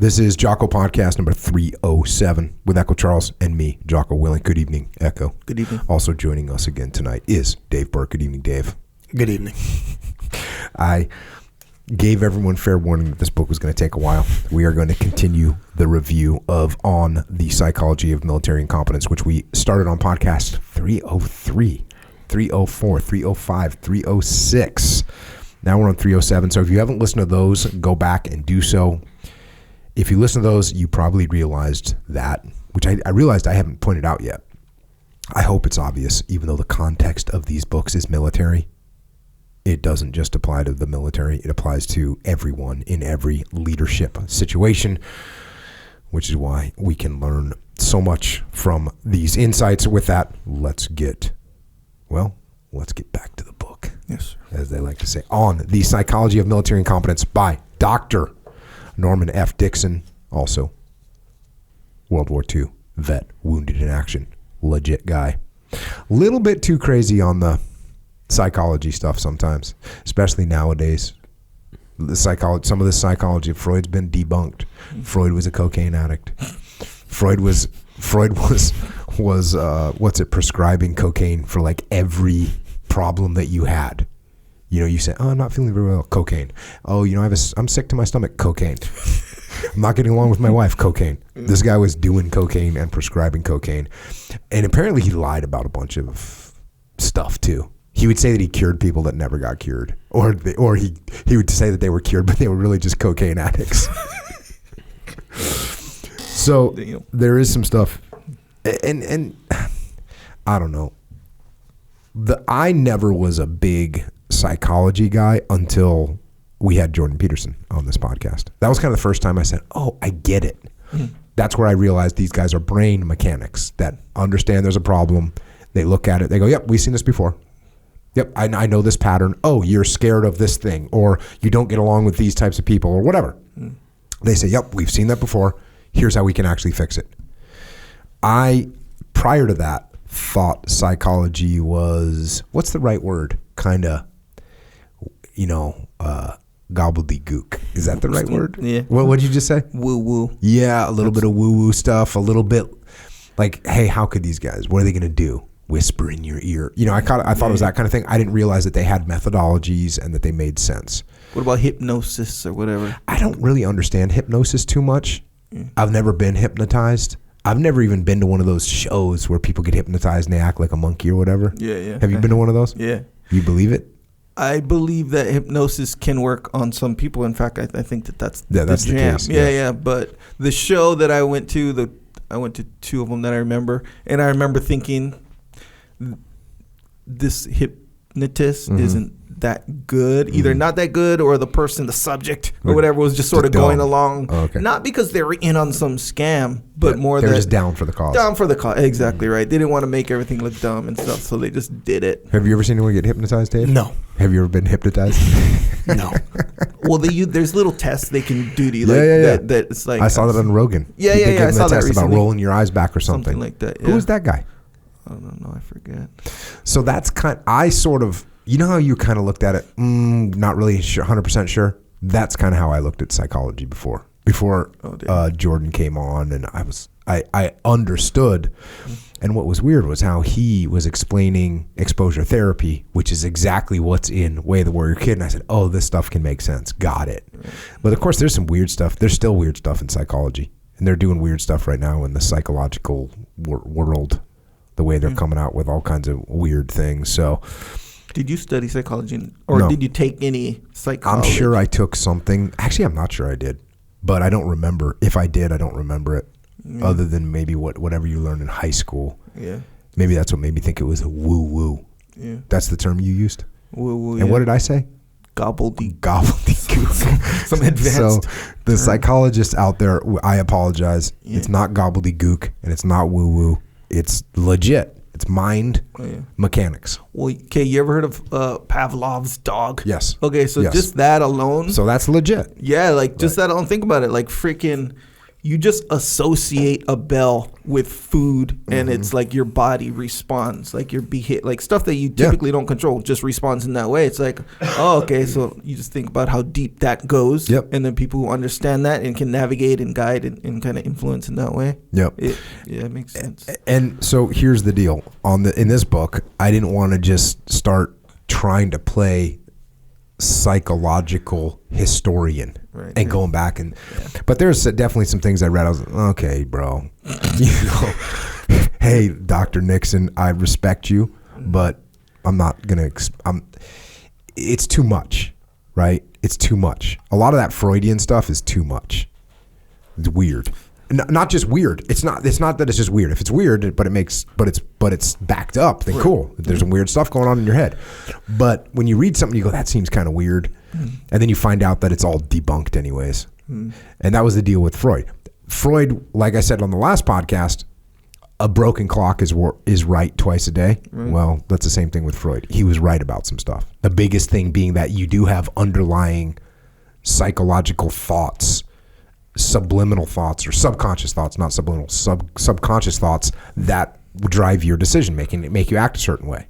This is Jocko podcast number 307 with Echo Charles and me, Jocko Willing. Good evening, Echo. Good evening. Also joining us again tonight is Dave Burke. Good evening, Dave. Good evening. I gave everyone fair warning that this book was going to take a while. We are going to continue the review of On the Psychology of Military Incompetence, which we started on podcast 303, 304, 305, 306. Now we're on 307. So if you haven't listened to those, go back and do so. If you listen to those, you probably realized that, which I realized I haven't pointed out yet. I hope it's obvious, even though the context of these books is military. It doesn't just apply to the military. It applies to everyone in every leadership situation, which is why we can learn so much from these insights. With that, let's get back to the book. Yes, sir. As they like to say, On the Psychology of Military Incompetence by Dr. Norman F. Dixon, also World War II vet, wounded in action, legit guy. Little bit too crazy on the psychology stuff sometimes, especially nowadays. Some of the psychology of Freud's been debunked. Freud was a cocaine addict. Freud was prescribing cocaine for like every problem that you had. You know, you say, "Oh, I'm not feeling very well." Cocaine. "Oh, you know, I'm sick to my stomach." Cocaine. "I'm not getting along with my wife." Cocaine. This guy was doing cocaine and prescribing cocaine, and apparently he lied about a bunch of stuff too. He would say that he cured people that never got cured, or he would say that they were cured, but they were really just cocaine addicts. So there is some stuff, and I don't know. I never was a big psychology guy until we had Jordan Peterson on this podcast. That was kind of the first time I said, "Oh, I get it." That's where I realized these guys are brain mechanics that understand there's a problem. They look at it, they go, "Yep, we've seen this before. Yep, I know this pattern. Oh, you're scared of this thing, or you don't get along with these types of people, or whatever." They say, "Yep, we've seen that before. Here's how we can actually fix it." I, prior to that, thought psychology was, what's the right word? Kind of, gobbledygook. Is that the right word? Yeah. What did you just say? Woo-woo. Yeah, a little bit of woo-woo stuff, a little bit like, hey, how could these guys, what are they going to do? Whisper in your ear. I thought it was that kind of thing. I didn't realize that they had methodologies and that they made sense. What about hypnosis or whatever? I don't really understand hypnosis too much. I've never been hypnotized. I've never even been to one of those shows where people get hypnotized and they act like a monkey or whatever. Yeah. Have you been to one of those? Yeah. You believe it? I believe that hypnosis can work on some people. In fact, I think that's the jam. case. Yeah. But the show that I went to, I went to two of them that I remember, and I remember thinking, this hypnotist isn't that good, either not that good, or the subject or whatever was just sort of going along, not because they were in on some scam, but more they're just down for the cause. Down for the cause, exactly right. They didn't want to make everything look dumb and stuff, so they just did it. Have you ever seen anyone get hypnotized, Dave? No. Have you ever been hypnotized? No. Well, there's little tests they can do to you, that it's like, I saw that on Rogan. Yeah. I saw that recently. About rolling your eyes back or something like that. Yeah. Who was that guy? I don't know. I forget. So that's I sort of, how you kind of looked at it, not really 100% sure. That's kind of how I looked at psychology before Jordan came on, and I understood. And what was weird was how he was explaining exposure therapy, which is exactly what's in Way of the Warrior Kid. And I said, "Oh, this stuff can make sense. Got it." Right. But of course, there's some weird stuff. There's still weird stuff in psychology, and they're doing weird stuff right now in the psychological world. The way they're coming out with all kinds of weird things. So, did you study psychology, or no. Did you take any psychology? I'm sure I took something. Actually, I'm not sure I did, but I don't remember. If I did, I don't remember it. Other than maybe whatever you learned in high school. Yeah. Maybe that's what made me think it was a woo-woo. Yeah. That's the term you used? Woo-woo, And what did I say? Gobbledygook. Some advanced So the term. Psychologists out there, I apologize. Yeah. It's not gobbledygook, and it's not woo-woo. It's legit. It's mind mechanics. Well, okay, you ever heard of Pavlov's dog? Yes. Okay, so just that alone. So that's legit. Yeah, just that alone. Think about it. Like freaking, you just associate a bell with food, and it's like your body responds, like your like stuff that you typically don't control just responds in that way. It's like, oh, okay, so you just think about how deep that goes, and then people who understand that and can navigate and guide and kind of influence in that way. It makes sense. And so here's the deal: in this book, I didn't want to just start trying to play psychological historian and going back but there's definitely some things I read. I was like, okay, bro, hey, Dr. Nixon, I respect you, but I'm not gonna. It's too much, right? It's too much. A lot of that Freudian stuff is too much. It's weird. Not just weird. It's not that it's just weird. If it's weird, but it's backed up, then cool. There's some weird stuff going on in your head. But when you read something, you go, that seems kind of weird, and then you find out that it's all debunked anyways. And that was the deal with Freud. Freud, like I said on the last podcast, a broken clock is right twice a day. Well, that's the same thing with Freud. He was right about some stuff. The biggest thing being that you do have underlying psychological thoughts, subliminal thoughts, or subconscious thoughts, not subliminal, subconscious thoughts that drive your decision making, that make you act a certain way.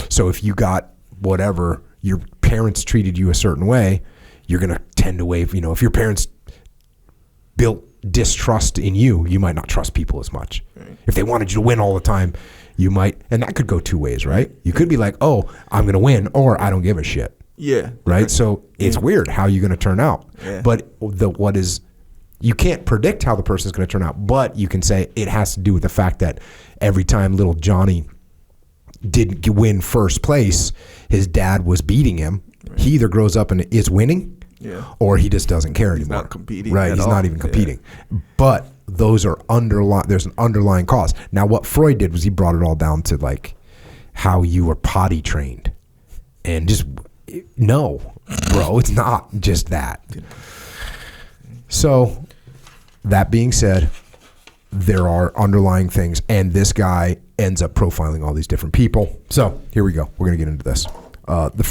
So if you got whatever, your parents treated you a certain way, you're going to tend to wave, if your parents built distrust in you, you might not trust people as much. If they wanted you to win all the time, you might, and that could go two ways, right? You could be like, oh, I'm going to win, or I don't give a shit. Right? So it's weird how you're going to turn out. But you can't predict how the person's going to turn out, but you can say it has to do with the fact that every time little Johnny didn't win first place, his dad was beating him. He either grows up and is winning, or he just doesn't care anymore. He's not competing. Right, he's not even competing. But those are there's an underlying cause. Now, what Freud did was he brought it all down to like how you were potty trained, and just no, bro, it's not just that. So, that being said, there are underlying things, and this guy ends up profiling all these different people. So, here we go. We're going to get into this.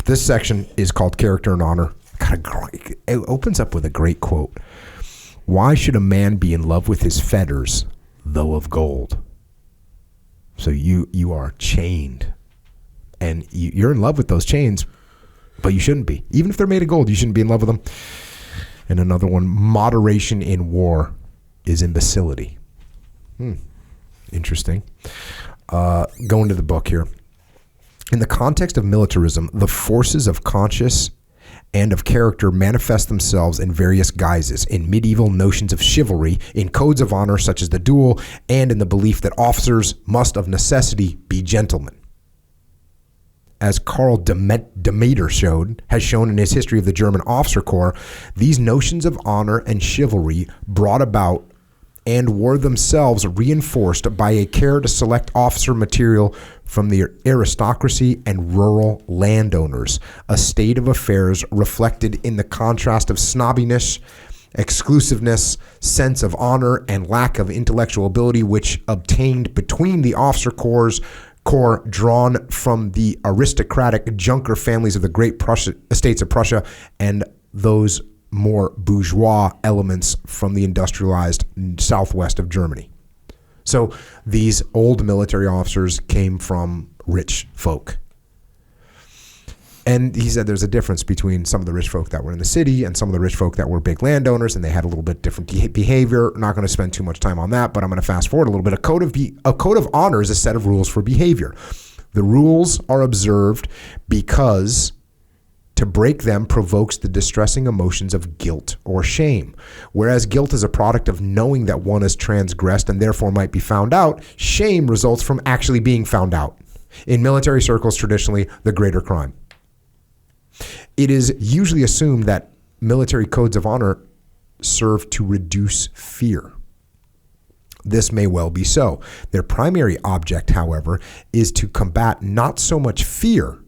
This section is called Character and Honor. It opens up with a great quote. Why should a man be in love with his fetters, though of gold? So, you are chained, and you're in love with those chains, but you shouldn't be. Even if they're made of gold, you shouldn't be in love with them. And another one, moderation in war is imbecility. Interesting. Going to the book here. In the context of militarism, the forces of conscience and of character manifest themselves in various guises, in medieval notions of chivalry, in codes of honor such as the duel, and in the belief that officers must of necessity be gentlemen. As Karl Demeter has shown in his history of the German officer corps, these notions of honor and chivalry brought about and were themselves reinforced by a care to select officer material from the aristocracy and rural landowners, a state of affairs reflected in the contrast of snobbiness, exclusiveness, sense of honor, and lack of intellectual ability which obtained between the officer corps drawn from the aristocratic Junker families of the great estates of Prussia and those more bourgeois elements from the industrialized southwest of Germany. So these old military officers came from rich folk. And he said there's a difference between some of the rich folk that were in the city and some of the rich folk that were big landowners, and they had a little bit different behavior. Not going to spend too much time on that, but I'm going to fast forward a little bit. A code of honor is a set of rules for behavior. The rules are observed because to break them provokes the distressing emotions of guilt or shame. Whereas guilt is a product of knowing that one has transgressed and therefore might be found out, shame results from actually being found out. In military circles, traditionally, the greater crime. It is usually assumed that military codes of honor serve to reduce fear. This may well be so. Their primary object, however, is to combat not so much fear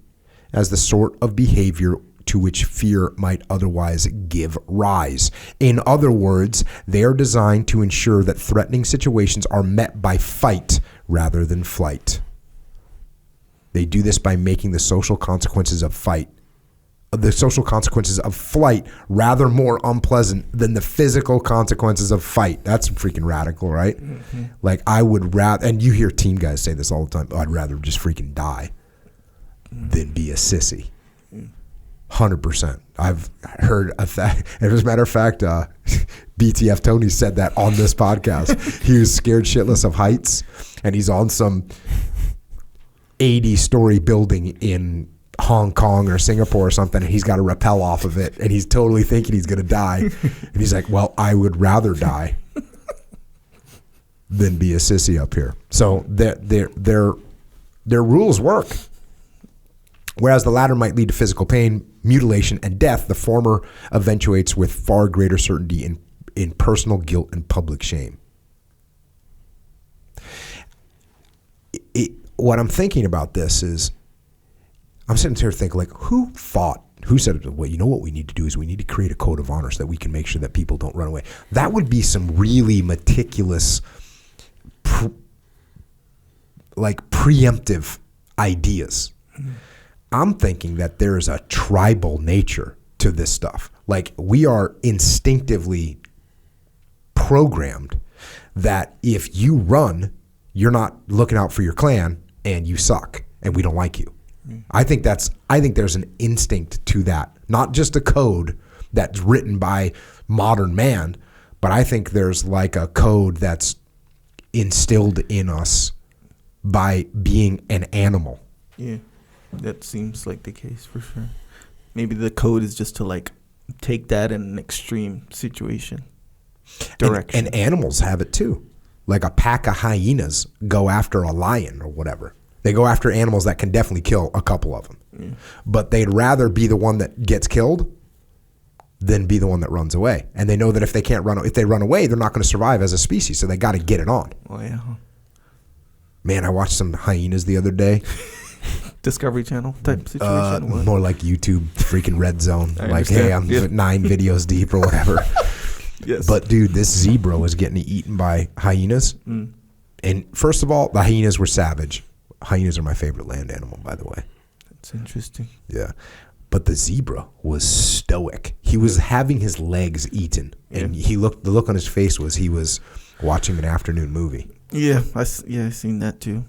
as the sort of behavior to which fear might otherwise give rise. In other words, they are designed to ensure that threatening situations are met by fight rather than flight. They do this by making the social consequences of fight the social consequences of flight rather more unpleasant than the physical consequences of fight. That's freaking radical, right? Mm-hmm. Like I would rather, and you hear team guys say this all the time, I'd rather just freaking die than be a sissy. 100%. I've heard of that. And as a matter of fact, BTF Tony said that on this podcast. He was scared shitless of heights, and he's on some 80-story building in Hong Kong or Singapore or something, and he's got to rappel off of it, and he's totally thinking he's going to die. And he's like, well, I would rather die than be a sissy up here. So their rules work. Whereas the latter might lead to physical pain, mutilation, and death, the former eventuates with far greater certainty in personal guilt and public shame. What I'm thinking about this is, I'm sitting here thinking, like, who said, well, you know what we need to do is we need to create a code of honor so that we can make sure that people don't run away. That would be some really meticulous, preemptive ideas. Mm-hmm. I'm thinking that there is a tribal nature to this stuff. Like we are instinctively programmed that if you run, you're not looking out for your clan and you suck and we don't like you. Mm. I think there's an instinct to that, not just a code that's written by modern man, but I think there's like a code that's instilled in us by being an animal. Yeah. That seems like the case for sure. Maybe the code is just to like take that in an extreme situation. Direction. And animals have it too. Like a pack of hyenas go after a lion or whatever. They go after animals that can definitely kill a couple of them. Yeah. But they'd rather be the one that gets killed than be the one that runs away. And they know that if they run away, they're not going to survive as a species. So they got to get it on. Oh yeah. Man, I watched some hyenas the other day. Discovery Channel type situation? More like YouTube freaking Red Zone. Hey, I'm 9 videos deep or whatever. Yes. But dude, this zebra was getting eaten by hyenas. Mm. And first of all, the hyenas were savage. Hyenas are my favorite land animal, by the way. That's interesting. Yeah. But the zebra was stoic. He was having his legs eaten. And the look on his face was he was watching an afternoon movie. Yeah, I've seen that too.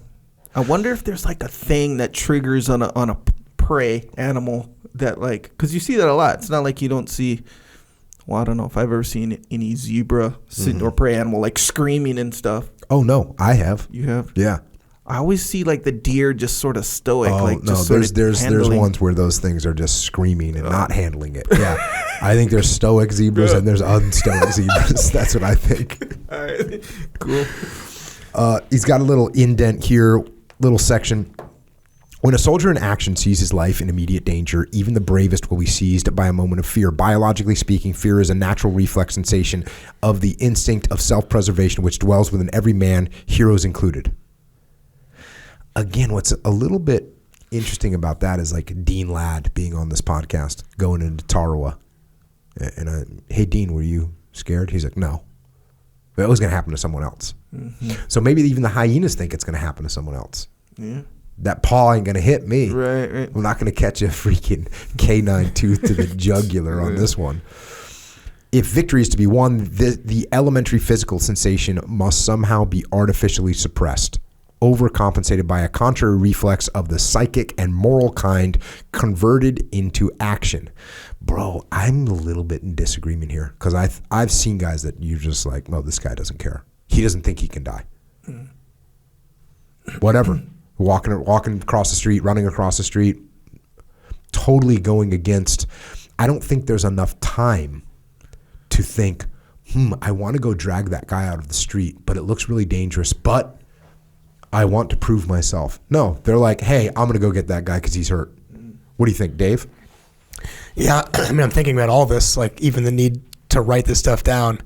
I wonder if there's like a thing that triggers on a prey animal that like, because you see that a lot. It's not like you don't see, well, I don't know if I've ever seen any zebra or prey animal like screaming and stuff. Oh, no, I have. You have? Yeah. I always see like the deer just sort of stoic. Oh, like, no, there's ones where those things are just screaming and not handling it. Yeah. I think there's stoic zebras and there's unstoic zebras. That's what I think. All right. Cool. He's got a little indent here. Little section. When a soldier in action sees his life in immediate danger, even the bravest will be seized by a moment of fear. Biologically speaking, fear is a natural reflex sensation of the instinct of self-preservation which dwells within every man, heroes included. Again, what's a little bit interesting about that is like Dean Ladd being on this podcast, going into Tarawa. And hey, Dean, were you scared? He's like, no. That was going to happen to someone else. Mm-hmm. So maybe even the hyenas think it's going to happen to someone else. Yeah. That paw ain't going to hit me. Right. I'm not going to catch a freaking canine tooth to the jugular on this one. If victory is to be won, the elementary physical sensation must somehow be artificially suppressed, overcompensated by a contrary reflex of the psychic and moral kind converted into action. Bro, I'm a little bit in disagreement here because I've seen guys that you're just like, well, this guy doesn't care. He doesn't think he can die. Whatever. Walking across the street, running across the street, totally going against. I don't think there's enough time to think, I want to go drag that guy out of the street, but it looks really dangerous, but I want to prove myself. No, they're like, hey, I'm going to go get that guy because he's hurt. What do you think, Dave? Yeah, I mean, I'm thinking about all this, like even the need to write this stuff down.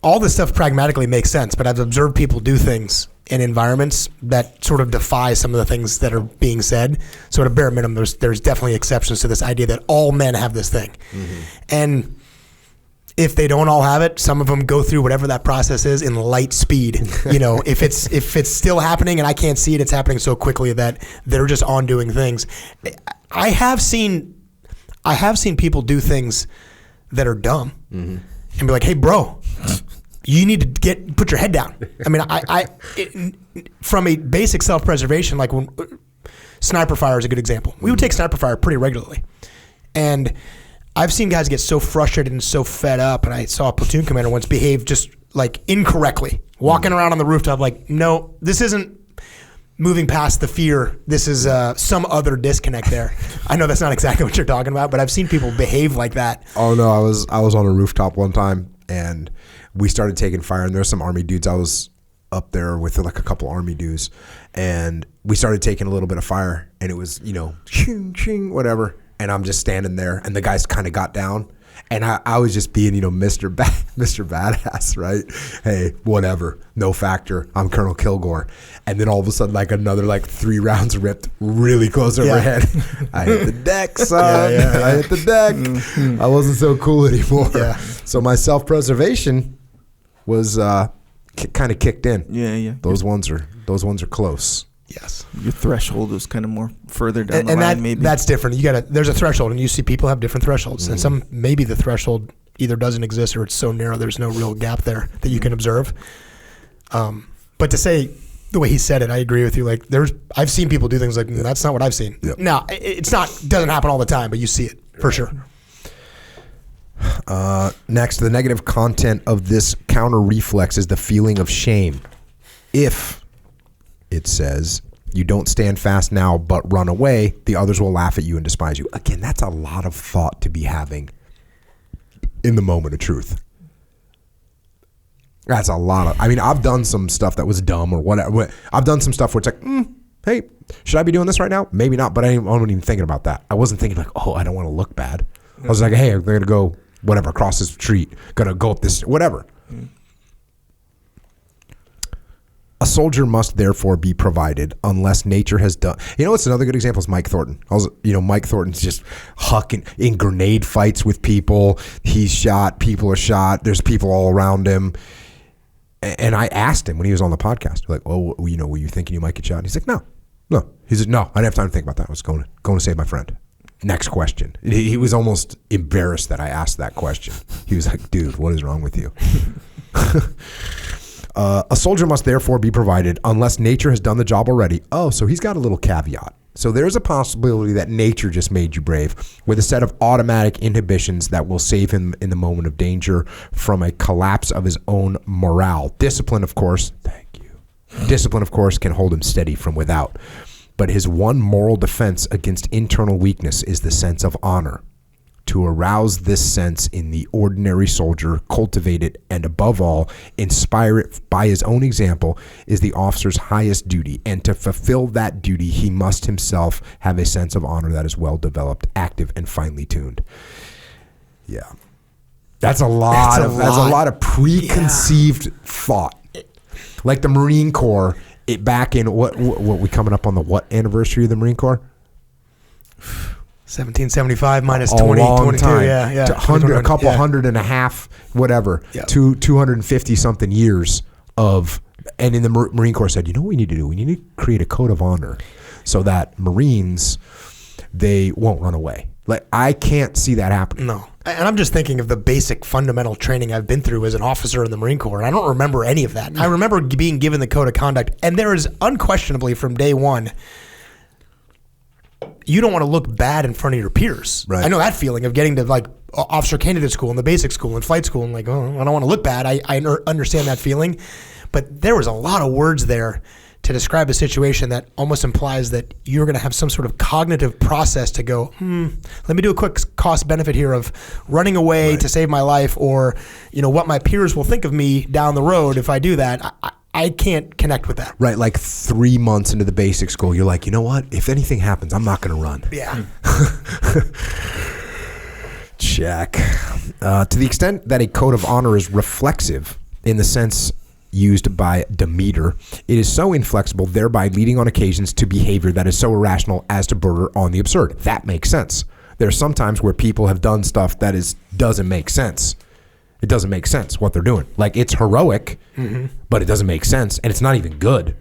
All this stuff pragmatically makes sense, but I've observed people do things in environments that sort of defy some of the things that are being said. So at a bare minimum, there's definitely exceptions to this idea that all men have this thing. Mm-hmm. And if they don't all have it, some of them go through whatever that process is in light speed. You know, if it's still happening and I can't see it, it's happening so quickly that they're just on doing things. I have seen people do things that are dumb and be like, "Hey, bro, you need to put your head down." I mean, from a basic self-preservation, like when sniper fire is a good example. We would take sniper fire pretty regularly, and I've seen guys get so frustrated and so fed up, and I saw a platoon commander once behave just like incorrectly, walking around on the rooftop like, no, this isn't moving past the fear. This is some other disconnect there. I know that's not exactly what you're talking about, but I've seen people behave like that. Oh no, I was on a rooftop one time, and we started taking fire, and there's some Army dudes. I was up there with like a couple Army dudes, and we started taking a little bit of fire, and it was, you know, ching, ching, whatever. And I'm just standing there, and the guys kind of got down, and I was just being, you know, Mr. Badass, right? Hey, whatever, no factor. I'm Colonel Kilgore. And then all of a sudden, like another 3 rounds ripped really close overhead. I hit the deck, son. I hit the deck. I wasn't so cool anymore. Yeah. So my self-preservation was kind of kicked in. Yeah. Those ones are close. Yes. Your threshold was kind of more further down the line, maybe. That's different. There's a threshold, and you see people have different thresholds. And some, maybe the threshold either doesn't exist or it's so narrow there's no real gap there that you can observe. But to say the way he said it, I agree with you. Like, I've seen people do things like, that's not what I've seen. Yep. Now, doesn't happen all the time, but you see it for sure. Next, the negative content of this counter reflex is the feeling of shame. If it says, you don't stand fast now but run away, the others will laugh at you and despise you. Again, that's a lot of thought to be having in the moment of truth. That's a lot of, I mean, I've done some stuff that was dumb or whatever. I've done some stuff where it's like, hey, should I be doing this right now? Maybe not, but I wasn't even thinking about that. I wasn't thinking like, oh, I don't want to look bad. I was like, hey, I'm going to go, whatever, across this street, going to go up this, whatever. A soldier must therefore be provided unless nature has done. You know what's another good example is Mike Thornton. Mike Thornton's just hucking in grenade fights with people. He's shot. People are shot. There's people all around him. And I asked him when he was on the podcast, like, "Oh, were you thinking you might get shot?" And he's like, "No." He said, "No, I didn't have time to think about that. I was going to save my friend." Next question. He was almost embarrassed that I asked that question. He was like, "Dude, what is wrong with you?" A soldier must therefore be provided unless nature has done the job already. Oh, so he's got a little caveat. So there's a possibility that nature just made you brave with a set of automatic inhibitions that will save him in the moment of danger from a collapse of his own morale. Discipline, of course, can hold him steady from without. But his one moral defense against internal weakness is the sense of honor. To arouse this sense in the ordinary soldier, cultivate it, and above all, inspire it by his own example is the officer's highest duty. And to fulfill that duty, he must himself have a sense of honor that is well developed, active, and finely tuned. Yeah. That's a lot of preconceived thought. Like the Marine Corps, back in what we coming up on the what anniversary of the Marine Corps? 1775 minus 20, 22, time. Yeah. A couple hundred and a half, whatever, 250 something years of, and in the Marine Corps said, you know what we need to do? We need to create a code of honor so that Marines, they won't run away. Like, I can't see that happening. No. And I'm just thinking of the basic fundamental training I've been through as an officer in the Marine Corps. And I don't remember any of that. I remember being given the code of conduct. And there is unquestionably from day one, you don't want to look bad in front of your peers. Right. I know that feeling of getting to like officer candidate school and the basic school and flight school and like, oh, I don't want to look bad. I understand that feeling. But there was a lot of words there to describe a situation that almost implies that you're going to have some sort of cognitive process to go, let me do a quick cost benefit here of running away to save my life, or, what my peers will think of me down the road if I do that. I can't connect with that. Right, like 3 months into the basic school, you're like, you know what? If anything happens, I'm not going to run. Yeah. Check. To the extent that a code of honor is reflexive in the sense used by Demeter, it is so inflexible, thereby leading on occasions to behavior that is so irrational as to border on the absurd. That makes sense. There are some times where people have done stuff that doesn't make sense. It doesn't make sense what they're doing. Like, it's heroic, but it doesn't make sense, and it's not even good.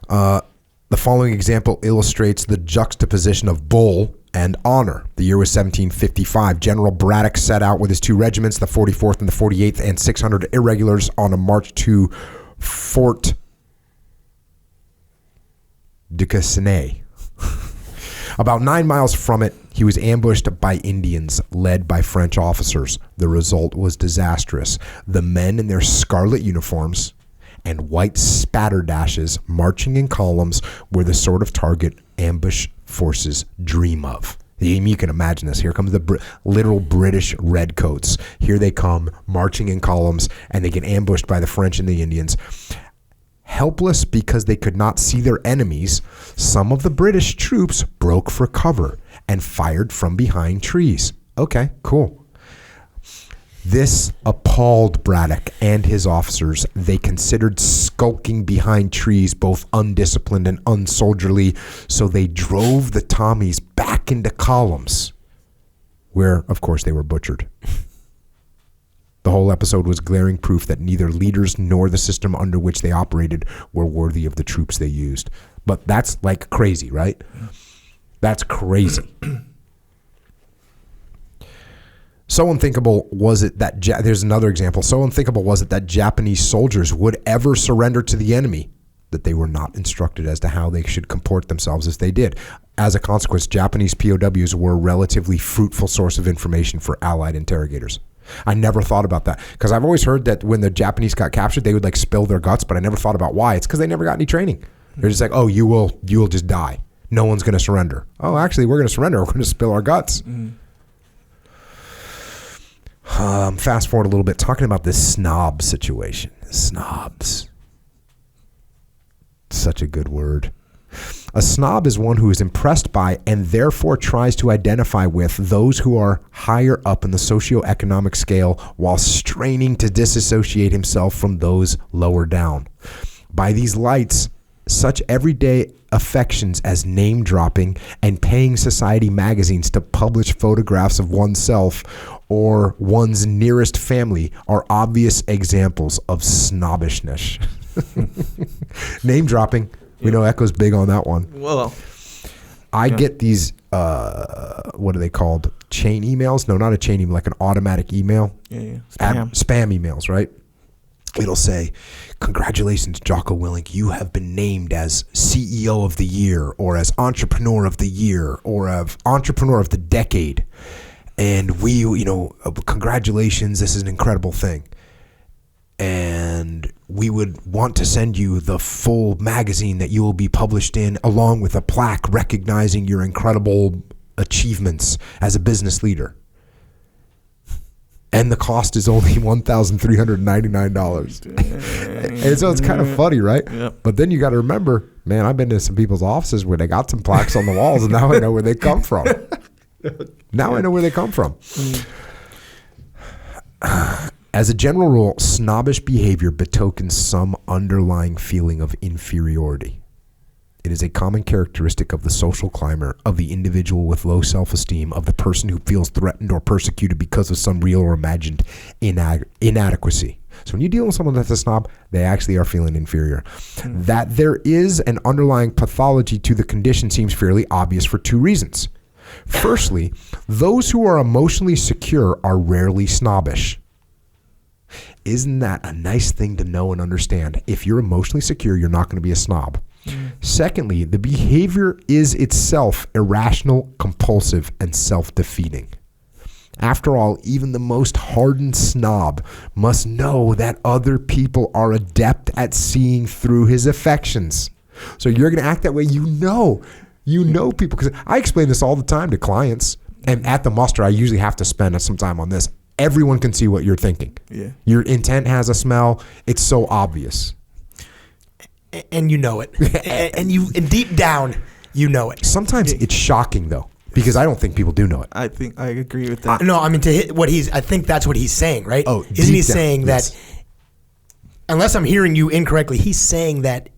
The following example illustrates the juxtaposition of bull and honor. The year was 1755. General Braddock set out with his 2 regiments, the 44th and the 48th, and 600 irregulars on a march to Fort Duquesne. About 9 miles from it, he was ambushed by Indians led by French officers. The result was disastrous. The men in their scarlet uniforms and white spatterdashes marching in columns were the sort of target ambush forces dream of. You can imagine this. Here comes the literal British redcoats. Here they come marching in columns, and they get ambushed by the French and the Indians. Helpless because they could not see their enemies, some of the British troops broke for cover and fired from behind trees. Okay, cool. This appalled Braddock and his officers. They considered skulking behind trees both undisciplined and unsoldierly, so they drove the Tommies back into columns, where, of course, they were butchered. The whole episode was glaring proof that neither leaders nor the system under which they operated were worthy of the troops they used. But that's like crazy, right? That's crazy. So unthinkable was it that there's another example. So unthinkable was it that Japanese soldiers would ever surrender to the enemy that they were not instructed as to how they should comport themselves as they did. As a consequence, Japanese POWs were a relatively fruitful source of information for Allied interrogators. I never thought about that, because I've always heard that when the Japanese got captured, they would like spill their guts, but I never thought about why. It's because they never got any training. They're just like, oh, you will just die. No one's going to surrender. Oh, actually, we're going to surrender. We're going to spill our guts. Fast forward a little bit, talking about this snob situation. Snobs. Such a good word. A snob is one who is impressed by and therefore tries to identify with those who are higher up in the socioeconomic scale while straining to disassociate himself from those lower down. By these lights, such everyday affections as name dropping and paying society magazines to publish photographs of oneself or one's nearest family are obvious examples of snobbishness. Name dropping. We know Echo's big on that one. Well, I get these, what are they called? Chain emails? No, not a chain email, like an automatic email. Yeah. Spam emails, right? It'll say, congratulations, Jocko Willink. You have been named as CEO of the year or as entrepreneur of the year or of entrepreneur of the decade. And we, congratulations. This is an incredible thing. And we would want to send you the full magazine that you will be published in, along with a plaque recognizing your incredible achievements as a business leader. And the cost is only $1,399. And so it's kind of funny, right? Yep. But then you got to remember, man, I've been to some people's offices where they got some plaques on the walls, and now I know where they come from. As a general rule, snobbish behavior betokens some underlying feeling of inferiority. It is a common characteristic of the social climber, of the individual with low self-esteem, of the person who feels threatened or persecuted because of some real or imagined inadequacy. So when you deal with someone that's a snob, they actually are feeling inferior. That there is an underlying pathology to the condition seems fairly obvious for 2 reasons. Firstly, those who are emotionally secure are rarely snobbish. Isn't that a nice thing to know and understand? If you're emotionally secure, you're not going to be a snob. Secondly, the behavior is itself irrational, compulsive, and self-defeating. After all, even the most hardened snob must know that other people are adept at seeing through his affections. So you're going to act that way, you know people. Because I explain this all the time to clients. And at the muster, I usually have to spend some time on this. Everyone can see what you're thinking. Yeah. Your intent has a smell. It's so obvious. And you know it. and deep down, you know it. Sometimes it's shocking, though, because I don't think people do know it. I think I agree with that. No, I mean, I think that's what he's saying, right? Oh, isn't he deep down, saying yes. that, unless I'm hearing you incorrectly, he's saying that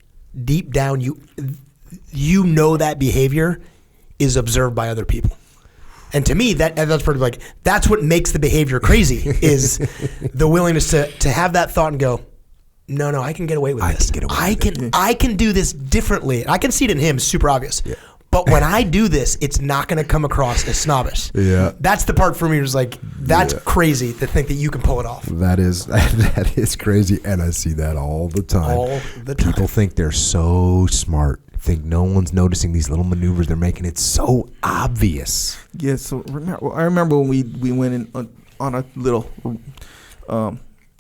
deep down, you know that behavior is observed by other people. And to me, that's pretty like, that's what makes the behavior crazy is the willingness to have that thought and go, no, I can get away with this. I can do this differently. I can see it in him, super obvious. Yeah. But when I do this, it's not going to come across as snobbish. Yeah. That's the part for me was like, that's crazy to think that you can pull it off. That is crazy. And I see that all the time. People think they're so smart. Think no one's noticing these little maneuvers they're making. It's so obvious. Yeah, so I remember when we went in on a little,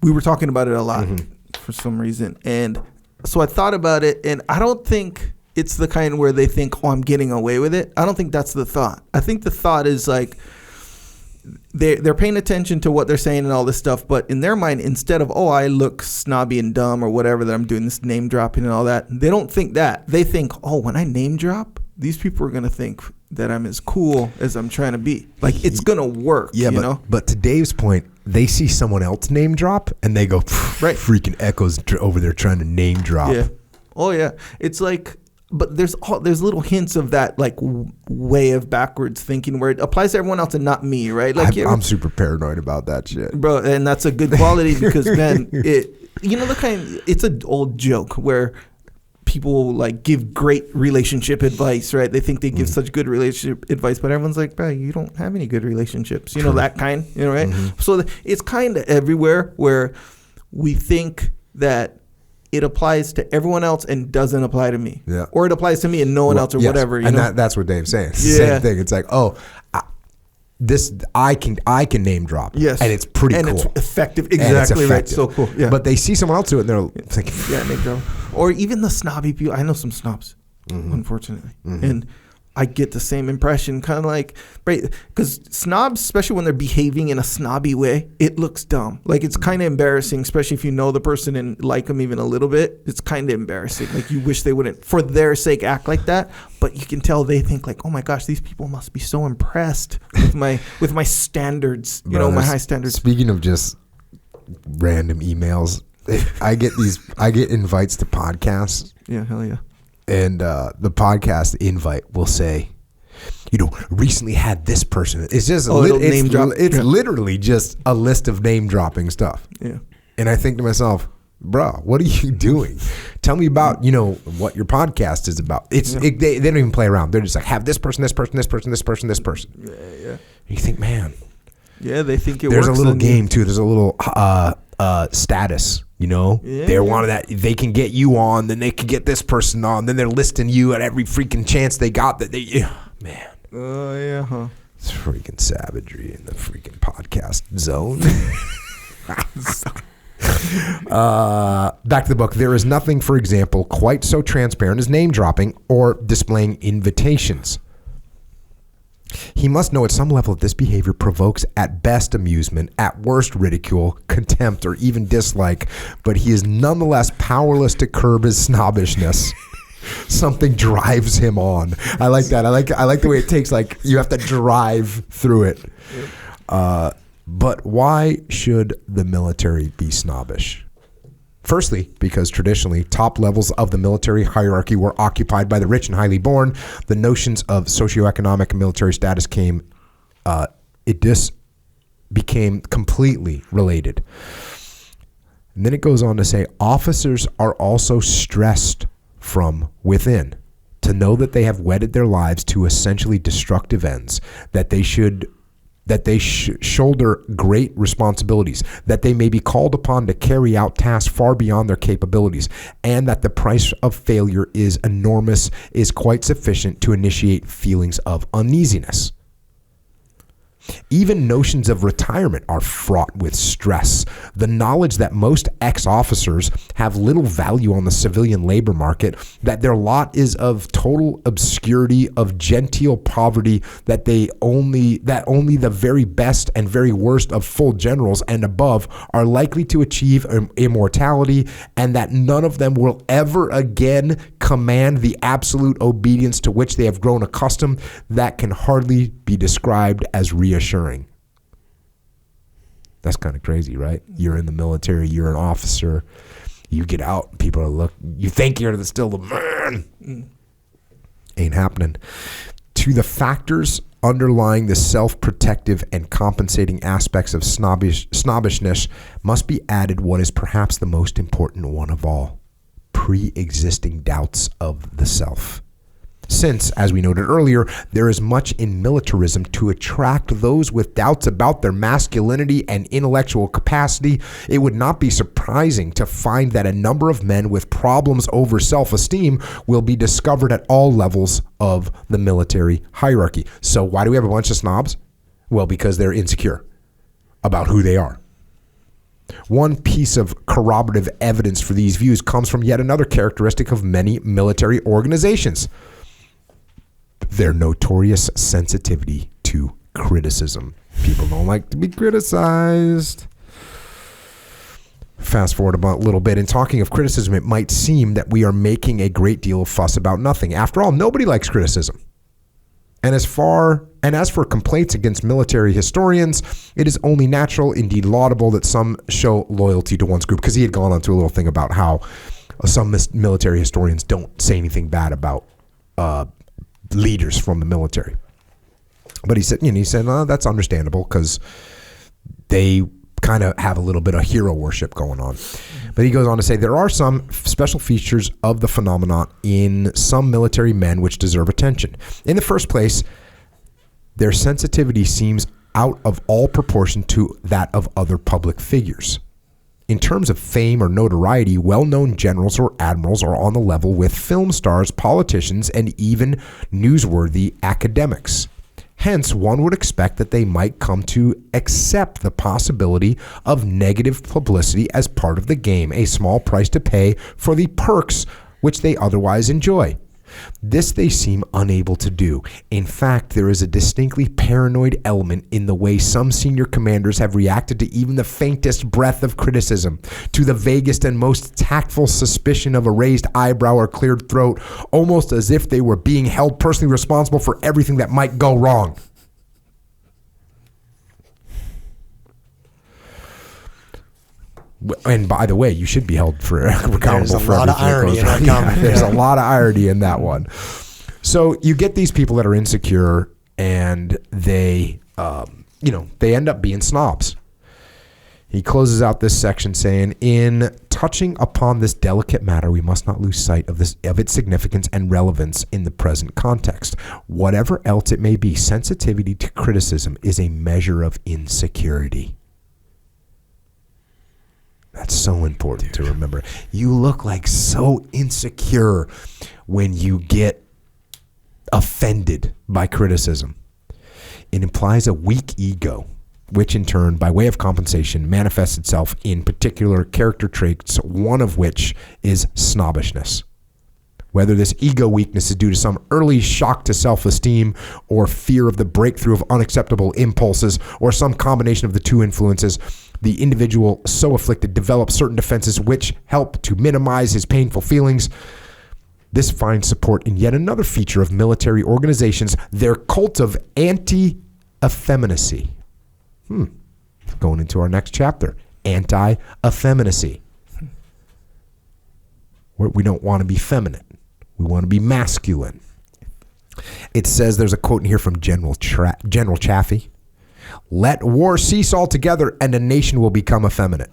we were talking about it a lot for some reason. And so I thought about it, and I don't think it's the kind where they think, I'm getting away with it. I don't think that's the thought. I think the thought is like they're paying attention to what they're saying and all this stuff, but in their mind, instead of, I look snobby and dumb or whatever, that I'm doing this name dropping and all that, they don't think that. They think, when I name drop, these people are going to think that I'm as cool as I'm trying to be. Like, it's going to work, But to Dave's point, they see someone else name drop and they go, right. Freaking Echo's over there trying to name drop. Yeah. Oh, yeah. It's like, but there's little hints of that like way of backwards thinking where it applies to everyone else and not me, right? Like I'm super paranoid about that shit, bro. And that's a good quality because man, it's an old joke where people like give great relationship advice, right? They think they give such good relationship advice, but everyone's like, bro, you don't have any good relationships, that kind, right? Mm-hmm. So it's kind of everywhere where we think that it applies to everyone else and doesn't apply to me. Yeah. Or it applies to me and no one else or whatever. And that's what Dave's saying. It's the same thing. It's like, I can name drop. Yes. And it's pretty cool. And it's effective. Exactly right. So cool. Yeah. But they see someone else do it and they're thinking, name drop. Or even the snobby people. I know some snobs, unfortunately. Mm-hmm. And I get the same impression, kind of like, right? Because snobs, especially when they're behaving in a snobby way, it looks dumb. Like it's kind of embarrassing, especially if you know the person and like them even a little bit. It's kind of embarrassing. Like you wish they wouldn't, for their sake, act like that. But you can tell they think like, oh my gosh, these people must be so impressed with my standards. My high standards. Speaking of just random emails, I get invites to podcasts. Yeah, hell yeah. And the podcast invite will say, recently had this person. It's just name drop. It's literally just a list of name dropping stuff. Yeah. And I think to myself, bro, what are you doing? Tell me about what your podcast is about. They don't even play around. They're just like, have this person, this person, this person, this person, this person. Yeah. And you think, man. Yeah, they think it works. There's a little game too. There's a little status. They're one of that. They can get you on, then they can get this person on, then they're listing you at every freaking chance they got. Man. Oh yeah, huh? It's freaking savagery in the freaking podcast zone. Back to the book. There is nothing, for example, quite so transparent as name dropping or displaying invitations. He must know at some level that this behavior provokes at best amusement, at worst ridicule, contempt, or even dislike, but he is nonetheless powerless to curb his snobbishness. Something drives him on. I like that. I like the way it takes, like, you have to drive through it. But why should the military be snobbish? Firstly, because traditionally, top levels of the military hierarchy were occupied by the rich and highly born. The notions of socioeconomic and military status became completely related. And then it goes on to say, officers are also stressed from within to know that they have wedded their lives to essentially destructive ends, that they shoulder great responsibilities, that they may be called upon to carry out tasks far beyond their capabilities, and that the price of failure is enormous, is quite sufficient to initiate feelings of uneasiness. Even notions of retirement are fraught with stress. The knowledge that most ex-officers have little value on the civilian labor market, that their lot is of total obscurity, of genteel poverty, that only the very best and very worst of full generals and above are likely to achieve immortality, and that none of them will ever again command the absolute obedience to which they have grown accustomed, that can hardly be described as reassuring. That's kind of crazy, right? You're in the military, you're an officer, you get out, people are you think you're still the man. Ain't happening. To the factors underlying the self-protective and compensating aspects of snobbishness must be added what is perhaps the most important one of all: pre-existing doubts of the self. Since, as we noted earlier, there is much in militarism to attract those with doubts about their masculinity and intellectual capacity, it would not be surprising to find that a number of men with problems over self-esteem will be discovered at all levels of the military hierarchy. So why do we have a bunch of snobs? Well, because they're insecure about who they are. One piece of corroborative evidence for these views comes from yet another characteristic of many military organizations: their notorious sensitivity to criticism. People don't like to be criticized. Fast forward a little bit. In talking of criticism, it might seem that we are making a great deal of fuss about nothing. After all, nobody likes criticism. And as for complaints against military historians, it is only natural, indeed laudable, that some show loyalty to one's group. Because he had gone on to a little thing about how some military historians don't say anything bad about leaders from the military. But he said, that's understandable because they kind of have a little bit of hero worship going on. But he goes on to say there are some special features of the phenomenon in some military men which deserve attention. In the first place, their sensitivity seems out of all proportion to that of other public figures. In terms of fame or notoriety, well-known generals or admirals are on the level with film stars, politicians, and even newsworthy academics. Hence, one would expect that they might come to accept the possibility of negative publicity as part of the game, a small price to pay for the perks which they otherwise enjoy. This they seem unable to do. In fact, there is a distinctly paranoid element in the way some senior commanders have reacted to even the faintest breath of criticism, to the vaguest and most tactful suspicion of a raised eyebrow or cleared throat, almost as if they were being held personally responsible for everything that might go wrong. And by the way, you should be held accountable for everything that goes wrong. Yeah, there's a lot of irony in that one. So you get these people that are insecure, and they end up being snobs. He closes out this section saying, in touching upon this delicate matter, we must not lose sight of its significance and relevance in the present context. Whatever else it may be, sensitivity to criticism is a measure of insecurity. That's so important to remember. You look like so insecure when you get offended by criticism. It implies a weak ego, which in turn, by way of compensation, manifests itself in particular character traits, one of which is snobbishness. Whether this ego weakness is due to some early shock to self-esteem or fear of the breakthrough of unacceptable impulses or some combination of the two influences, the individual so afflicted develops certain defenses which help to minimize his painful feelings. This finds support in yet another feature of military organizations, their cult of anti-effeminacy. Going into our next chapter, anti-effeminacy. We don't want to be feminine. We want to be masculine. It says, there's a quote in here from General Chaffee. Let war cease altogether and a nation will become effeminate.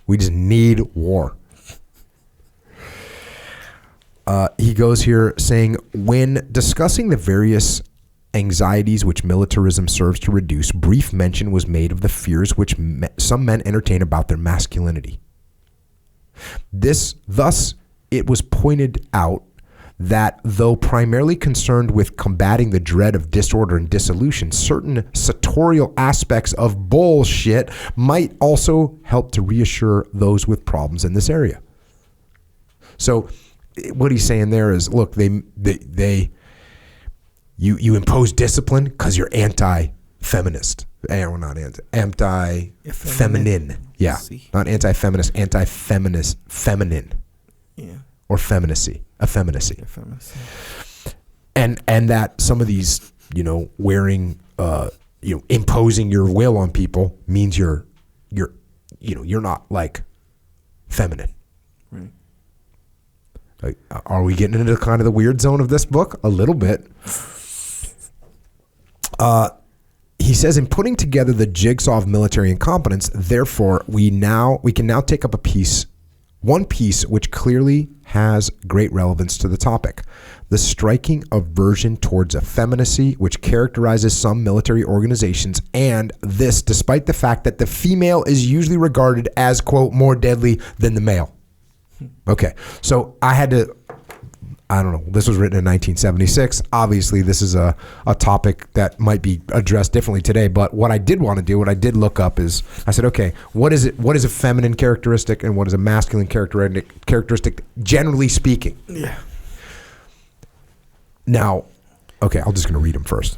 We just need war. He goes here saying, when discussing the various anxieties which militarism serves to reduce, brief mention was made of the fears which some men entertain about their masculinity. Thus, it was pointed out that though primarily concerned with combating the dread of disorder and dissolution, certain sartorial aspects of bullshit might also help to reassure those with problems in this area. So what he's saying there is, look, you impose discipline because you're anti-feminist. Not anti-feminine. Yeah, not anti-feminist, anti-feminist, feminine. Yeah. Or effeminacy. And that some of these, wearing, imposing your will on people means you're not like feminine. Right. Like, are we getting into kind of the weird zone of this book? A little bit. He says, in putting together the jigsaw of military incompetence, therefore, we can now take up one piece which clearly has great relevance to the topic. The striking aversion towards effeminacy which characterizes some military organizations, and this despite the fact that the female is usually regarded as, quote, more deadly than the male. Okay, so I don't know, this was written in 1976. Obviously, this is a topic that might be addressed differently today, but what I did want to do, what I did look up is, I said, okay, what is a feminine characteristic and what is a masculine characteristic, generally speaking? Yeah. Now, okay, I'm just going to read them first.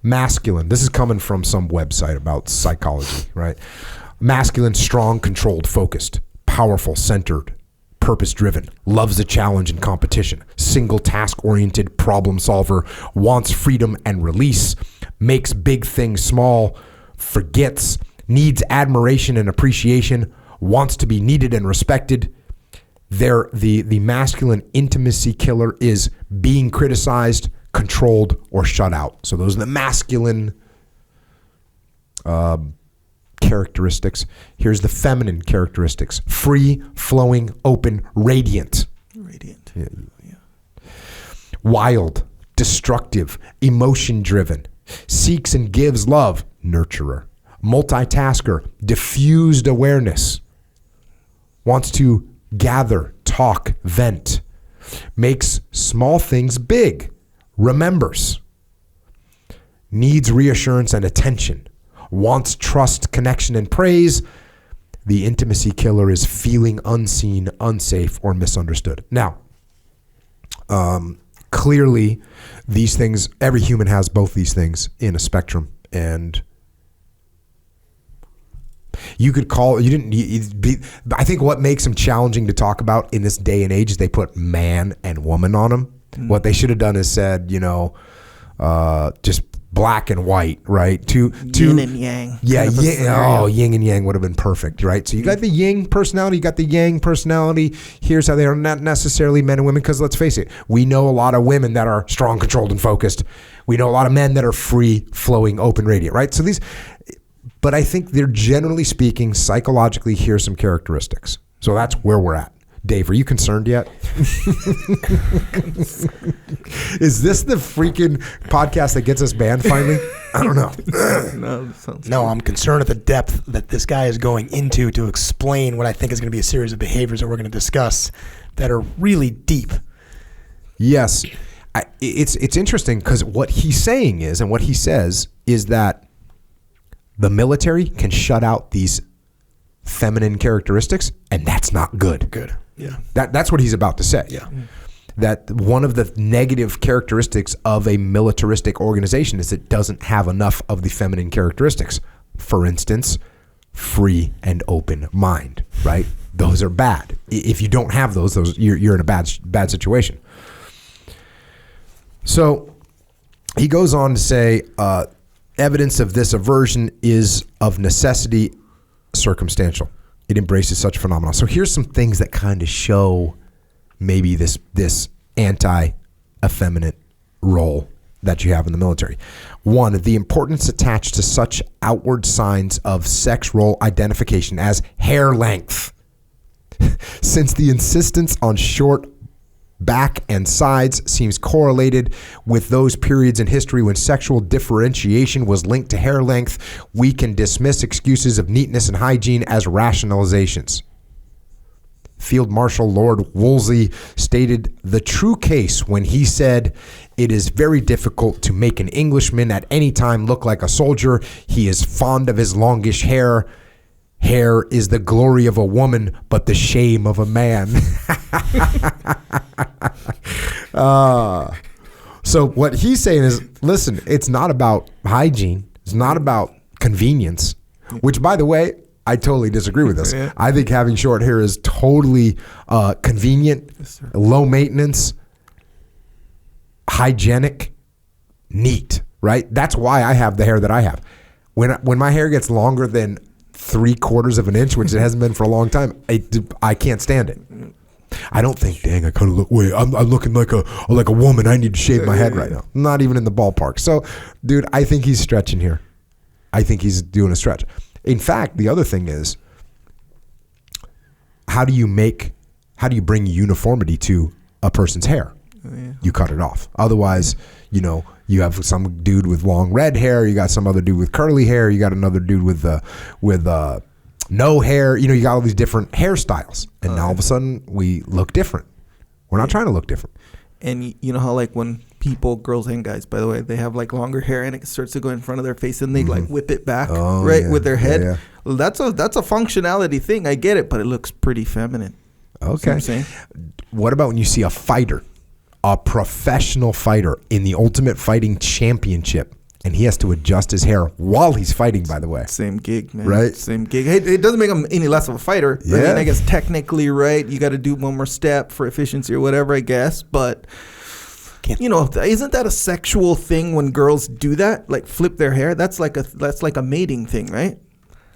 Masculine, this is coming from some website about psychology, right? Masculine, strong, controlled, focused, powerful, centered, purpose-driven, loves a challenge and competition, single task-oriented problem solver, wants freedom and release, makes big things small, forgets, needs admiration and appreciation, wants to be needed and respected. The masculine intimacy killer is being criticized, controlled, or shut out. So those are the masculine characteristics. Here's the feminine characteristics: free, flowing, open, radiant. Radiant. Yeah. Wild, destructive, emotion-driven, seeks and gives love, nurturer, multitasker, diffused awareness, wants to gather, talk, vent, makes small things big, remembers, needs reassurance and attention, wants trust, connection, and praise. The intimacy killer is feeling unseen, unsafe, or misunderstood. Now, clearly, these things, every human has both these things in a spectrum, and you could call, I think what makes them challenging to talk about in this day and age is they put man and woman on them. What they should have done is said, just black and white, right? Yin and yang. Yeah, yin and yang would have been perfect, right? So you got the yin personality, you got the yang personality. Here's how they are not necessarily men and women, because let's face it, we know a lot of women that are strong, controlled, and focused. We know a lot of men that are free, flowing, open, radiant, right? So but I think they're generally speaking, psychologically, here's some characteristics. So that's where we're at. Dave, are you concerned yet? Is this the freaking podcast that gets us banned finally? I don't know. No, I'm concerned at the depth that this guy is going into to explain what I think is going to be a series of behaviors that we're going to discuss that are really deep. Yes. It's interesting because what he's saying is, and what he says is that the military can shut out these feminine characteristics, and that's not good. Good. Yeah. That's what he's about to say. Yeah. That one of the negative characteristics of a militaristic organization is it doesn't have enough of the feminine characteristics. For instance, free and open mind, right? Those are bad. If you don't have those you're in a bad situation. So he goes on to say, evidence of this aversion is of necessity circumstantial. It embraces such phenomena. So here's some things that kind of show maybe this anti-effeminate role that you have in the military. One, the importance attached to such outward signs of sex role identification as hair length. Since the insistence on short back and sides seems correlated with those periods in history when sexual differentiation was linked to hair length, we can dismiss excuses of neatness and hygiene as rationalizations. Field Marshal Lord Wolseley stated the true case when he said, "It is very difficult to make an Englishman at any time look like a soldier. He is fond of his longish hair. Hair is the glory of a woman, but the shame of a man." So what he's saying is, listen, it's not about hygiene. It's not about convenience, which, by the way, I totally disagree with this. Yeah. I think having short hair is totally convenient, low maintenance, hygienic, neat, right? That's why I have the hair that I have. When my hair gets longer than 3/4 of an inch, which it hasn't been for a long time, I can't stand it. I don't think, dang, I kind of look. Wait, I'm looking like a woman. I need to shave my head right now. Not even in the ballpark. So, dude, I think he's stretching here. I think he's doing a stretch. In fact, the other thing is, how do you bring uniformity to a person's hair? Yeah. You cut it off. Otherwise, you have some dude with long red hair. You got some other dude with curly hair. You got another dude with no hair. You got all these different hairstyles, and now all of a sudden we look different. We're not trying to look different. And you know how like when people, girls and guys, by the way, they have like longer hair and it starts to go in front of their face and they like whip it back with their head. Yeah. Well, that's a functionality thing. I get it, but it looks pretty feminine. Okay. What about when you see a fighter, a professional fighter in the Ultimate Fighting Championship, and he has to adjust his hair while he's fighting, by the way? Same gig, man. Right? Same gig. Hey, it doesn't make him any less of a fighter. Yeah. I mean, I guess technically, right, you got to do one more step for efficiency or whatever, I guess. But, isn't that a sexual thing when girls do that? Like flip their hair? That's like a mating thing, right?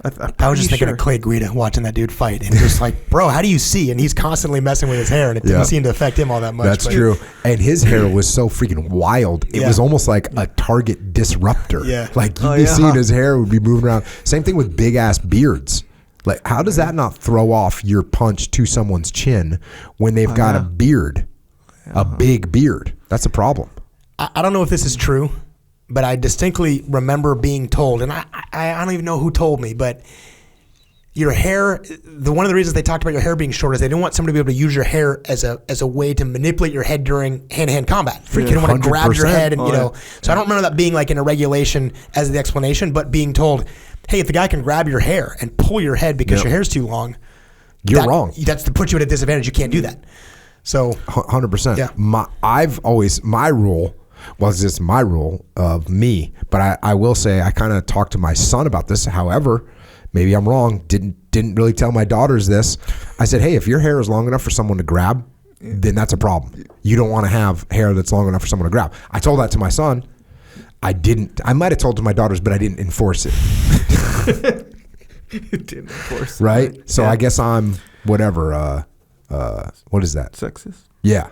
I was just thinking of Clay Guida watching that dude fight, and just like, bro, how do you see? And he's constantly messing with his hair, and it didn't seem to affect him all that much. That's true. And his hair was so freaking wild. It was almost like a target disruptor. Yeah. Like you'd be seeing his hair would be moving around. Same thing with big ass beards. Like, how does that not throw off your punch to someone's chin when they've got a beard, a big beard? That's a problem. I don't know if this is true, but I distinctly remember being told, and I don't even know who told me, but your hair, one of the reasons they talked about your hair being short is they didn't want somebody to be able to use your hair as a way to manipulate your head during hand-to-hand combat. You don't want to grab your head, and So I don't remember that being like in a regulation as the explanation, but being told, hey, if the guy can grab your hair and pull your head because your hair's too long, you're wrong. That's to put you at a disadvantage. You can't do that. So 100%. Yeah. My rule was just my rule of me, but I will say I kind of talked to my son about this. However, maybe I'm wrong. Didn't really tell my daughters this. I said, hey, if your hair is long enough for someone to grab, then that's a problem. You don't want to have hair that's long enough for someone to grab. I told that to my son. I might have told to my daughters, but I didn't enforce it. Didn't enforce it. Right? So I guess I'm whatever. What is that? Sexist? Yeah.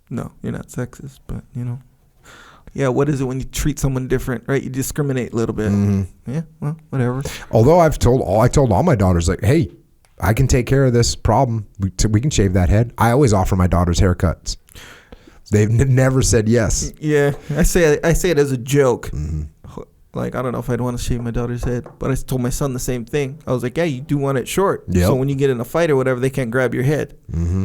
No, you're not sexist, but yeah. What is it when you treat someone different, right? You discriminate a little bit. Mm-hmm. Yeah, well, whatever. Although I told all my daughters, like, hey, I can take care of this problem. We can shave that head. I always offer my daughters haircuts. They've never said yes. Yeah, I say it as a joke. Mm-hmm. Like, I don't know if I'd want to shave my daughter's head, but I told my son the same thing. I was like, yeah, you do want it short. Yep. So when you get in a fight or whatever, they can't grab your head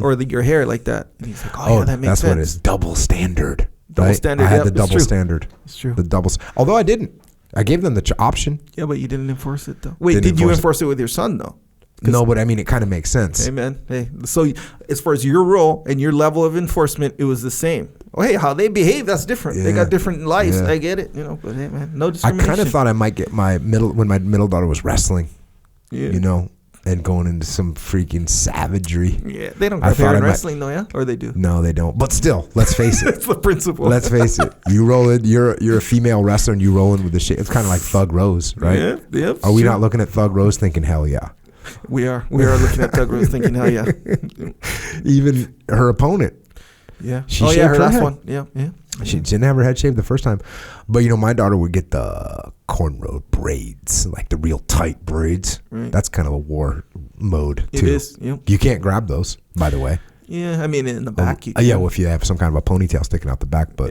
or your hair like that. And he's like, yeah, that makes sense. That's what it is. Double standard. Double standard. I had the double standard. It's true. The double. Although I didn't. I gave them the option. Yeah, but you didn't enforce it, though. Wait, did you enforce it with your son, though? No, but I mean, it kind of makes sense. Hey, man. Hey, so as far as your role and your level of enforcement, it was the same. Oh, hey, how they behave, that's different. Yeah. They got different lives. Yeah. I get it. But hey, man, no discrimination. I kind of thought I might get when my middle daughter was wrestling, and going into some freaking savagery. Yeah, they don't grab hair in wrestling, though, yeah? Or they do? No, they don't. But still, let's face it. It's the principle. Let's face it. You roll in, you're a female wrestler, and you roll in with the shit. It's kind of like Thug Rose, right? Yeah, yep. Are we not looking at Thug Rose thinking, hell yeah? We are looking at Thug Rose thinking, hell yeah. Even her opponent. Yeah. Her last one. Yeah. She didn't have her head shaved the first time. But, my daughter would get the cornrow braids, like the real tight braids. Right. That's kind of a war mode, too. It is, yep. You can't grab those, by the way. Yeah, I mean, in the back. Yeah, well, if you have some kind of a ponytail sticking out the back. But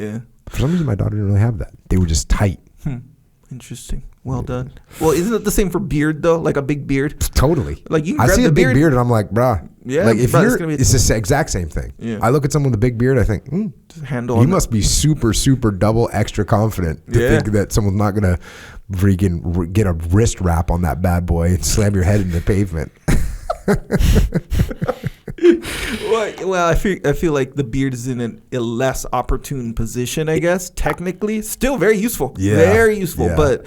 for some reason, my daughter didn't really have that. They were just tight. Interesting. Well done. Well, isn't it the same for beard though? Like a big beard? Totally. Like you can I grab see the a big beard and I'm like, bruh. Yeah. Like if it's the exact same thing. Yeah. I look at someone with a big beard, I think, you must be super, super double extra confident to think that someone's not gonna freaking get a wrist wrap on that bad boy and slam your head in the pavement. Well, I feel like the beard is in a less opportune position, I guess. Technically, still very useful. Yeah. Very useful. Yeah. But,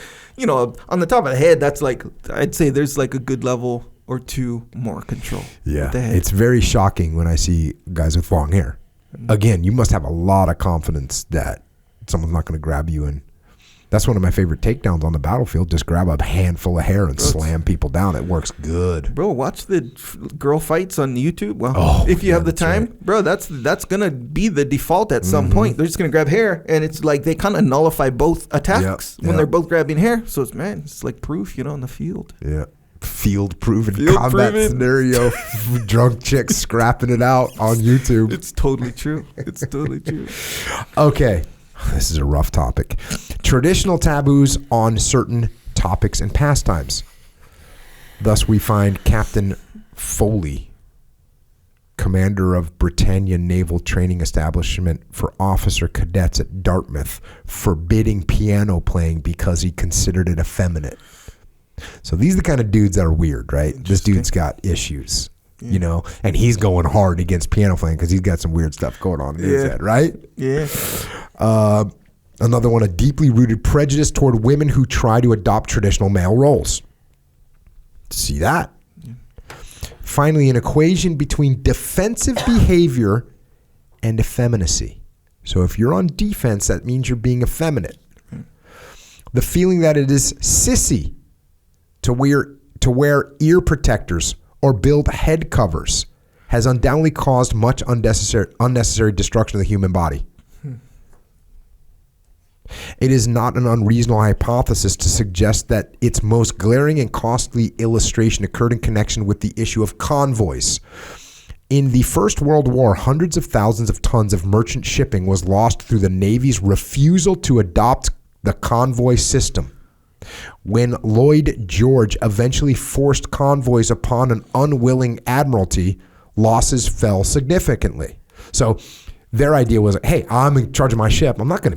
on the top of the head, that's like, I'd say there's like a good level or two more control. Yeah. With the head. It's very shocking when I see guys with long hair. Mm-hmm. Again, you must have a lot of confidence that someone's not going to grab you and That's one of my favorite takedowns on the battlefield. Just grab a handful of hair and slam people down. It works good. Bro, watch the girl fights on YouTube. Well, if you have the time, right. Bro, that's going to be the default at some point. They're just going to grab hair, and it's like they kind of nullify both attacks when they're both grabbing hair. So it's like proof, in the field. Yeah. Field-proven combat scenario. Drunk chicks scrapping it out on YouTube. It's totally true. It's totally true. Okay. This is a rough topic. Traditional taboos on certain topics and pastimes. Thus, we find Captain Foley, commander of Britannia Naval Training Establishment for officer cadets at Dartmouth, forbidding piano playing because he considered it effeminate. So these are the kind of dudes that are weird, right? This dude's got issues. And he's going hard against piano playing because he's got some weird stuff going on in his head, right? Yeah. Another one, a deeply rooted prejudice toward women who try to adopt traditional male roles. See that? Yeah. Finally, an equation between defensive behavior and effeminacy. So if you're on defense, that means you're being effeminate. The feeling that it is sissy to wear ear protectors or build head covers has undoubtedly caused much unnecessary destruction of the human body. It is not an unreasonable hypothesis to suggest that its most glaring and costly illustration occurred in connection with the issue of convoys. In the First World War, hundreds of thousands of tons of merchant shipping was lost through the Navy's refusal to adopt the convoy system. When Lloyd George eventually forced convoys upon an unwilling admiralty, losses fell significantly. So their idea was, hey, I'm in charge of my ship. I'm not gonna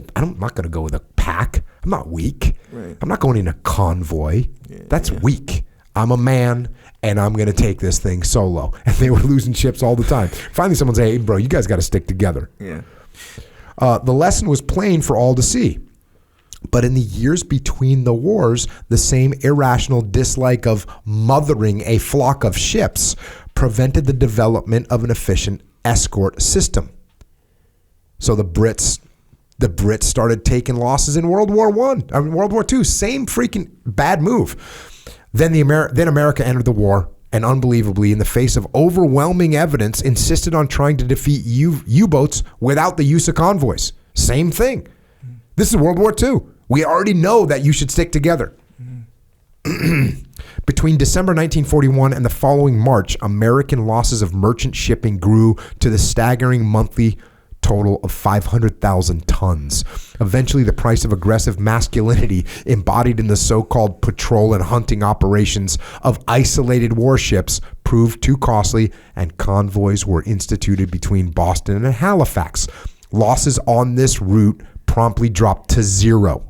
go with a pack. I'm not weak. Right. I'm not going in a convoy. That's weak. I'm a man, and I'm gonna take this thing solo. And they were losing ships all the time. Finally, someone said, hey, bro, you guys got to stick together. Yeah. The lesson was plain for all to see. But in the years between the wars, the same irrational dislike of mothering a flock of ships prevented the development of an efficient escort system. So the Brits started taking losses in World War II. Same freaking bad move. Then America entered the war, and unbelievably, in the face of overwhelming evidence, insisted on trying to defeat U-boats without the use of convoys. Same thing. This is World War II. We already know that you should stick together. Between December 1941 and the following March, American losses of merchant shipping grew to the staggering monthly total of 500,000 tons. Eventually, the price of aggressive masculinity embodied in the so-called patrol and hunting operations of isolated warships proved too costly, and convoys were instituted between Boston and Halifax. Losses on this route promptly dropped to zero.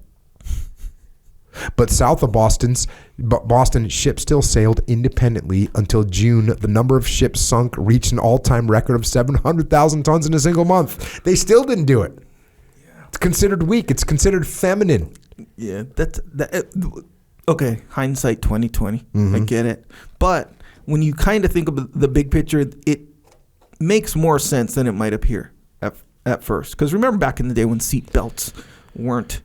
But south of Boston, ships still sailed independently until June. The number of ships sunk reached an all-time record of 700,000 tons in a single month. They still didn't do it. Yeah. It's considered weak. It's considered feminine. Yeah, okay. Hindsight 2020. I get it. But when you kind of think of the big picture, it makes more sense than it might appear at first. Because remember back in the day when seat belts weren't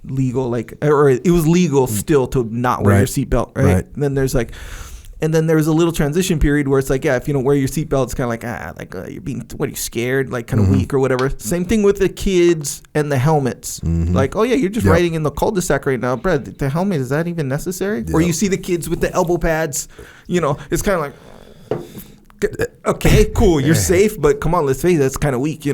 legal, or it was legal still to not wear your seatbelt, right? And then there's there was a little transition period where it's like, yeah, if you don't wear your seatbelt, it's kind of you're being, what are you, scared, kind of weak or whatever. Same thing with the kids and the helmets. Like, oh yeah, you're just riding in the cul-de-sac right now, Brad. The helmet, is that even necessary? Or you see the kids with the elbow pads, it's kind of like, okay, cool, you're safe, but come on, let's face it, that's kind of weak,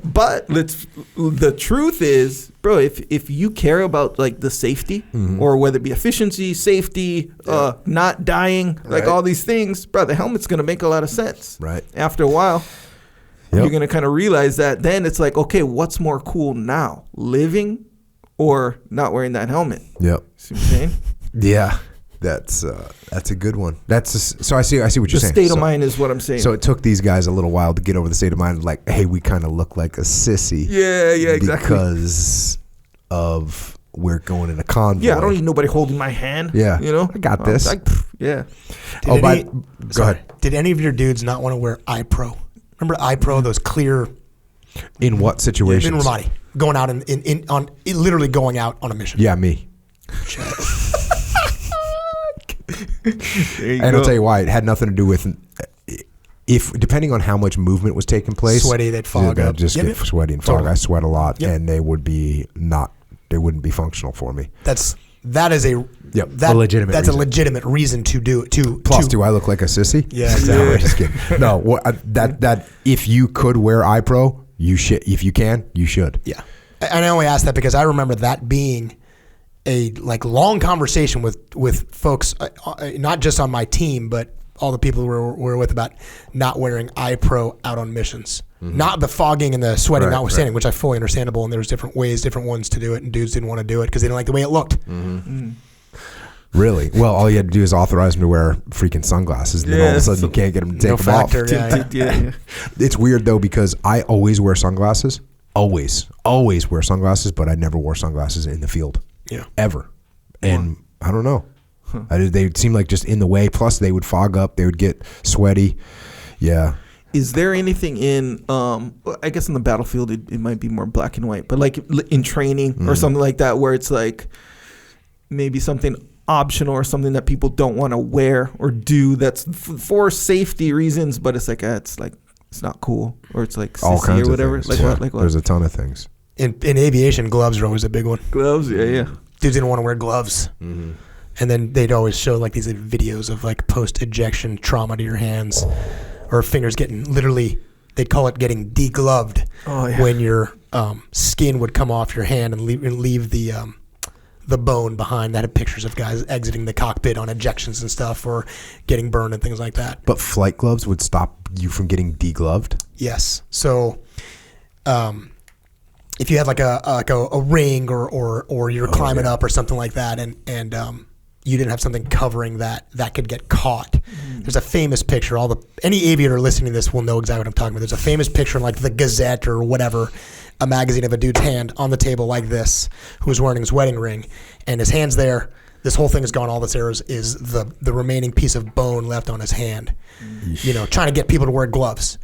But the truth is, bro, if you care about the safety, or whether it be efficiency, safety, not dying, all these things, bro, the helmet's gonna make a lot of sense. Right. After a while, you're gonna kind of realize that. Then it's like, okay, what's more cool now, living or not wearing that helmet? Yep. See what I'm saying? Yeah. That's a good one. So I see what you're saying. The state of mind is what I'm saying. So it took these guys a little while to get over the state of mind. Like, hey, we kind of look like a sissy. Yeah, exactly. Because of we're going in a convoy. Yeah, I don't need nobody holding my hand. Yeah, I got this. Yeah. Go ahead. Did any of your dudes not want to wear iPro? Remember iPro? Those clear. In what situations? In Ramadi. going out literally going out on a mission. Yeah, me. There you And go. I'll tell you why. It had nothing to do with if depending on how much movement was taking place. Sweaty, they'd fog up. Just Yep, get yep. sweaty and fog. Totally. I sweat a lot, Yep. and they wouldn't be functional for me. That is a a legitimate that's reason. a legitimate reason to do it. Plus, do I look like a sissy? Yeah, No, exactly. just kidding. No, that if you could wear iPro, you should. If you can, you should. Yeah, and I only ask that because I remember that being a long conversation with folks, not just on my team, but all the people we're with about not wearing iPro out on missions. Not the fogging and the sweating notwithstanding, which I fully understandable, and there's different ones to do it, and dudes didn't want to do it because they didn't like the way it looked. Really? Well, all you had to do is authorize them to wear freaking sunglasses, and then all of a sudden you can't get them to take No them factor. off. Yeah. It's weird though because I always wear sunglasses. Always wear sunglasses, but I never wore sunglasses in the field. Yeah. Ever. And I don't know. They seem like just in the way. Plus, they would fog up. They would get sweaty. Yeah. Is there anything in, I guess in the battlefield, it might be more black and white, but like in training or something like that, where it's like maybe something optional or something that people don't want to wear or do that's for safety reasons, but it's like, it's not cool, or it's like All sissy kinds or whatever. of things. Like Yeah. what? Like what? There's a ton of things. In aviation, gloves are always a big one. Gloves, yeah. Dudes didn't want to wear gloves. And then they'd always show like these videos of like post-ejection trauma to your hands or fingers getting literally, they'd call it getting degloved. Oh, yeah. When your skin would come off your hand and leave the bone behind. That had pictures of guys exiting the cockpit on ejections and stuff or getting burned and things like that. But flight gloves would stop you from getting degloved? Yes. So if you had like a ring or you're climbing up or something like that and you didn't have something covering that could get caught. There's a famous picture. Any aviator listening to this will know exactly what I'm talking about. There's a famous picture in like the Gazette or whatever, a magazine of a dude's hand on the table like this, who's wearing his wedding ring, and his hand's there. This whole thing is gone. All that's there is the remaining piece of bone left on his hand. You know, trying to get people to wear gloves.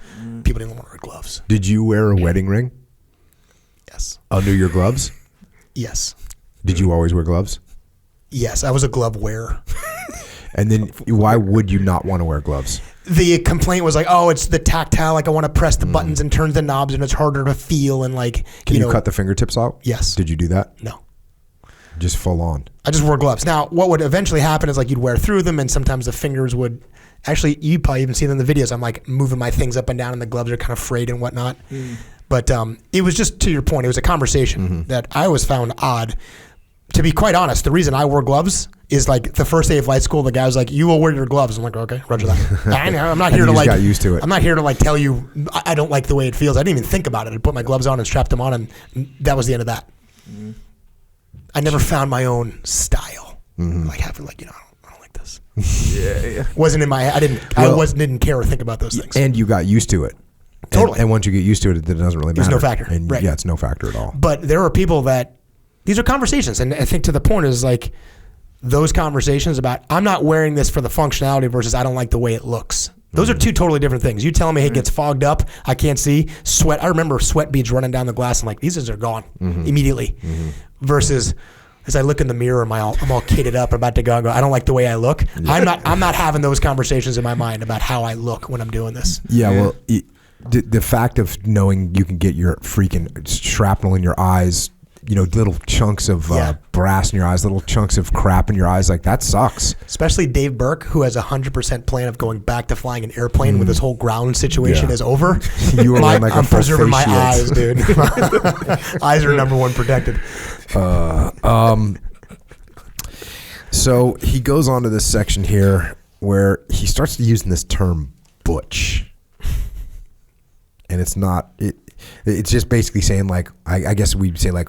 People didn't want to wear gloves. Did you wear a wedding ring Yes. under your gloves? Yes. Did you always wear gloves? Yes, I was a glove wearer. And then why would you not want to wear gloves? The complaint was like, oh, it's the tactile. Like I want to press the buttons and turn the knobs, and it's harder to feel. And like, Can you cut the fingertips out? Yes. Did you do that? No. Just full on. I just wore gloves. Now, what would eventually happen is like you'd wear through them, and sometimes the fingers would. Actually, you probably even see them in the videos. I'm like moving my things up and down, and the gloves are kind of frayed and whatnot. But it was just to your point. It was a conversation that I always found odd. To be quite honest, the reason I wore gloves is like the first day of flight school, the guy was like, "You will wear your gloves." I'm like, "Okay, roger that." I know, I'm not here And to you just like. got used to it. I'm not here to like tell you I don't like the way it feels. I didn't even think about it. I put my gloves on and strapped them on, and that was the end of that. I never found my own style. Like having like I don't like this. Yeah. Wasn't in my. I didn't care or think about those things. And you got used to it. Totally. And once you get used to it, it doesn't really matter. There's no factor. And Right. yeah, it's no factor at all. But there are people that these are conversations, and I think to the point is like those conversations about I'm not wearing this for the functionality versus I don't like the way it looks. Those are two totally different things. You telling me it gets fogged up, I can't see sweat. I remember sweat beads running down the glass. I'm like, these are gone immediately. Versus as I look in the mirror, I'm all kitted up, about to go. I don't like the way I look. Yeah. I'm not having those conversations in my mind about how I look when I'm doing this. Yeah, well, the fact of knowing you can get your freaking shrapnel in your eyes, little chunks of brass in your eyes, little chunks of crap in your eyes, like that sucks. Especially Dave Burke, who has 100% plan of going back to flying an airplane when this whole ground situation is over. You were wearing like I'm a full preserving my face eyes, shield. dude. Eyes are number one protected. So he goes on to this section here where he starts using this term butch. And it's not, it's just basically saying like, I guess we'd say like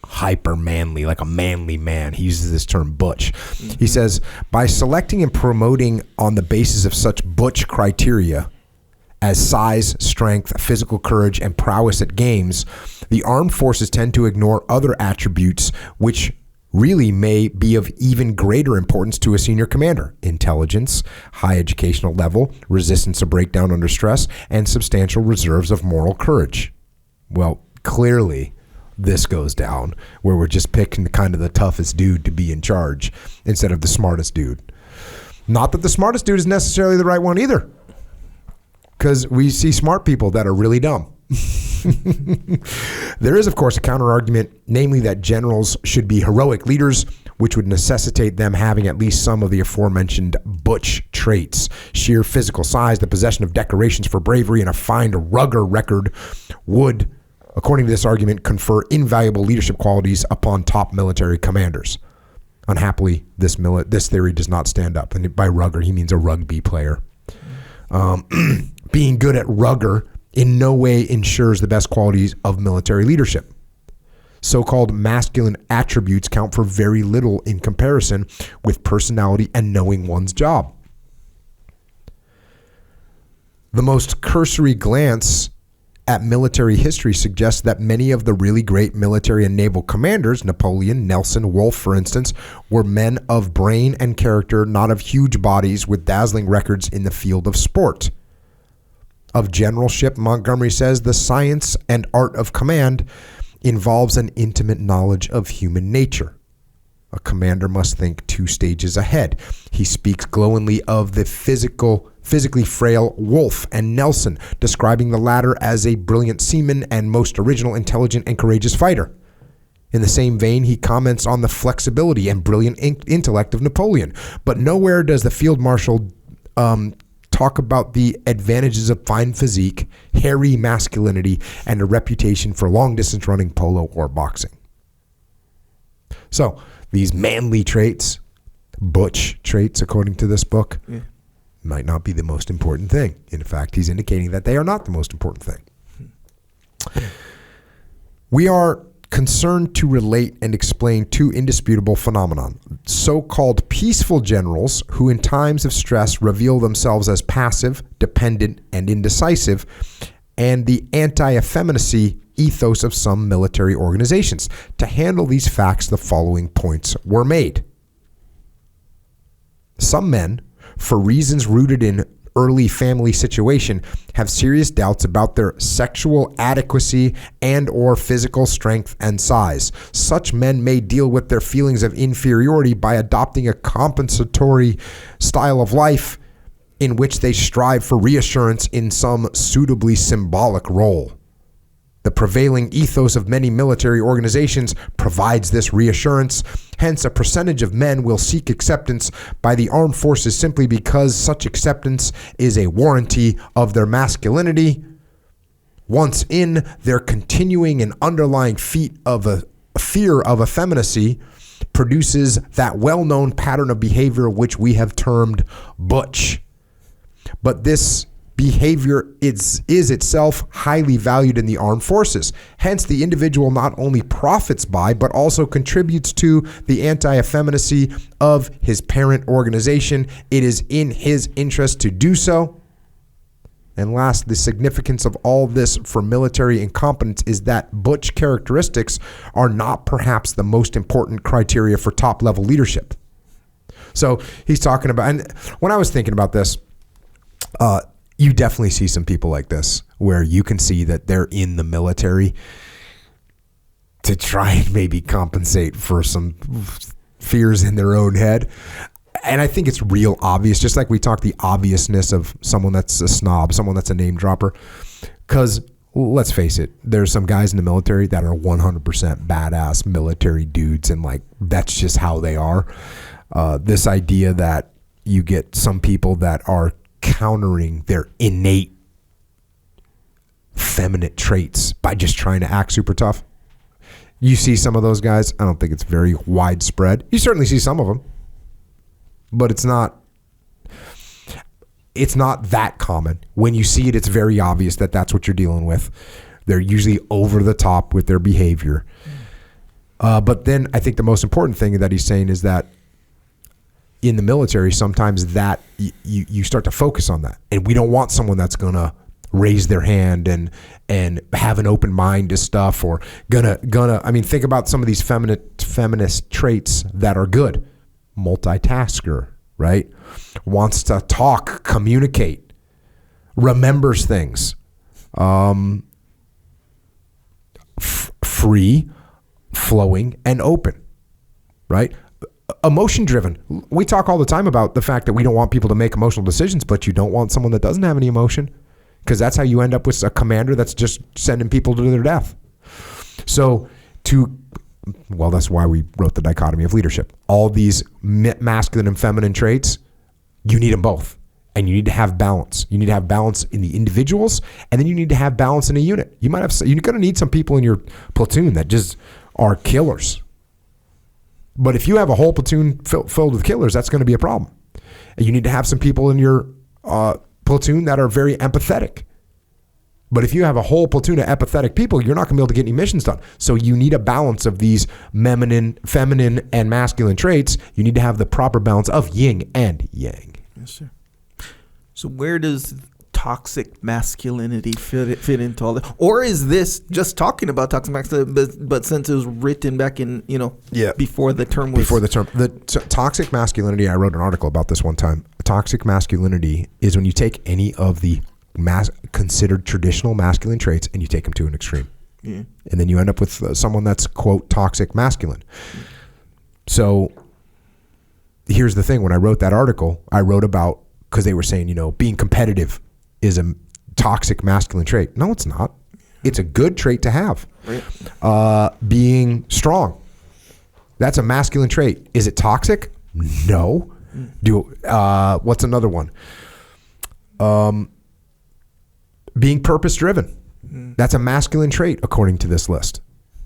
hyper manly, like a manly man. He uses this term butch. He says, by selecting and promoting on the basis of such butch criteria as size, strength, physical courage, and prowess at games, the armed forces tend to ignore other attributes which really may be of even greater importance to a senior commander: intelligence, high educational level, resistance to breakdown under stress, and substantial reserves of moral courage. Well, clearly, this goes down, where we're just picking kind of the toughest dude to be in charge instead of the smartest dude. Not that the smartest dude is necessarily the right one either, because we see smart people that are really dumb. There is, of course, a counter-argument, namely that generals should be heroic leaders, which would necessitate them having at least some of the aforementioned butch traits. Sheer physical size, the possession of decorations for bravery, and a fine rugger record would, according to this argument, confer invaluable leadership qualities upon top military commanders. Unhappily, this theory does not stand up. And by rugger, he means a rugby player. Being good at rugger in no way ensures the best qualities of military leadership. So-called masculine attributes count for very little in comparison with personality and knowing one's job. The most cursory glance at military history suggests that many of the really great military and naval commanders, Napoleon, Nelson, Wolfe, for instance, were men of brain and character, not of huge bodies with dazzling records in the field of sport. Of generalship, Montgomery says, the science and art of command involves an intimate knowledge of human nature. A commander must think 2 stages ahead. He speaks glowingly of the physically frail Wolfe and Nelson, describing the latter as a brilliant seaman and most original, intelligent, and courageous fighter. In the same vein, he comments on the flexibility and brilliant intellect of Napoleon. But nowhere does the field marshal talk about the advantages of fine physique, hairy masculinity, and a reputation for long-distance running, polo, or boxing. So, these manly traits, butch traits, according to this book, might not be the most important thing. In fact, he's indicating that they are not the most important thing. We are concerned to relate and explain 2 indisputable phenomenon. So-called peaceful generals who in times of stress reveal themselves as passive, dependent, and indecisive, and the anti-effeminacy ethos of some military organizations. To handle these facts, the following points were made. Some men, for reasons rooted in early family situation, have serious doubts about their sexual adequacy and or physical strength and size. Such men may deal with their feelings of inferiority by adopting a compensatory style of life in which they strive for reassurance in some suitably symbolic role. The prevailing ethos of many military organizations provides this reassurance. Hence, a percentage of men will seek acceptance by the armed forces simply because such acceptance is a warranty of their masculinity. Once in, their continuing and underlying fear of effeminacy produces that well-known pattern of behavior which we have termed butch. But this behavior is itself highly valued in the armed forces. Hence, the individual not only profits by, but also contributes to the anti-effeminacy of his parent organization. It is in his interest to do so. And last, the significance of all this for military incompetence is that butch characteristics are not perhaps the most important criteria for top-level leadership. So he's talking about, and when I was thinking about this, you definitely see some people like this where you can see that they're in the military to try and maybe compensate for some fears in their own head. And I think it's real obvious, just like we talked the obviousness of someone that's a snob, someone that's a name dropper. Because let's face it, there's some guys in the military that are 100% badass military dudes, and like that's just how they are. This idea that you get some people that are countering their innate feminine traits by just trying to act super tough. You see some of those guys. I don't think it's very widespread. You certainly see some of them, but it's not that common. When you see it, it's very obvious that that's what you're dealing with. They're usually over the top with their behavior. But then I think the most important thing that he's saying is that in the military, sometimes that you start to focus on that, and we don't want someone that's gonna raise their hand and have an open mind to stuff, or gonna. I mean, think about some of these feminist traits that are good. Multitasker, right? Wants to talk, communicate, remembers things. free, flowing, and open, right? Emotion driven. We talk all the time about the fact that we don't want people to make emotional decisions, but you don't want someone that doesn't have any emotion, because that's how you end up with a commander that's just sending people to their death. So that's why we wrote the dichotomy of leadership. All these masculine and feminine traits, you need them both. And you need to have balance. You need to have balance in the individuals, and then you need to have balance in a unit. You're going to need some people in your platoon that just are killers. But if you have a whole platoon filled with killers, that's going to be a problem. And you need to have some people in your platoon that are very empathetic. But if you have a whole platoon of apathetic people, you're not going to be able to get any missions done. So you need a balance of these feminine, and masculine traits. You need to have the proper balance of yin and yang. Yes, sir. So where does toxic masculinity fit into all that? Or is this just talking about toxic masculinity, but since it was written back in, before the term was... Before the term. Toxic masculinity, I wrote an article about this one time. Toxic masculinity is when you take any of the considered traditional masculine traits and you take them to an extreme. Yeah. And then you end up with someone that's, quote, toxic masculine. So here's the thing. When I wrote that article, I wrote about, because they were saying, being competitive is a toxic masculine trait. No, it's not. It's a good trait to have. Right. Being strong, that's a masculine trait. Is it toxic? No. What's another one? Being purpose-driven. That's a masculine trait, according to this list.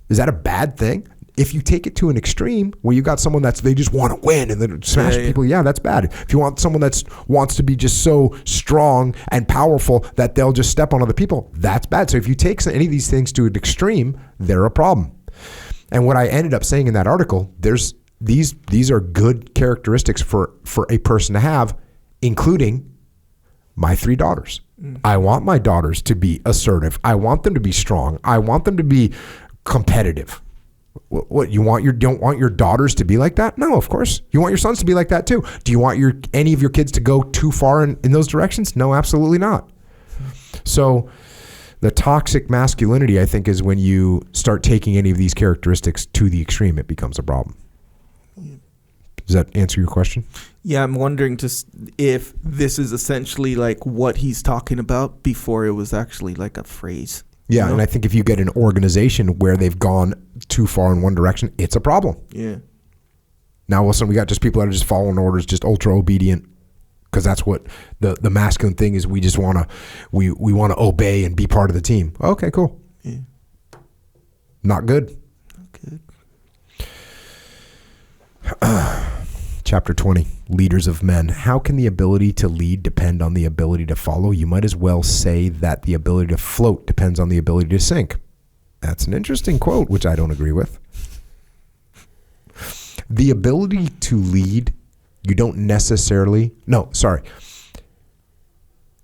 Is that a bad thing? If you take it to an extreme where you got someone they just want to win and then smash people, that's bad. If you want someone that wants to be just so strong and powerful that they'll just step on other people, that's bad. So if you take any of these things to an extreme, they're a problem. And what I ended up saying in that article, these are good characteristics for a person to have, including my 3 daughters. I want my daughters to be assertive. I want them to be strong. I want them to be competitive. What you don't want your daughters to be like that? No, of course. You want your sons to be like that too. Do you want any of your kids to go too far in those directions? No, absolutely not. So the toxic masculinity, I think, is when you start taking any of these characteristics to the extreme, it becomes a problem. Does that answer your question? Yeah, I'm wondering just if this is essentially like what he's talking about before it was actually like a phrase. Yeah, and I think if you get an organization where they've gone too far in one direction, it's a problem. Yeah. Now, all of a sudden, we got just people that are just following orders, just ultra obedient, because that's what the masculine thing is. We just want to we want to obey and be part of the team. Okay, cool. Yeah. Not good. Not good. Chapter 20, Leaders of Men. How can the ability to lead depend on the ability to follow? You might as well say that the ability to float depends on the ability to sink. That's an interesting quote, which I don't agree with. The ability to lead, you don't necessarily... No, sorry.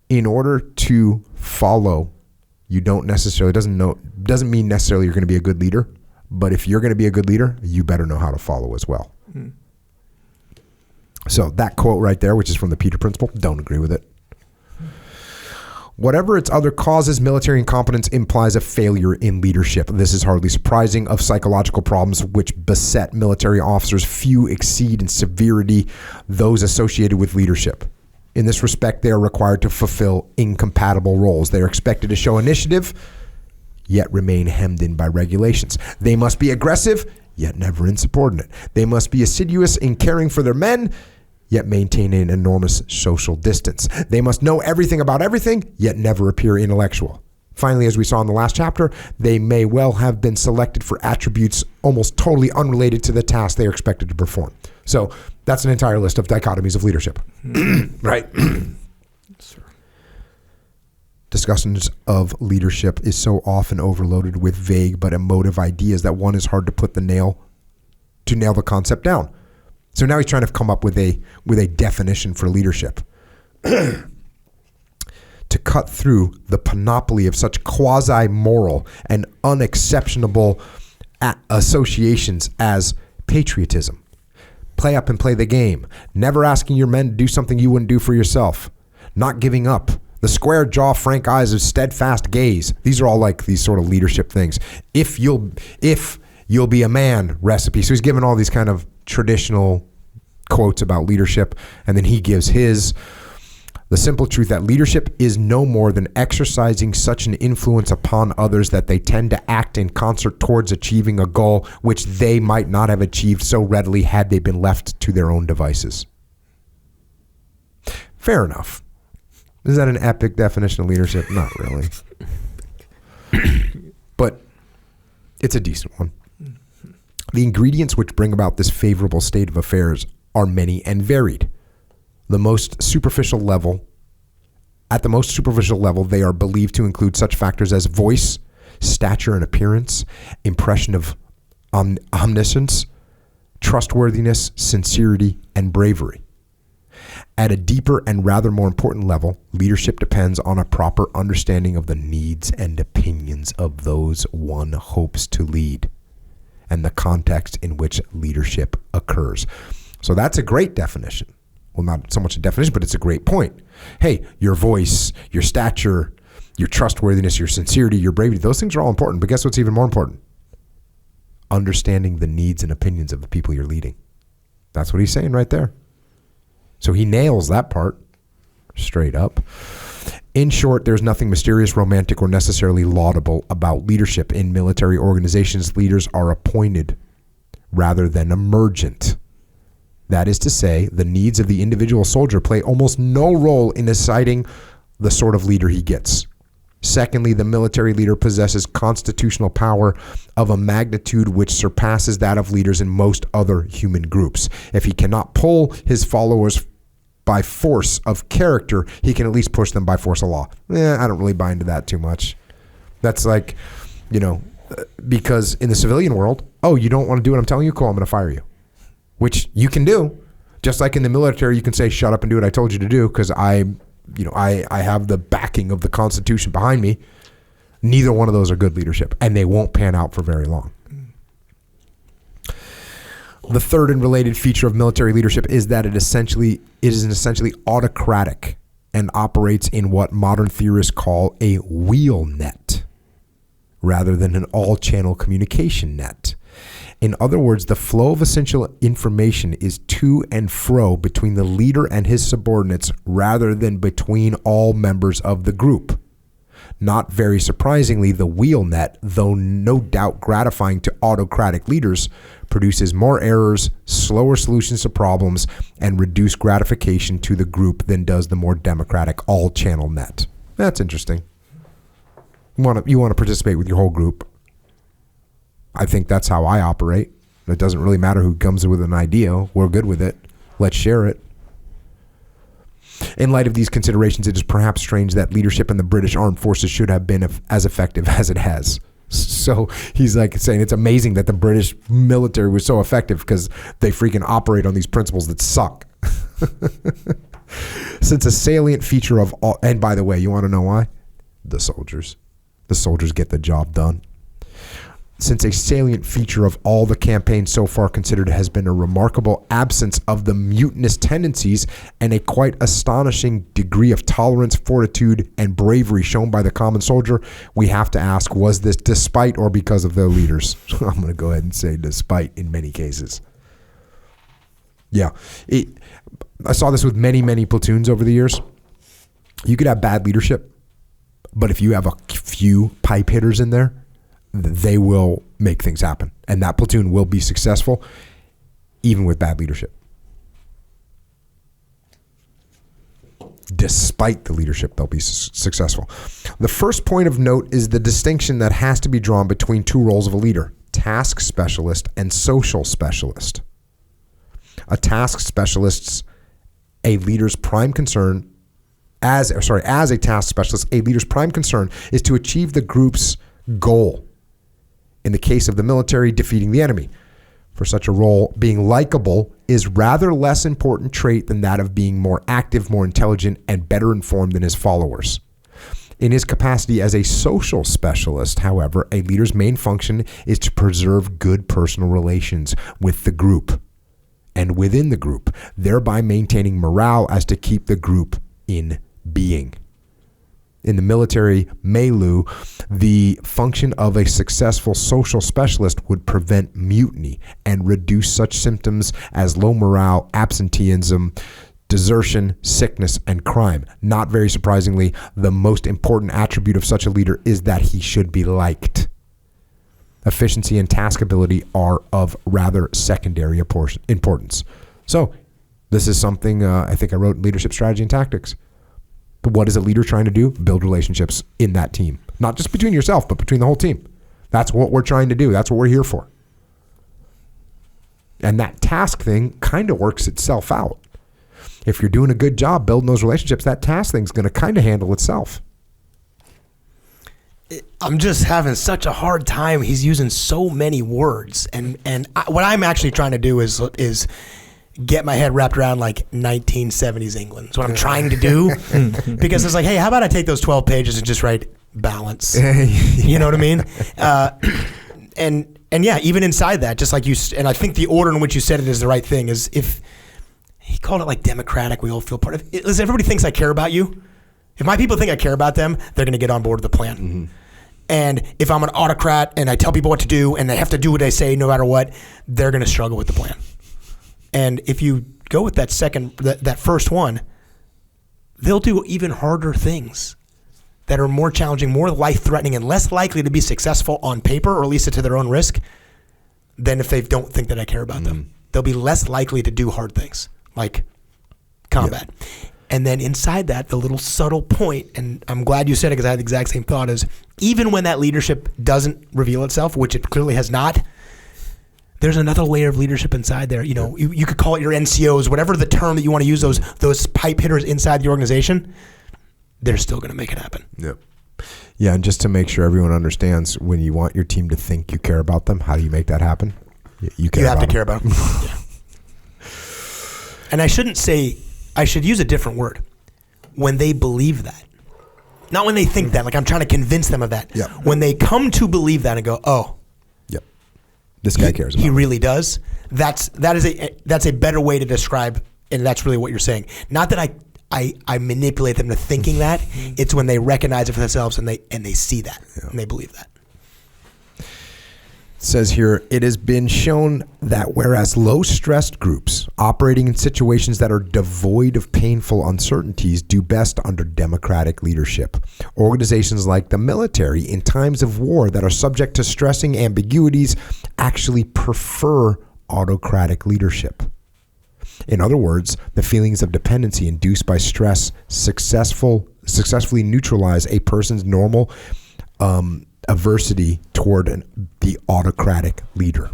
In order to follow, you don't necessarily... doesn't mean necessarily you're going to be a good leader, but if you're going to be a good leader, you better know how to follow as well. Mm. So that quote right there, which is from the Peter Principle, don't agree with it. Whatever its other causes, military incompetence implies a failure in leadership. This is hardly surprising. Of psychological problems which beset military officers, few exceed in severity those associated with leadership. In this respect, they are required to fulfill incompatible roles. They are expected to show initiative, yet remain hemmed in by regulations. They must be aggressive, yet never insubordinate. They must be assiduous in caring for their men, yet maintain an enormous social distance. They must know everything about everything, yet never appear intellectual. Finally, as we saw in the last chapter, they may well have been selected for attributes almost totally unrelated to the task they are expected to perform. So that's an entire list of dichotomies of leadership. Right? Discussions of leadership is so often overloaded with vague but emotive ideas that one is hard to nail the concept down. So now he's trying to come up with a definition for leadership. To cut through the panoply of such quasi-moral and unexceptionable associations as patriotism, play up and play the game, never asking your men to do something you wouldn't do for yourself, not giving up, The square jaw, frank eyes, of steadfast gaze. These are all like these sort of leadership things. If you'll be a man recipe. So he's given all these kind of traditional quotes about leadership, and then he gives his. The simple truth that leadership is no more than exercising such an influence upon others that they tend to act in concert towards achieving a goal which they might not have achieved so readily had they been left to their own devices. Fair enough. Is that an epic definition of leadership? Not really. But it's a decent one. The ingredients which bring about this favorable state of affairs are many and varied. At the most superficial level, they are believed to include such factors as voice, stature and appearance, impression of omniscience, trustworthiness, sincerity, and bravery. At a deeper and rather more important level, leadership depends on a proper understanding of the needs and opinions of those one hopes to lead and the context in which leadership occurs. So that's a great definition. Well, not so much a definition, but it's a great point. Hey, your voice, your stature, your trustworthiness, your sincerity, your bravery, those things are all important. But guess what's even more important? Understanding the needs and opinions of the people you're leading. That's what he's saying right there. So he nails that part straight up. In short, there's nothing mysterious, romantic, or necessarily laudable about leadership. In military organizations, leaders are appointed rather than emergent. That is to say, the needs of the individual soldier play almost no role in deciding the sort of leader he gets. Secondly, the military leader possesses constitutional power of a magnitude which surpasses that of leaders in most other human groups. If he cannot pull his followers by force of character, he can at least push them by force of law. I don't really buy into that too much. That's like, because in the civilian world, you don't want to do what I'm telling you? Cool, I'm going to fire you. Which you can do. Just like in the military, you can say, shut up and do what I told you to do because I have the backing of the Constitution behind me. Neither one of those are good leadership, and they won't pan out for very long. The third and related feature of military leadership is that it is essentially autocratic and operates in what modern theorists call a wheel net rather than an all-channel communication net. In other words, the flow of essential information is to and fro between the leader and his subordinates rather than between all members of the group. Not very surprisingly, the wheel net, though no doubt gratifying to autocratic leaders, produces more errors, slower solutions to problems, and reduced gratification to the group than does the more democratic all-channel net. That's interesting. You want to participate with your whole group. I think that's how I operate. It doesn't really matter who comes with an idea. We're good with it. Let's share it. In light of these considerations, it is perhaps strange that leadership in the British Armed Forces should have been as effective as it has. So he's like saying it's amazing that the British military was so effective because they freaking operate on these principles that suck. Since a salient feature of all, and by the way, you want to know why? The soldiers get the job done. Since a salient feature of all the campaigns so far considered has been a remarkable absence of the mutinous tendencies and a quite astonishing degree of tolerance, fortitude, and bravery shown by the common soldier, we have to ask, was this despite or because of their leaders? I'm going to go ahead and say despite in many cases. Yeah. I saw this with many, many platoons over the years. You could have bad leadership, but if you have a few pipe hitters in there, they will make things happen. And that platoon will be successful, even with bad leadership. Despite the leadership, they'll be successful. The first point of note is the distinction that has to be drawn between two roles of a leader, task specialist and social specialist. A task specialist's a leader's prime concern, as a task specialist, a leader's prime concern is to achieve the group's goal. In the case of the military, defeating the enemy. For such a role, being likable is rather less important trait than that of being more active, more intelligent, and better informed than his followers. In his capacity as a social specialist, however, a leader's main function is to preserve good personal relations with the group and within the group, thereby maintaining morale as to keep the group in being. In the military milieu, the function of a successful social specialist would prevent mutiny and reduce such symptoms as low morale, absenteeism, desertion, sickness, and crime. Not very surprisingly, the most important attribute of such a leader is that he should be liked. Efficiency and task ability are of rather secondary importance. So, this is something I think I wrote in Leadership Strategy and Tactics. But what is a leader trying to do? Build relationships in that team. Not just between yourself, but between the whole team. That's what we're trying to do. That's what we're here for. And that task thing kind of works itself out. If you're doing a good job building those relationships, that task thing's going to kind of handle itself. I'm just having such a hard time. He's using so many words. What I'm actually trying to do is get my head wrapped around like 1970s England. That's what I'm trying to do. Because it's like, hey, how about I take those 12 pages and just write balance? You know what I mean? And yeah, even inside that, just like you, and I think the order in which you said it is the right thing, is if he called it like democratic, we all feel part of it. Listen, everybody thinks I care about you. If my people think I care about them, they're going to get on board with the plan. Mm-hmm. And if I'm an autocrat and I tell people what to do and they have to do what I say no matter what, they're going to struggle with the plan. And if you go with that first one, they'll do even harder things that are more challenging, more life-threatening, and less likely to be successful on paper, or at least to their own risk, than if they don't think that I care about them. They'll be less likely to do hard things, like combat. Yeah. And then inside that, the little subtle point, and I'm glad you said it because I had the exact same thought, is even when that leadership doesn't reveal itself, which it clearly has not, there's another layer of leadership inside there. You know, you could call it your NCOs, whatever the term that you want to use, those pipe hitters inside the organization, they're still going to make it happen. Yep. Yeah, and just to make sure everyone understands, when you want your team to think you care about them, how do you make that happen? You have to care about them. Yeah. And I should use a different word. When they believe that. Not when they think that, like I'm trying to convince them of that. Yep. When they come to believe that and go, oh, this guy cares about he really does. That's a better way to describe, and that's really what you're saying. Not that I manipulate them to thinking that. It's when they recognize it for themselves and they see that and they believe that. It says here, it has been shown that whereas low-stressed groups operating in situations that are devoid of painful uncertainties do best under democratic leadership, organizations like the military in times of war that are subject to stressing ambiguities actually prefer autocratic leadership. In other words, the feelings of dependency induced by stress successfully neutralize a person's normal aversity toward the autocratic leader.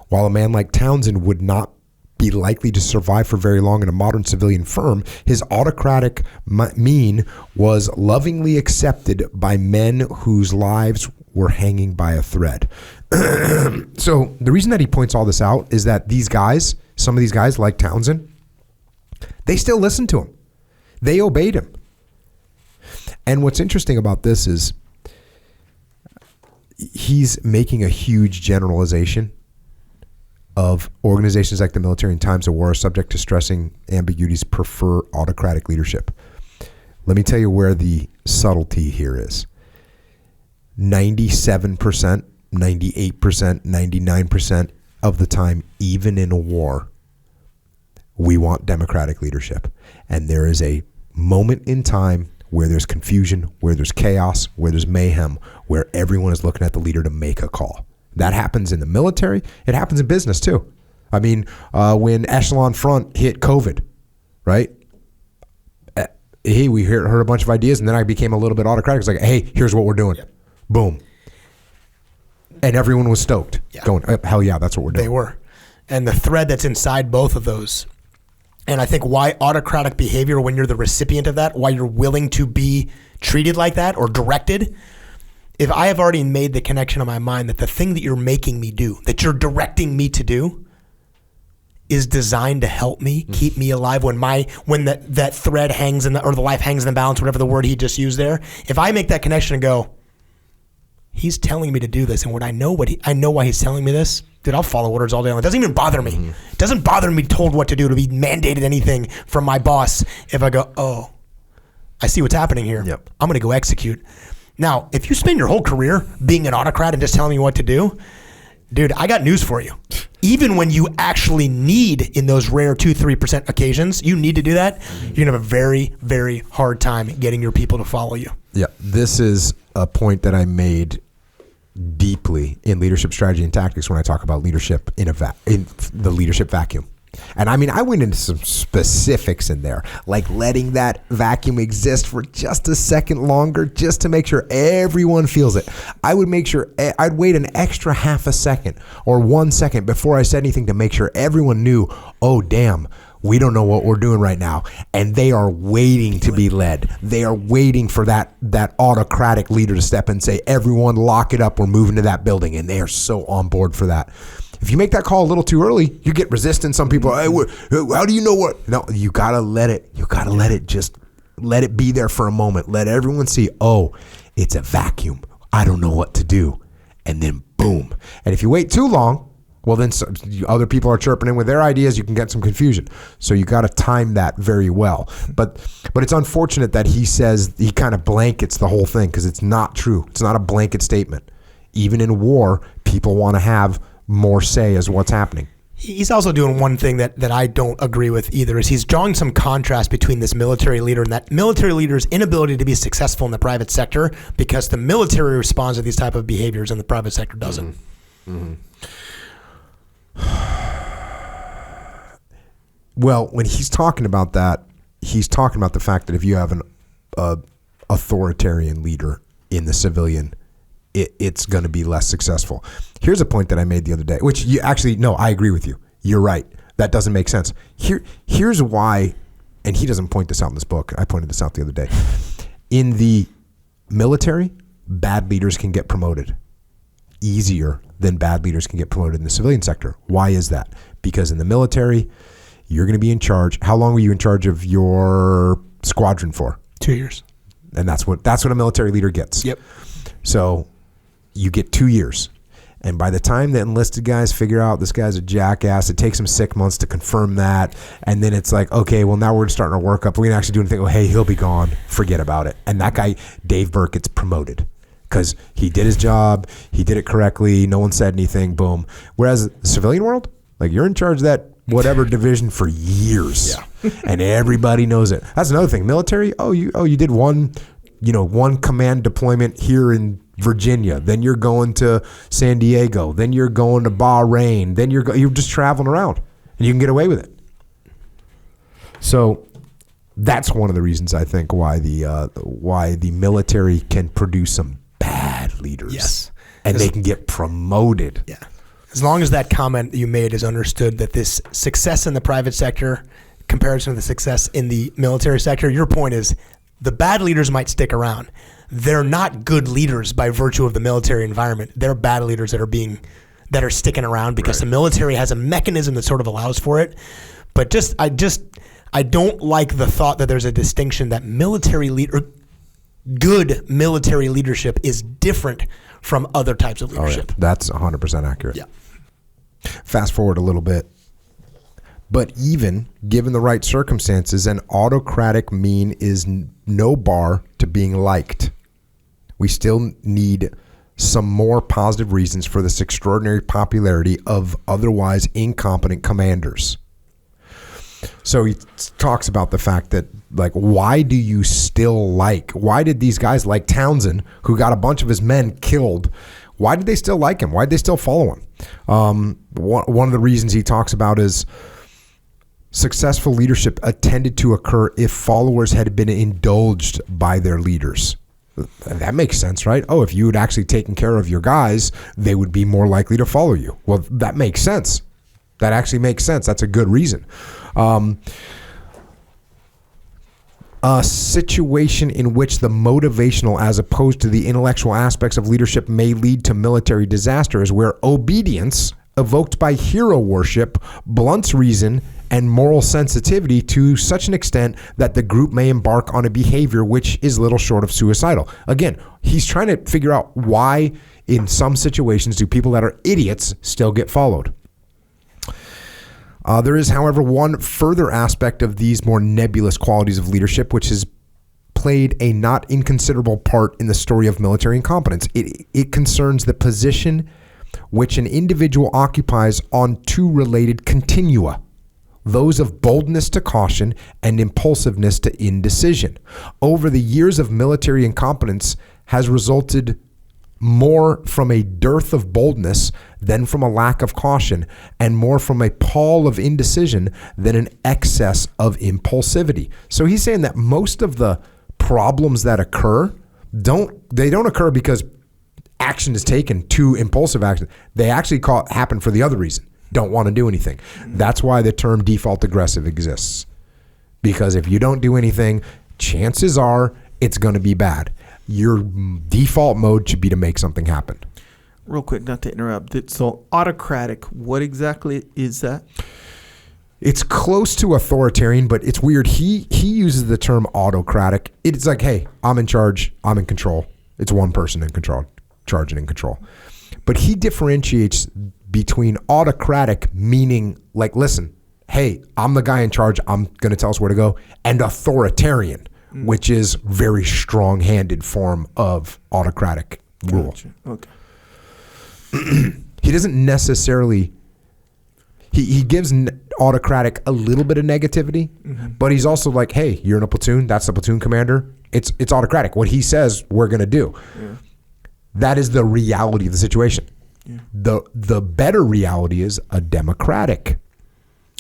While a man like Townsend would not be likely to survive for very long in a modern civilian firm, his autocratic mien was lovingly accepted by men whose lives were hanging by a thread. So the reason that he points all this out is that these guys, some of these guys like Townsend, they still listened to him. They obeyed him. And what's interesting about this is he's making a huge generalization of organizations like the military in times of war are subject to stressing ambiguities prefer autocratic leadership. Let me tell you where the subtlety here is. 97%, 98%, 99% of the time, even in a war, we want democratic leadership. And there is a moment in time where there's confusion, where there's chaos, where there's mayhem, where everyone is looking at the leader to make a call. That happens in the military. It happens in business too. I mean, when Echelon Front hit COVID, right? Hey, we heard a bunch of ideas, and then I became a little bit autocratic. It's like, hey, here's what we're doing. Yep. Boom. And everyone was stoked. Yeah. Going, hell yeah, that's what we're doing. They were. And the thread that's inside both of those, and I think why autocratic behavior, when you're the recipient of that, why you're willing to be treated like that or directed, if I have already made the connection in my mind that the thing that you're making me do, that you're directing me to do, is designed to help me, keep me alive when that thread hangs in or the life hangs in the balance, whatever the word he just used there. If I make that connection and go, he's telling me to do this, and when I know why he's telling me this, dude, I'll follow orders all day long. It doesn't even bother me. It doesn't bother me told what to do, to be mandated anything from my boss. If I go, oh, I see what's happening here. Yep. I'm going to go execute. Now, if you spend your whole career being an autocrat and just telling me what to do, dude, I got news for you. Even when you actually need, in those rare 2-3% occasions, you need to do that, you're going to have a very, very hard time getting your people to follow you. Yeah, this is a point that I made deeply in leadership strategy and tactics when I talk about leadership in the leadership vacuum. And I mean, I went into some specifics in there, like letting that vacuum exist for just a second longer, just to make sure everyone feels it. I would make sure I'd wait an extra half a second or 1 second before I said anything to make sure everyone knew, oh, damn, we don't know what we're doing right now. And they are waiting to be led. They are waiting for that autocratic leader to step in and say, everyone lock it up. We're moving to that building. And they are so on board for that. If you make that call a little too early, you get resistance. Some people, hey, how do you know what? No, you got to let it. You got to let it just let it be there for a moment. Let everyone see, oh, it's a vacuum. I don't know what to do. And then boom. And if you wait too long, well, then other people are chirping in with their ideas. You can get some confusion. So you got to time that very well. But it's unfortunate that he says he kind of blankets the whole thing, because it's not true. It's not a blanket statement. Even in war, people want to have more say as what's happening. He's also doing one thing that I don't agree with either, is he's drawing some contrast between this military leader and that military leader's inability to be successful in the private sector, because the military responds to these type of behaviors and the private sector doesn't. Mm-hmm. Well, when he's talking about that, he's talking about the fact that if you have an authoritarian leader in the civilian, it's going to be less successful. Here's a point that I made the other day, which you actually, no, I agree with you. You're right. That doesn't make sense. Here's why, and he doesn't point this out in this book. I pointed this out the other day. In the military, bad leaders can get promoted easier than bad leaders can get promoted in the civilian sector. Why is that? Because in the military, you're going to be in charge. How long were you in charge of your squadron for? 2 years. And that's what a military leader gets. Yep. So you get 2 years. And by the time the enlisted guys figure out this guy's a jackass, it takes them 6 months to confirm that. And then it's like, okay, well, now we're starting our workup. We can actually do anything. Oh, hey, he'll be gone. Forget about it. And that guy, Dave Burke, gets promoted because he did his job. He did it correctly. No one said anything. Boom. Whereas the civilian world, like, you're in charge of that whatever division for years. Yeah. And everybody knows it. That's another thing. Military, you did one command deployment here in Virginia, then you're going to San Diego, then you're going to Bahrain, then you're just traveling around, and you can get away with it. So that's one of the reasons I think why the military can produce some bad leaders. Yes. And they can get promoted. Yeah. As long as that comment you made is understood, that this success in the private sector comparison to the success in the military sector, your point is the bad leaders might stick around. They're not good leaders by virtue of the military environment. They're bad leaders that are sticking around because the military has a mechanism that sort of allows for it. But I don't like the thought that there's a distinction that good military leadership is different from other types of leadership. Oh, yeah. That's 100% accurate. Yeah. Fast forward a little bit. But even given the right circumstances, an autocratic mean is no bar to being liked. We still need some more positive reasons for this extraordinary popularity of otherwise incompetent commanders. So he talks about the fact that, like, why did these guys like Townsend, who got a bunch of his men killed, why did they still like him? Why did they still follow him? One of the reasons he talks about is successful leadership tended to occur if followers had been indulged by their leaders. That makes sense, right? Oh, if you had actually taken care of your guys, they would be more likely to follow you. Well, that makes sense. That actually makes sense. That's a good reason. A situation in which the motivational as opposed to the intellectual aspects of leadership may lead to military disaster is where obedience, evoked by hero worship, blunts reason and moral sensitivity to such an extent that the group may embark on a behavior which is little short of suicidal. Again, he's trying to figure out why in some situations do people that are idiots still get followed. There is, however, one further aspect of these more nebulous qualities of leadership which is played a not inconsiderable part in the story of military incompetence. It concerns the position which an individual occupies on two related continua, those of boldness to caution and impulsiveness to indecision. Over the years of military incompetence has resulted more from a dearth of boldness than from a lack of caution, and more from a pall of indecision than an excess of impulsivity. So he's saying that most of the problems that occur don't occur because action is taken to impulsive action. They actually happen for the other reason. Don't want to do anything. That's why the term default aggressive exists. Because if you don't do anything, chances are it's going to be bad. Your default mode should be to make something happen. Real quick, not to interrupt. So autocratic, what exactly is that? It's close to authoritarian, but it's weird. He uses the term autocratic. It's like, hey, I'm in charge. I'm in control. It's one person in control, charge and in control. But he differentiates between autocratic, meaning like, listen, hey, I'm the guy in charge. I'm going to tell us where to go. And authoritarian, which is very strong-handed form of autocratic rule. Gotcha. Okay. He doesn't necessarily, he gives autocratic a little bit of negativity, but he's also like, hey, you're in a platoon. That's the platoon commander. It's autocratic. What he says, we're going to do. Yeah. That is the reality of the situation. Yeah. The better reality is a democratic.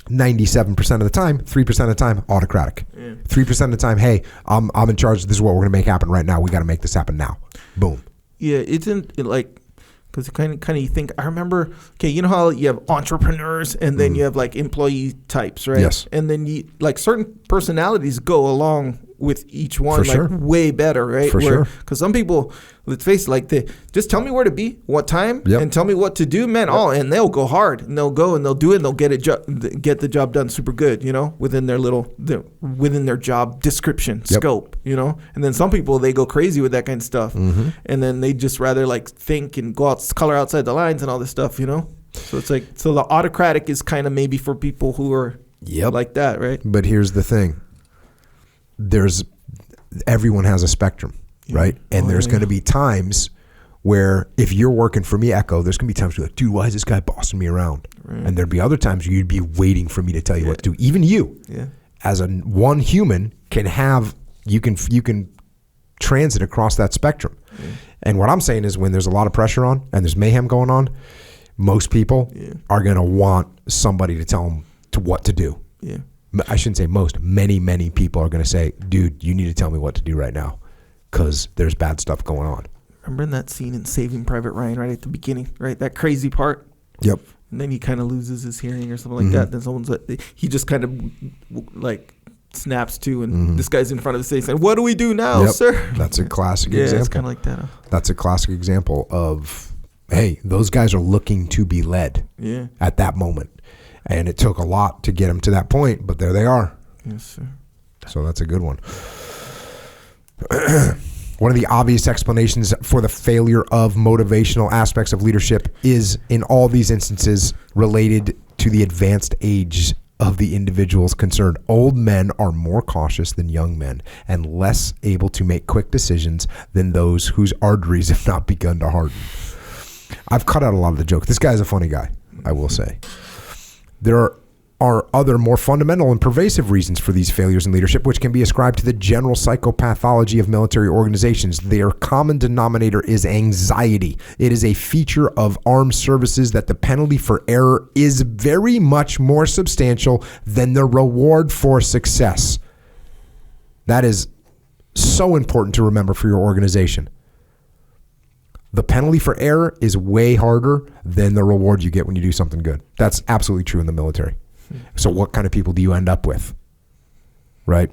97% of the time, 3% of the time, autocratic. 3% of the time, hey, I'm in charge. This is what we're going to make happen right now. We got to make this happen now. Boom. Yeah, isn't it like, because kind of you think, I remember, okay, you know how you have entrepreneurs and then you have like employee types, right? Yes. And then you like certain personalities go along with each one, For like sure. way better, right? For sure. Because some people, let's face it, like they just tell me where to be, what time, and tell me what to do, man. Oh, and they'll go hard and they'll go and they'll do it and they'll get the job done super good, you know, within their within their job description scope, you know. And then some people, they go crazy with that kind of stuff, and then they just rather like think and go out, color outside the lines and all this stuff, you know. So it's like, so the autocratic is kind of maybe for people who are like that, right? But here's the thing. Everyone has a spectrum, right? And there's going to be times where if you're working for me, Echo, there's going to be times you're like, dude, why is this guy bossing me around? Right. And there'd be other times where you'd be waiting for me to tell you what to do. Even you, as one human, can have, you can transit across that spectrum. And what I'm saying is when there's a lot of pressure on and there's mayhem going on, most people are going to want somebody to tell them what to do. Yeah. I shouldn't say most. Many people are going to say, dude, you need to tell me what to do right now because there's bad stuff going on. Remember in that scene in Saving Private Ryan right at the beginning, right? That crazy part? Yep. And then he kind of loses his hearing or something like that. Then someone's like, he just kind of like snaps to, and this guy's in front of the stage saying, what do we do now, sir? That's a classic example. Yeah, it's kind of like that. Huh? That's a classic example of, hey, those guys are looking to be led at that moment. And it took a lot to get them to that point, but there they are. Yes, sir. So that's a good one. One of the obvious explanations for the failure of motivational aspects of leadership is, in all these instances, related to the advanced age of the individuals concerned. Old men are more cautious than young men and less able to make quick decisions than those whose arteries have not begun to harden. I've cut out a lot of the joke. This guy's a funny guy, I will say. There are other more fundamental and pervasive reasons for these failures in leadership, which can be ascribed to the general psychopathology of military organizations. Their common denominator is anxiety. It is a feature of armed services that the penalty for error is very much more substantial than the reward for success. That is so important to remember for your organization. The penalty for error is way harder than the reward you get when you do something good. That's absolutely true in the military. So what kind of people do you end up with? Right?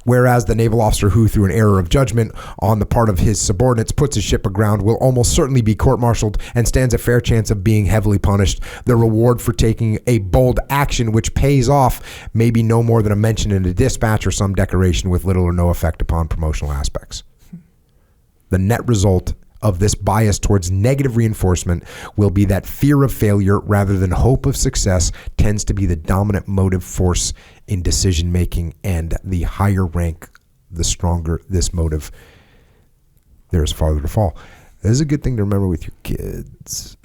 Whereas the naval officer who, through an error of judgment on the part of his subordinates, puts his ship aground will almost certainly be court-martialed and stands a fair chance of being heavily punished. The reward for taking a bold action which pays off may be no more than a mention in a dispatch or some decoration with little or no effect upon promotional aspects. The net result of this bias towards negative reinforcement will be that fear of failure rather than hope of success tends to be the dominant motive force in decision making, and the higher rank the stronger this motive, there is farther to fall. This is a good thing to remember with your kids,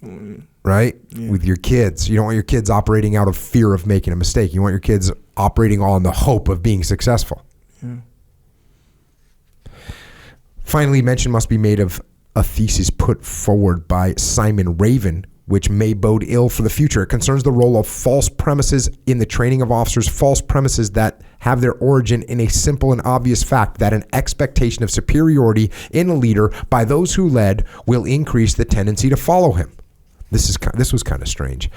right? Yeah. With your kids. You don't want your kids operating out of fear of making a mistake. You want your kids operating on the hope of being successful. Yeah. Finally, mention must be made of a thesis put forward by Simon Raven, which may bode ill for the future. It concerns the role of false premises in the training of officers, false premises that have their origin in a simple and obvious fact that an expectation of superiority in a leader by those who led will increase the tendency to follow him. This was kind of strange.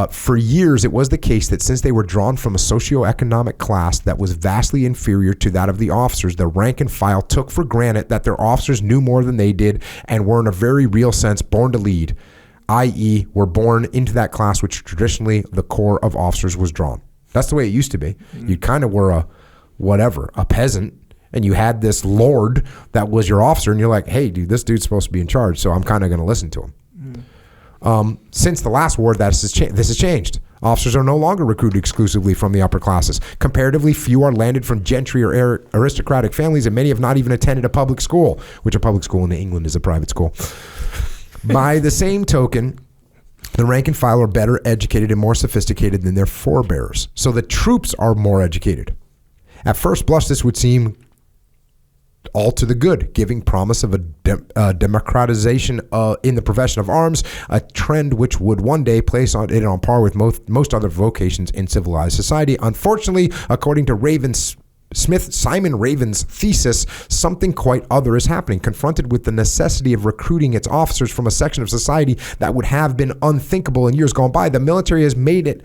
For years, it was the case that since they were drawn from a socioeconomic class that was vastly inferior to that of the officers, the rank and file took for granted that their officers knew more than they did and were in a very real sense born to lead, i.e. were born into that class which traditionally the corps of officers was drawn. That's the way it used to be. Mm-hmm. You kind of were a peasant, and you had this lord that was your officer, and you're like, hey, dude, this dude's supposed to be in charge, so I'm kind of going to listen to him. Mm-hmm. Since the last war, this has changed. Officers are no longer recruited exclusively from the upper classes. Comparatively, few are landed from gentry or aristocratic families, and many have not even attended a public school, which a public school in England is a private school. By the same token, the rank and file are better educated and more sophisticated than their forebears. So the troops are more educated. At first blush, this would seem all to the good, giving promise of a democratization in the profession of arms, a trend which would one day place it on par with most other vocations in civilized society. Unfortunately, according to Simon Raven's thesis, something quite other is happening. Confronted with the necessity of recruiting its officers from a section of society that would have been unthinkable in years gone by, the military has made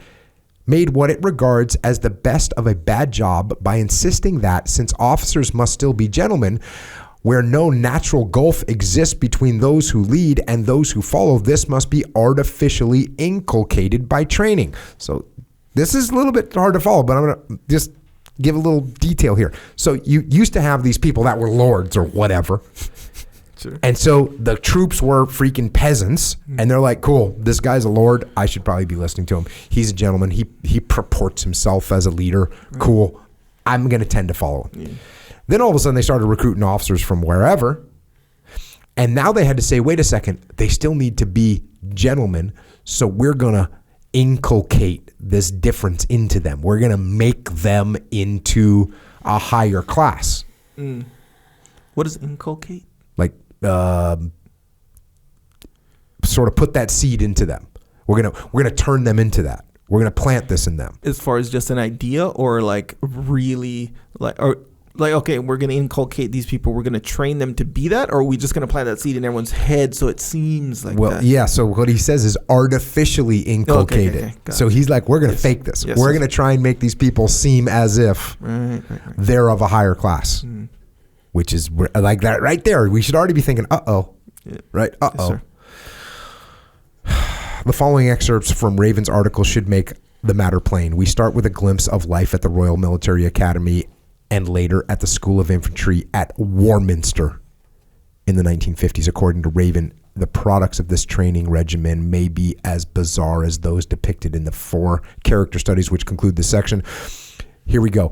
what it regards as the best of a bad job by insisting that, since officers must still be gentlemen, where no natural gulf exists between those who lead and those who follow, this must be artificially inculcated by training. So this is a little bit hard to follow, but I'm going to just give a little detail here. So you used to have these people that were lords or whatever. Sure. And so the troops were freaking peasants, and they're like, cool, this guy's a lord. I should probably be listening to him. He's a gentleman. He purports himself as a leader. Right. Cool. I'm going to tend to follow him. Yeah. Then all of a sudden they started recruiting officers from wherever. And now they had to say, wait a second, they still need to be gentlemen. So we're going to inculcate this difference into them. We're going to make them into a higher class. Mm. What does inculcate? Like, sort of put that seed into them. We're gonna turn them into that. We're gonna plant this in them. As far as just an idea, or like really okay, we're gonna inculcate these people. We're gonna train them to be that, or are we just gonna plant that seed in everyone's head so it seems like that? Well, yeah. So what he says is artificially inculcate it. So he's like, we're gonna fake this. We're gonna try and make these people seem as if they're of a higher class. Mm. Which is like that right there. We should already be thinking, right? Yes, the following excerpts from Raven's article should make the matter plain. We start with a glimpse of life at the Royal Military Academy and later at the School of Infantry at Warminster in the 1950s. According to Raven, the products of this training regimen may be as bizarre as those depicted in the 4 character studies which conclude this section. Here we go.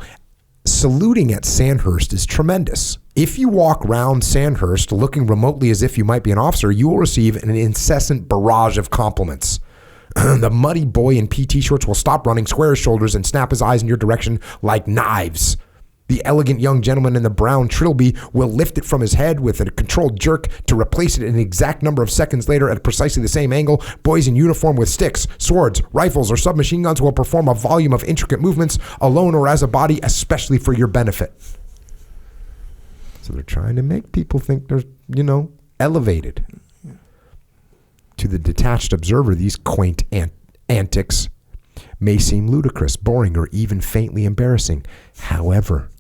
Saluting at Sandhurst is tremendous. If you walk round Sandhurst looking remotely as if you might be an officer, you will receive an incessant barrage of compliments. The muddy boy in PT shorts will stop running, square his shoulders, and snap his eyes in your direction like knives. The elegant young gentleman in the brown trilby will lift it from his head with a controlled jerk to replace it an exact number of seconds later at precisely the same angle. Boys in uniform with sticks, swords, rifles, or submachine guns will perform a volume of intricate movements alone or as a body, especially for your benefit. So they're trying to make people think they're, elevated. To the detached observer, these quaint antics may seem ludicrous, boring, or even faintly embarrassing. However,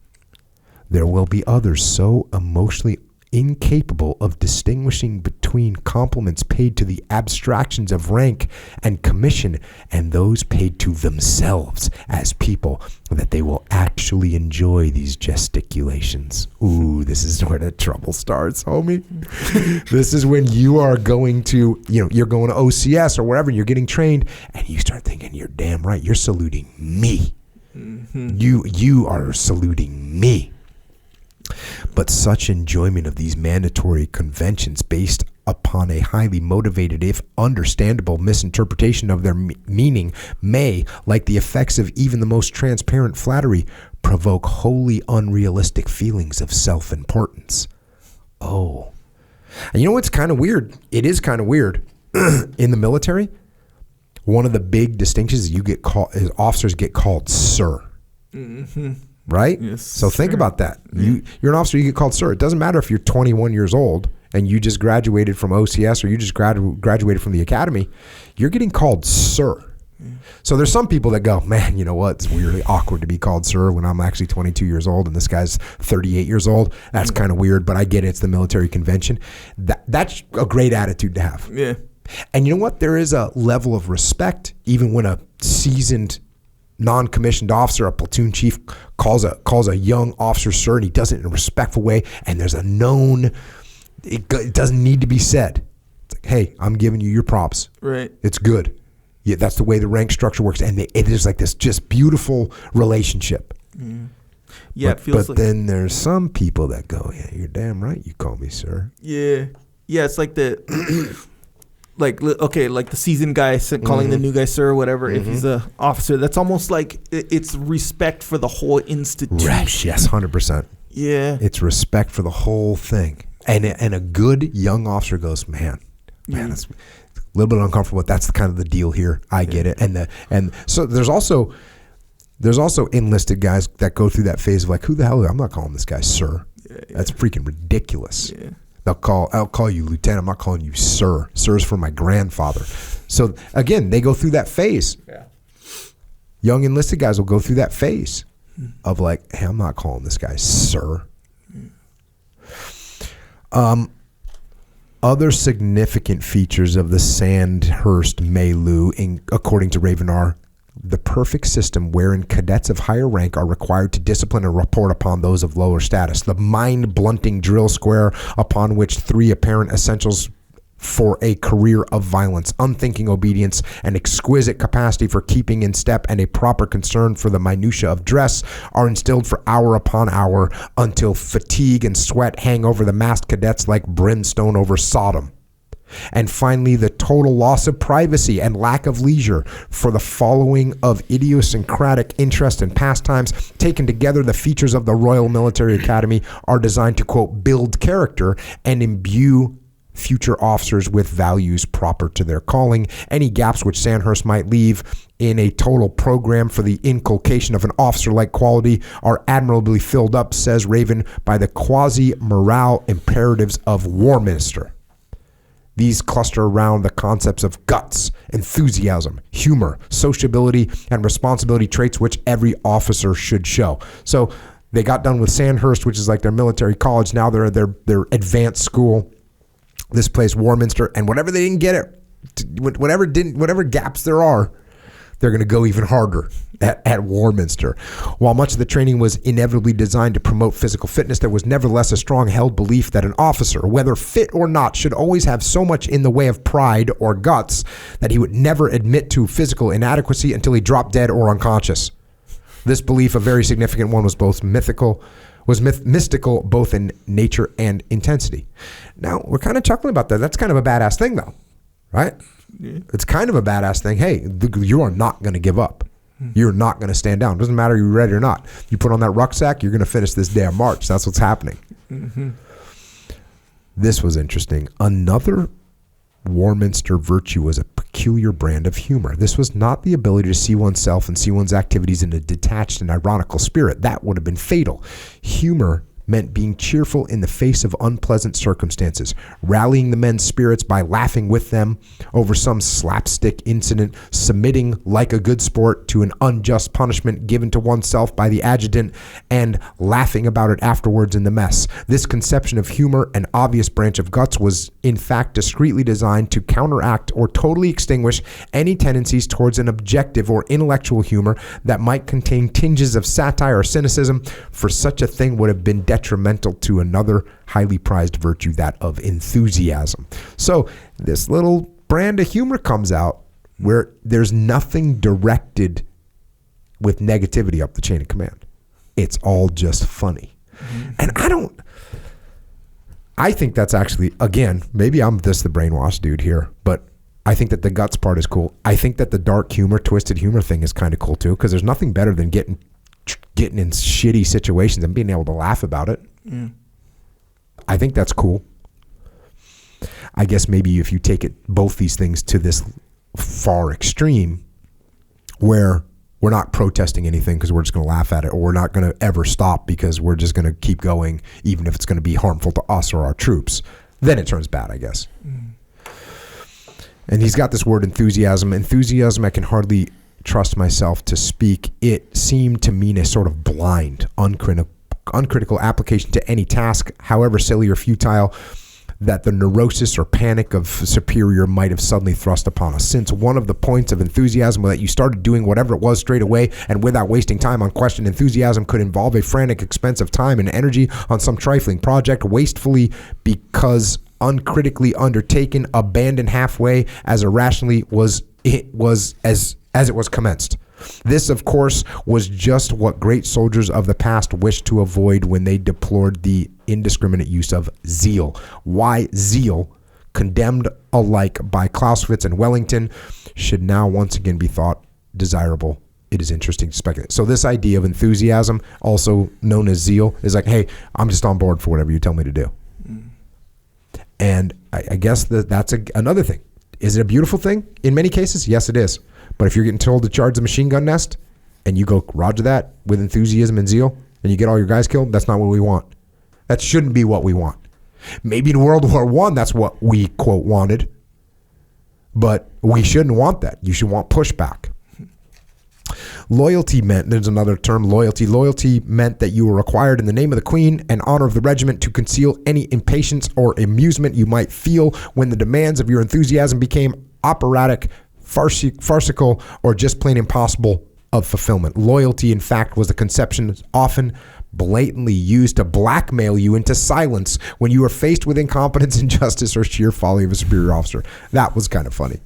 there will be others so emotionally incapable of distinguishing between compliments paid to the abstractions of rank and commission and those paid to themselves as people that they will actually enjoy these gesticulations. Ooh, this is where the trouble starts, homie. This is when you are going to, you're going to OCS or wherever, and you're getting trained, and you start thinking, you're damn right, you're saluting me. Mm-hmm. You are saluting me. But such enjoyment of these mandatory conventions based upon a highly motivated, if understandable, misinterpretation of their meaning may, like the effects of even the most transparent flattery, provoke wholly unrealistic feelings of self-importance. Oh. And you know what's kind of weird? It is kind of weird. In the military, one of the big distinctions is officers get called sir. Mm-hmm. Right? Yes, so think sir. about that. Yeah. You're an officer, you get called sir. It doesn't matter if you're 21 years old and you just graduated from OCS or you just graduated from the academy. You're getting called sir. Yeah. So there's some people that go, man, you know what? It's weirdly awkward to be called sir when I'm actually 22 years old and this guy's 38 years old. That's kind of weird, but I get it. It's the military convention. That's a great attitude to have. Yeah. And you know what? There is a level of respect, even when a seasoned non-commissioned officer, a platoon chief, calls a young officer sir, and he does it in a respectful way. And there's a known, it doesn't need to be said. It's like, hey, I'm giving you your props. Right. It's good. Yeah, that's the way the rank structure works, and it is like this just beautiful relationship. Yeah, it feels but like. then there's some people that go, yeah, you're damn right, you call me sir. Yeah, it's like the. Like the seasoned guy calling the new guy sir or whatever. If he's a officer, that's almost like it's respect for the whole institution. Right. Yes, 100%. Yeah, it's respect for the whole thing. And a good young officer goes, man, that's a little bit uncomfortable. But that's the kind of the deal here. I get it. And so there's also enlisted guys that go through that phase of like, who the hell? I'm not calling this guy sir. Yeah. That's freaking ridiculous. Yeah. I'll call you lieutenant. I'm not calling you sir. Sir's for my grandfather. So again, they go through that phase. Yeah. Young enlisted guys will go through that phase of like, hey, I'm not calling this guy sir. Other significant features of the Sandhurst milieu, according to Raven, are the perfect system wherein cadets of higher rank are required to discipline and report upon those of lower status. The mind-blunting drill square upon which three apparent essentials for a career of violence, unthinking obedience, an exquisite capacity for keeping in step, and a proper concern for the minutiae of dress are instilled for hour upon hour until fatigue and sweat hang over the massed cadets like brimstone over Sodom. And finally, the total loss of privacy and lack of leisure for the following of idiosyncratic interest and pastimes. Taken together, the features of the Royal Military Academy are designed to, quote, build character and imbue future officers with values proper to their calling. Any gaps which Sandhurst might leave in a total program for the inculcation of an officer-like quality are admirably filled up, says Raven, by the quasi-moral imperatives of Warminster. These cluster around the concepts of guts, enthusiasm, humor, sociability, and responsibility, traits which every officer should show. So they got done with Sandhurst, which is like their military college. Now they're at their advanced school. This place, Warminster, and whatever they didn't get it, whatever gaps there are, they're going to go even harder at Warminster. While much of the training was inevitably designed to promote physical fitness, there was nevertheless a strong held belief that an officer, whether fit or not, should always have so much in the way of pride or guts that he would never admit to physical inadequacy until he dropped dead or unconscious. This belief, a very significant one, was mystical both in nature and intensity. Now, we're kind of chuckling about that. That's kind of a badass thing, though, right? Yeah. It's kind of a badass thing. Hey, you are not going to give up. You're not going to stand down. It doesn't matter if you're ready or not. You put on that rucksack, you're going to finish this damn march. That's what's happening. Mm-hmm. This was interesting. Another Warminster virtue was a peculiar brand of humor. This was not the ability to see oneself and see one's activities in a detached and ironical spirit. That would have been fatal. Humor meant being cheerful in the face of unpleasant circumstances, rallying the men's spirits by laughing with them over some slapstick incident, submitting like a good sport to an unjust punishment given to oneself by the adjutant, and laughing about it afterwards in the mess. This conception of humor, an obvious branch of guts, was in fact discreetly designed to counteract or totally extinguish any tendencies towards an objective or intellectual humor that might contain tinges of satire or cynicism, for such a thing would have been detrimental to another highly prized virtue, that of enthusiasm. So this little brand of humor comes out where there's nothing directed with negativity up the chain of command. It's all just funny. And I think that's actually, again, maybe I'm just the brainwashed dude here, but I think that the guts part is cool. I think that the dark humor, twisted humor thing is kind of cool too, because there's nothing better than getting in shitty situations and being able to laugh about it. I think that's cool. I guess maybe if you take both these things to this far extreme, where we're not protesting anything because we're just going to laugh at it, or we're not going to ever stop because we're just going to keep going, even if it's going to be harmful to us or our troops, then it turns bad, I guess. And he's got this word enthusiasm. Enthusiasm, I can hardly trust myself to speak. It seemed to mean a sort of blind, uncritical application to any task, however silly or futile, that the neurosis or panic of superior might have suddenly thrust upon us. Since one of the points of enthusiasm was that you started doing whatever it was straight away and without wasting time on question, enthusiasm could involve a frantic expense of time and energy on some trifling project, wastefully because uncritically undertaken, abandoned halfway as irrationally as it was commenced. This, of course, was just what great soldiers of the past wished to avoid when they deplored the indiscriminate use of zeal. Why zeal, condemned alike by Clausewitz and Wellington, should now once again be thought desirable. It is interesting to speculate. So this idea of enthusiasm, also known as zeal, is like, hey, I'm just on board for whatever you tell me to do. And I guess that's another thing. Is it a beautiful thing? In many cases, yes, it is. But if you're getting told to charge the machine gun nest and you go, roger that, with enthusiasm and zeal, and you get all your guys killed, that's not what we want. That shouldn't be what we want. Maybe in World War I, that's what we, quote, wanted. But we shouldn't want that. You should want pushback. Loyalty meant, there's another term, loyalty. Loyalty meant that you were required in the name of the Queen and honor of the regiment to conceal any impatience or amusement you might feel when the demands of your enthusiasm became operatic, farcical, or just plain impossible of fulfillment. Loyalty, in fact, was the conception often blatantly used to blackmail you into silence when you were faced with incompetence, injustice, or sheer folly of a superior officer. That was kind of funny.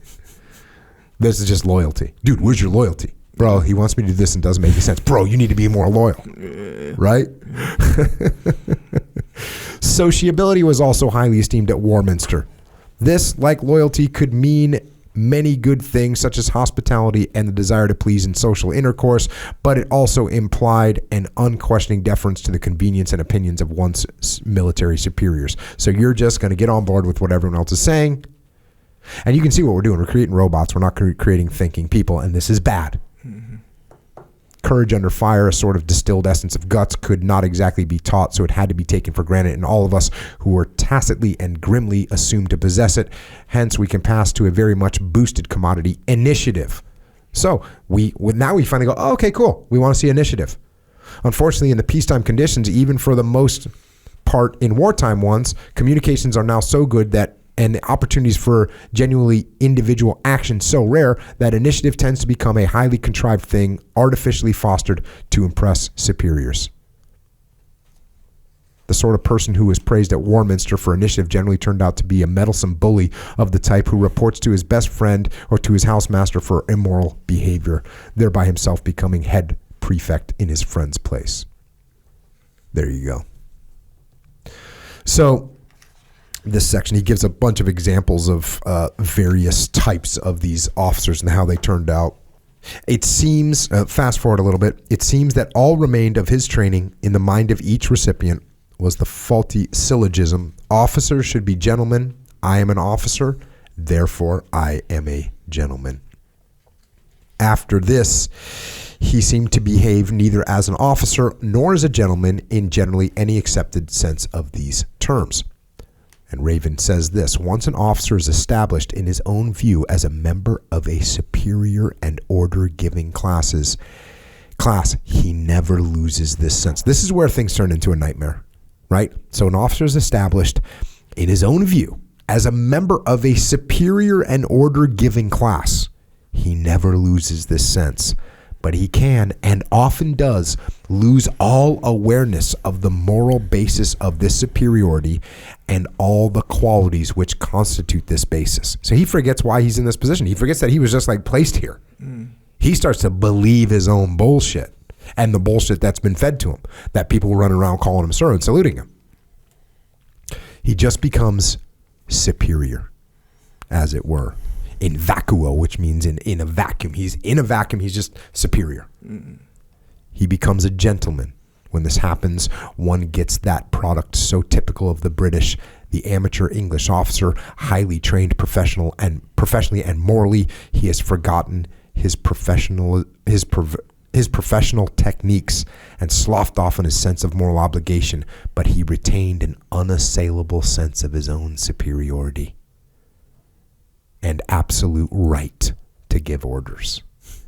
This is just loyalty. Dude, where's your loyalty? Bro, he wants me to do this and doesn't make any sense. Bro, you need to be more loyal. Right? Sociability was also highly esteemed at Warminster. This, like loyalty, could mean many good things such as hospitality and the desire to please in social intercourse, but it also implied an unquestioning deference to the convenience and opinions of one's military superiors. So you're just going to get on board with what everyone else is saying. And you can see what we're doing. We're creating robots. We're not creating thinking people, and this is bad. Courage under fire, a sort of distilled essence of guts, could not exactly be taught, so it had to be taken for granted in all of us who were tacitly and grimly assumed to possess it. Hence, we can pass to a very much boosted commodity, initiative. So now we finally go, oh, okay, cool. We want to see initiative. Unfortunately, in the peacetime conditions, even for the most part in wartime ones, communications are now so good that and the opportunities for genuinely individual action so rare that initiative tends to become a highly contrived thing, artificially fostered to impress superiors. The sort of person who was praised at Warminster for initiative generally turned out to be a meddlesome bully of the type who reports to his best friend or to his housemaster for immoral behavior, thereby himself becoming head prefect in his friend's place. There you go. So this section, he gives a bunch of examples of various types of these officers and how they turned out. It seems, fast forward a little bit, it seems that all remained of his training in the mind of each recipient was the faulty syllogism, officers should be gentlemen, I am an officer, therefore I am a gentleman. After this, he seemed to behave neither as an officer nor as a gentleman in generally any accepted sense of these terms. And Raven says this, once an officer is established in his own view as a member of a superior and order-giving class, he never loses this sense. This is where things turn into a nightmare, right? So an officer is established in his own view as a member of a superior and order-giving class. He never loses this sense. But he can, and often does, lose all awareness of the moral basis of this superiority and all the qualities which constitute this basis. So he forgets why he's in this position. He forgets that he was just like placed here. He starts to believe his own bullshit. and the bullshit that's been fed to him, that people run around calling him sir and saluting him. He just becomes superior, as it were, in vacuo, which means in a vacuum. He's in a vacuum. He's just superior. He becomes a gentleman. When this happens, one gets that product so typical of the British, the amateur English officer, highly trained professionally and morally. He has forgotten his professional techniques and sloughed off on his sense of moral obligation, but he retained an unassailable sense of his own superiority and absolute right to give orders.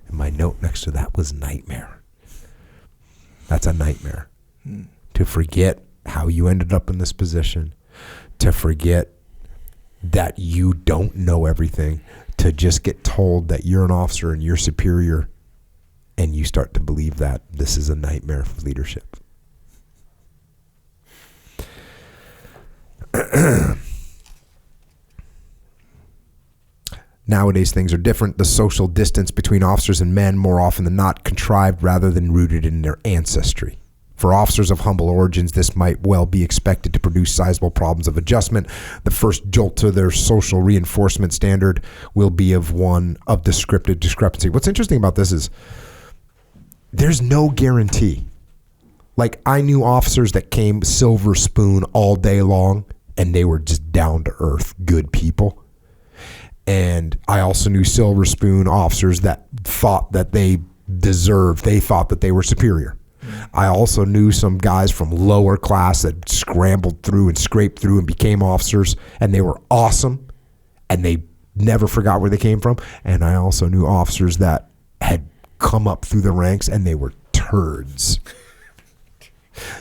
And my note next to that was nightmare. That's a nightmare. To forget how you ended up in this position, to forget that you don't know everything, to just get told that you're an officer and you're superior, and you start to believe that. This is a nightmare for leadership. Nowadays, things are different. The social distance between officers and men, more often than not, contrived rather than rooted in their ancestry. For officers of humble origins, this might well be expected to produce sizable problems of adjustment. The first jolt to their social reinforcement standard will be of one of descriptive discrepancy. What's interesting about this is there's no guarantee. Like, I knew officers that came silver spoon all day long, and they were just down to earth, good people. And I also knew silver spoon officers that thought that they thought that they were superior. I also knew some guys from lower class that scrambled through and scraped through and became officers, and they were awesome, and they never forgot where they came from. And I also knew officers that had come up through the ranks, and they were turds.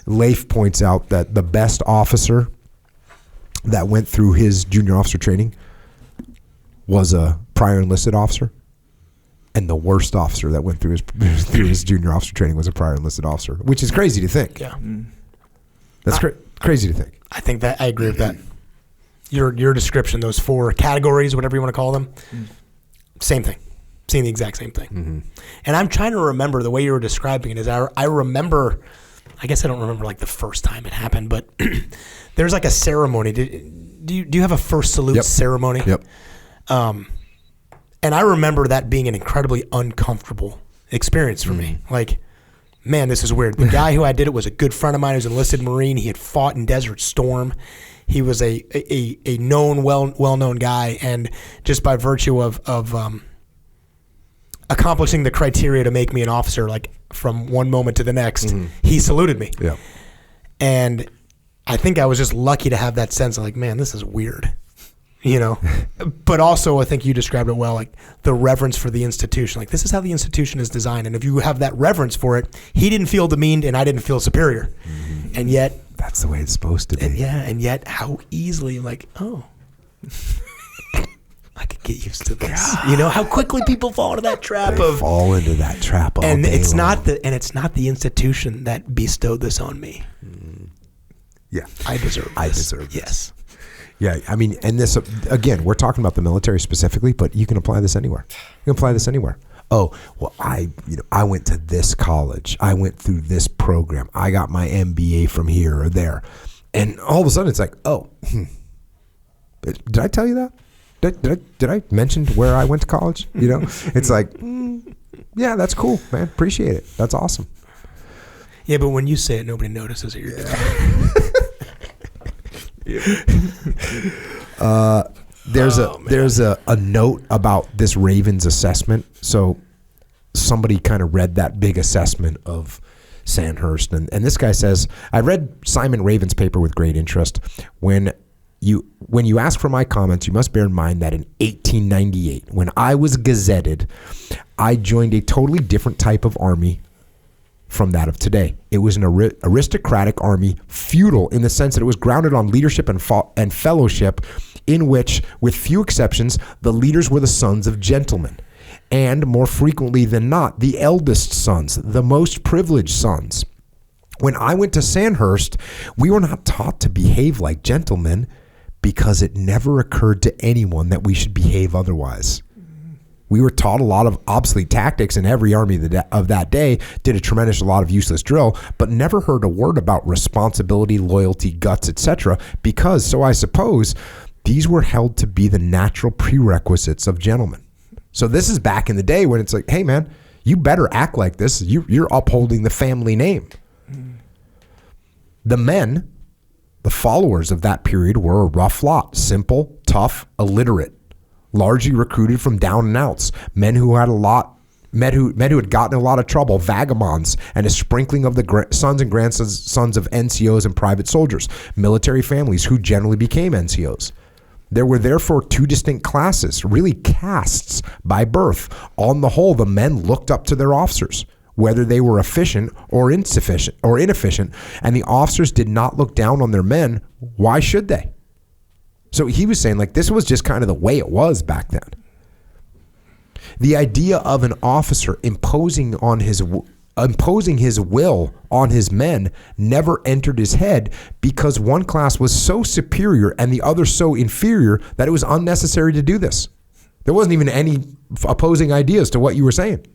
Leif points out that the best officer that went through his junior officer training was a prior enlisted officer, and the worst officer that went through his junior officer training was a prior enlisted officer, which is crazy to think. Yeah, that's crazy to think. I think that I agree with that. Your description, those 4 categories, whatever you want to call them, same thing, seeing the exact same thing. Mm-hmm. And I'm trying to remember the way you were describing it. Is I remember, I guess I don't remember like the first time it happened, but there's like a ceremony. Do you have a first salute ceremony? Yep. And I remember that being an incredibly uncomfortable experience for me. Like, man, this is weird. The guy who I did it was a good friend of mine. He was an enlisted Marine. He had fought in Desert Storm. He was a known, well-known guy. And just by virtue of accomplishing the criteria to make me an officer, like from one moment to the next, he saluted me. Yeah. And I think I was just lucky to have that sense of like, man, this is weird. You know, but also I think you described it well, like the reverence for the institution. Like, this is how the institution is designed. And if you have that reverence for it, he didn't feel demeaned and I didn't feel superior. Mm-hmm. And yet, that's the way it's supposed to be. And yet how easily, like, oh, I could get used to this. God. You know, how quickly people fall into that trap fall into that trap all and day it's long. Not the institution that bestowed this on me. Yeah. I deserve this. Yes. Yeah, I mean, and this, again, we're talking about the military specifically, but you can apply this anywhere. You can apply this anywhere. Oh, well, I went to this college. I went through this program. I got my MBA from here or there. And all of a sudden it's like, oh, did I tell you that? Did I mention where I went to college? You know, it's like, yeah, that's cool, man. Appreciate it. That's awesome. Yeah, but when you say it, nobody notices it. There's a note about this Ravens assessment. So somebody kind of read that big assessment of Sandhurst, and this guy says, I read Simon Raven's paper with great interest. When you ask for my comments, you must bear in mind that in 1898, when I was gazetted, I joined a totally different type of army from that of today. It was an aristocratic army, feudal in the sense that it was grounded on leadership and fellowship, in which, with few exceptions, the leaders were the sons of gentlemen, and more frequently than not, the eldest sons, the most privileged sons. When I went to Sandhurst, we were not taught to behave like gentlemen because it never occurred to anyone that we should behave otherwise. We were taught a lot of obsolete tactics, and every army of that day did a tremendous lot of useless drill, but never heard a word about responsibility, loyalty, guts, etc. Because, so I suppose, these were held to be the natural prerequisites of gentlemen. So this is back in the day when it's like, hey man, you better act like this. You're upholding the family name. The men, the followers of that period, were a rough lot, simple, tough, illiterate, largely recruited from down and outs, men who had men who had gotten in a lot of trouble, vagabonds, and a sprinkling of the sons and grandsons of NCOs and private soldiers, military families who generally became NCOs. There were therefore two distinct classes, really castes by birth. On the whole, the men looked up to their officers, whether they were efficient or insufficient or inefficient, and the officers did not look down on their men. Why should they? So he was saying, like, this was just kind of the way it was back then. The idea of an officer imposing his will on his men never entered his head, because one class was so superior and the other so inferior that it was unnecessary to do this. There wasn't even any opposing ideas to what you were saying.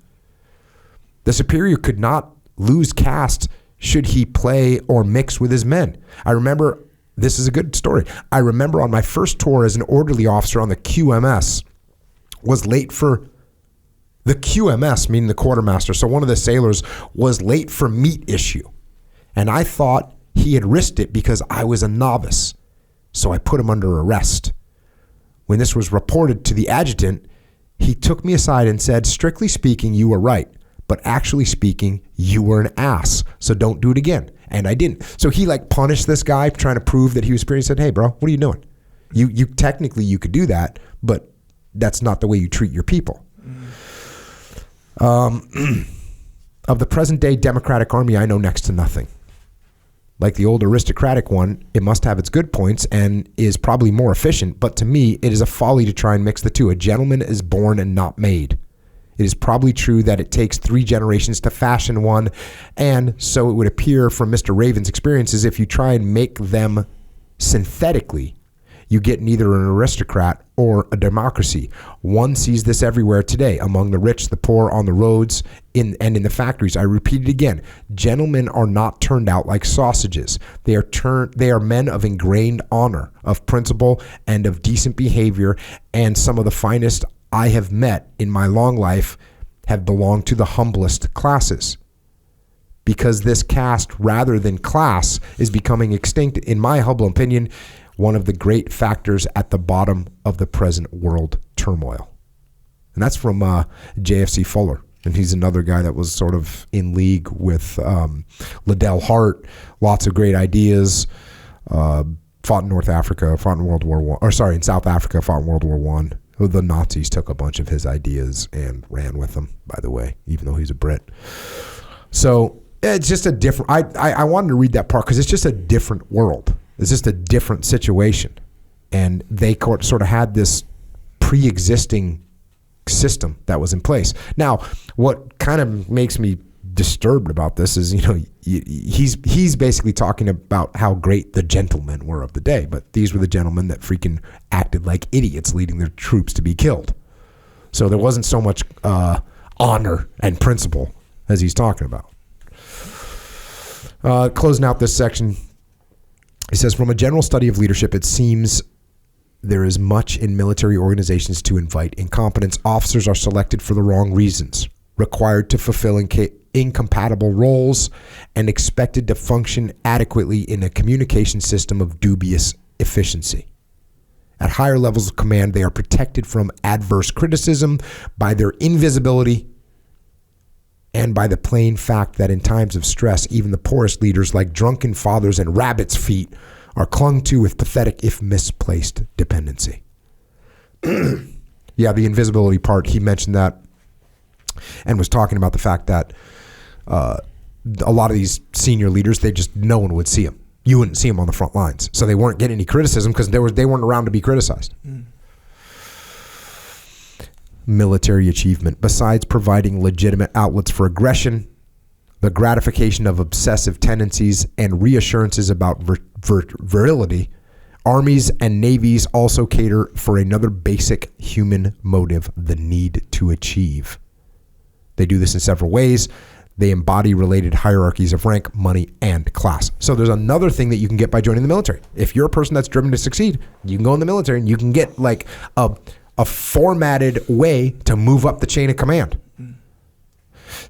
The superior could not lose caste should he play or mix with his men. I remember, this is a good story. I remember on my first tour as an orderly officer on the QMS, was late for the QMS, meaning the quartermaster. So one of the sailors was late for meat issue. And I thought he had risked it because I was a novice. So I put him under arrest. When this was reported to the adjutant, he took me aside and said, strictly speaking, you were right. But actually speaking, you were an ass. So don't do it again. And I didn't. So he like punished this guy trying to prove that he was superior. He said, hey bro, what are you doing? You technically you could do that, but that's not the way you treat your people. Of the present day Democratic Army, I know next to nothing. Like the old aristocratic one, it must have its good points and is probably more efficient, but to me, it is a folly to try and mix the two. A gentleman is born and not made. It is probably true that it takes 3 generations to fashion one, and so it would appear from Mr. Raven's experiences, if you try and make them synthetically, you get neither an aristocrat or a democracy. One sees this everywhere today, among the rich, the poor, on the roads, and in the factories. I repeat it again. Gentlemen are not turned out like sausages. They are men of ingrained honor, of principle, and of decent behavior, and some of the finest I have met in my long life have belonged to the humblest classes. Because this caste, rather than class, is becoming extinct, in my humble opinion, one of the great factors at the bottom of the present world turmoil. And that's from JFC Fuller. And he's another guy that was sort of in league with Liddell Hart. Lots of great ideas. Fought in North Africa, fought in World War I. Or sorry, in South Africa, fought in World War I. The Nazis took a bunch of his ideas and ran with them, by the way, even though he's a Brit. So it's just a different... I wanted to read that part because it's just a different world. It's just a different situation. And they sort of had this pre-existing system that was in place. Now, what kind of makes me disturbed about this is, you know, he's basically talking about how great the gentlemen were of the day, but these were the gentlemen that freaking acted like idiots leading their troops to be killed. So there wasn't so much honor and principle as he's talking about. Closing out this section, he says, from a general study of leadership, it seems there is much in military organizations to invite incompetence. Officers are selected for the wrong reasons, required to fulfill incompatible roles, and expected to function adequately in a communication system of dubious efficiency. At higher levels of command, they are protected from adverse criticism by their invisibility and by the plain fact that in times of stress, even the poorest leaders, like drunken fathers and rabbit's feet, are clung to with pathetic, if misplaced, dependency. Yeah, the invisibility part, he mentioned that and was talking about the fact that a lot of these senior leaders, no one would see them. You wouldn't see them on the front lines. So they weren't getting any criticism because they weren't around to be criticized. Military achievement. Besides providing legitimate outlets for aggression, the gratification of obsessive tendencies, and reassurances about virility Armies and navies also cater for another basic human motive, the need to achieve. They do this in several ways. They embody related hierarchies of rank, money, and class. So there's another thing that you can get by joining the military. If you're a person that's driven to succeed, you can go in the military and you can get like a formatted way to move up the chain of command.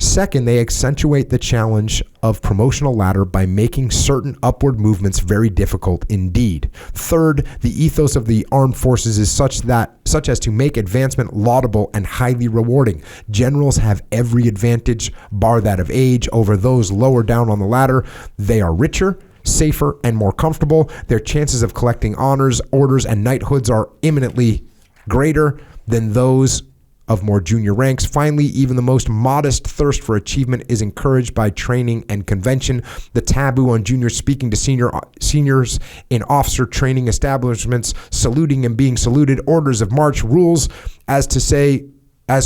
Second, they accentuate the challenge of promotional ladder by making certain upward movements very difficult indeed. Third, the ethos of the armed forces is such as to make advancement laudable and highly rewarding. Generals have every advantage, bar that of age, over those lower down on the ladder. They are richer, safer, and more comfortable. Their chances of collecting honors, orders, and knighthoods are imminently greater than those of more junior ranks. Finally, even the most modest thirst for achievement is encouraged by training and convention. The taboo on juniors speaking to seniors in officer training establishments, saluting and being saluted, orders of march, rules as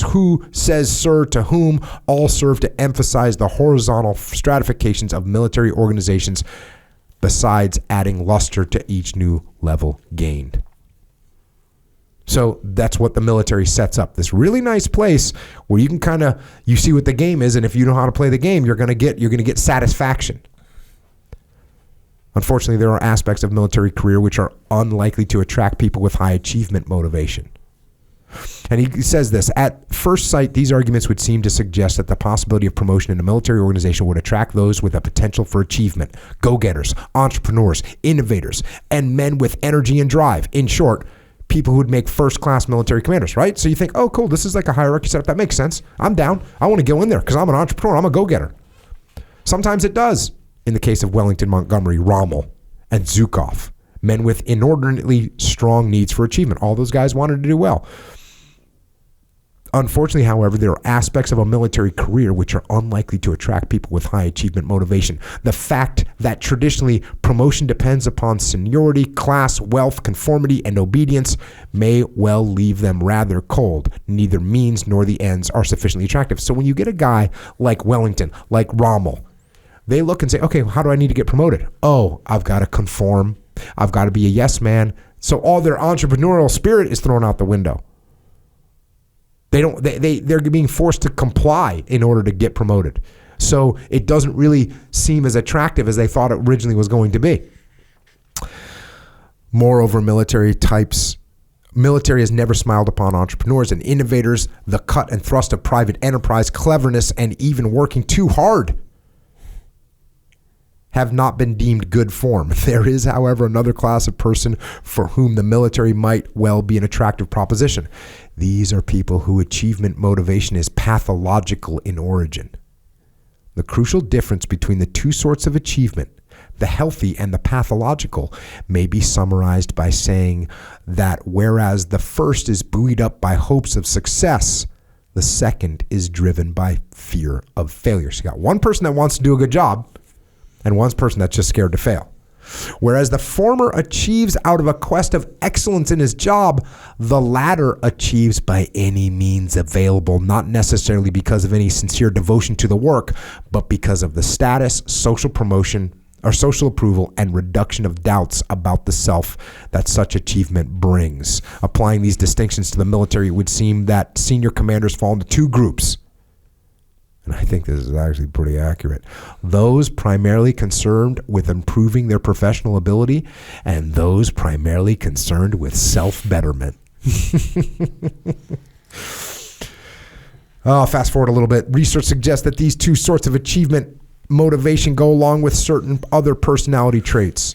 who says sir to whom, all serve to emphasize the horizontal stratifications of military organizations, besides adding luster to each new level gained. So that's what the military sets up. This really nice place where you can you see what the game is, and if you know how to play the game, you're gonna get satisfaction. Unfortunately, there are aspects of military career which are unlikely to attract people with high achievement motivation. And he says this, at first sight, these arguments would seem to suggest that the possibility of promotion in a military organization would attract those with a potential for achievement, go-getters, entrepreneurs, innovators, and men with energy and drive. In short, people who would make first-class military commanders, right? So you think, oh, cool, this is like a hierarchy setup. That makes sense. I'm down. I want to go in there because I'm an entrepreneur. I'm a go-getter. Sometimes it does. In the case of Wellington, Montgomery, Rommel, and Zhukov, men with inordinately strong needs for achievement. All those guys wanted to do well. Unfortunately, however, there are aspects of a military career which are unlikely to attract people with high achievement motivation. The fact that traditionally promotion depends upon seniority, class, wealth, conformity, and obedience may well leave them rather cold. Neither means nor the ends are sufficiently attractive. So when you get a guy like Wellington, like Rommel, they look and say, okay, how do I need to get promoted? Oh, I've got to conform. I've got to be a yes man. So all their entrepreneurial spirit is thrown out the window. They're being forced to comply in order to get promoted. So it doesn't really seem as attractive as they thought it originally was going to be. Moreover, military has never smiled upon entrepreneurs and innovators. The cut and thrust of private enterprise, cleverness, and even working too hard have not been deemed good form. There is, however, another class of person for whom the military might well be an attractive proposition. These are people whose achievement motivation is pathological in origin. The crucial difference between the two sorts of achievement, the healthy and the pathological, may be summarized by saying that whereas the first is buoyed up by hopes of success, the second is driven by fear of failure. So you got one person that wants to do a good job, and one person that's just scared to fail. Whereas the former achieves out of a quest of excellence in his job, the latter achieves by any means available, not necessarily because of any sincere devotion to the work, but because of the status, social promotion, or social approval, and reduction of doubts about the self that such achievement brings. Applying these distinctions to the military, it would seem that senior commanders fall into two groups. And I think this is actually pretty accurate. Those primarily concerned with improving their professional ability, and those primarily concerned with self-betterment. Fast forward a little bit. Research suggests that these two sorts of achievement motivation go along with certain other personality traits.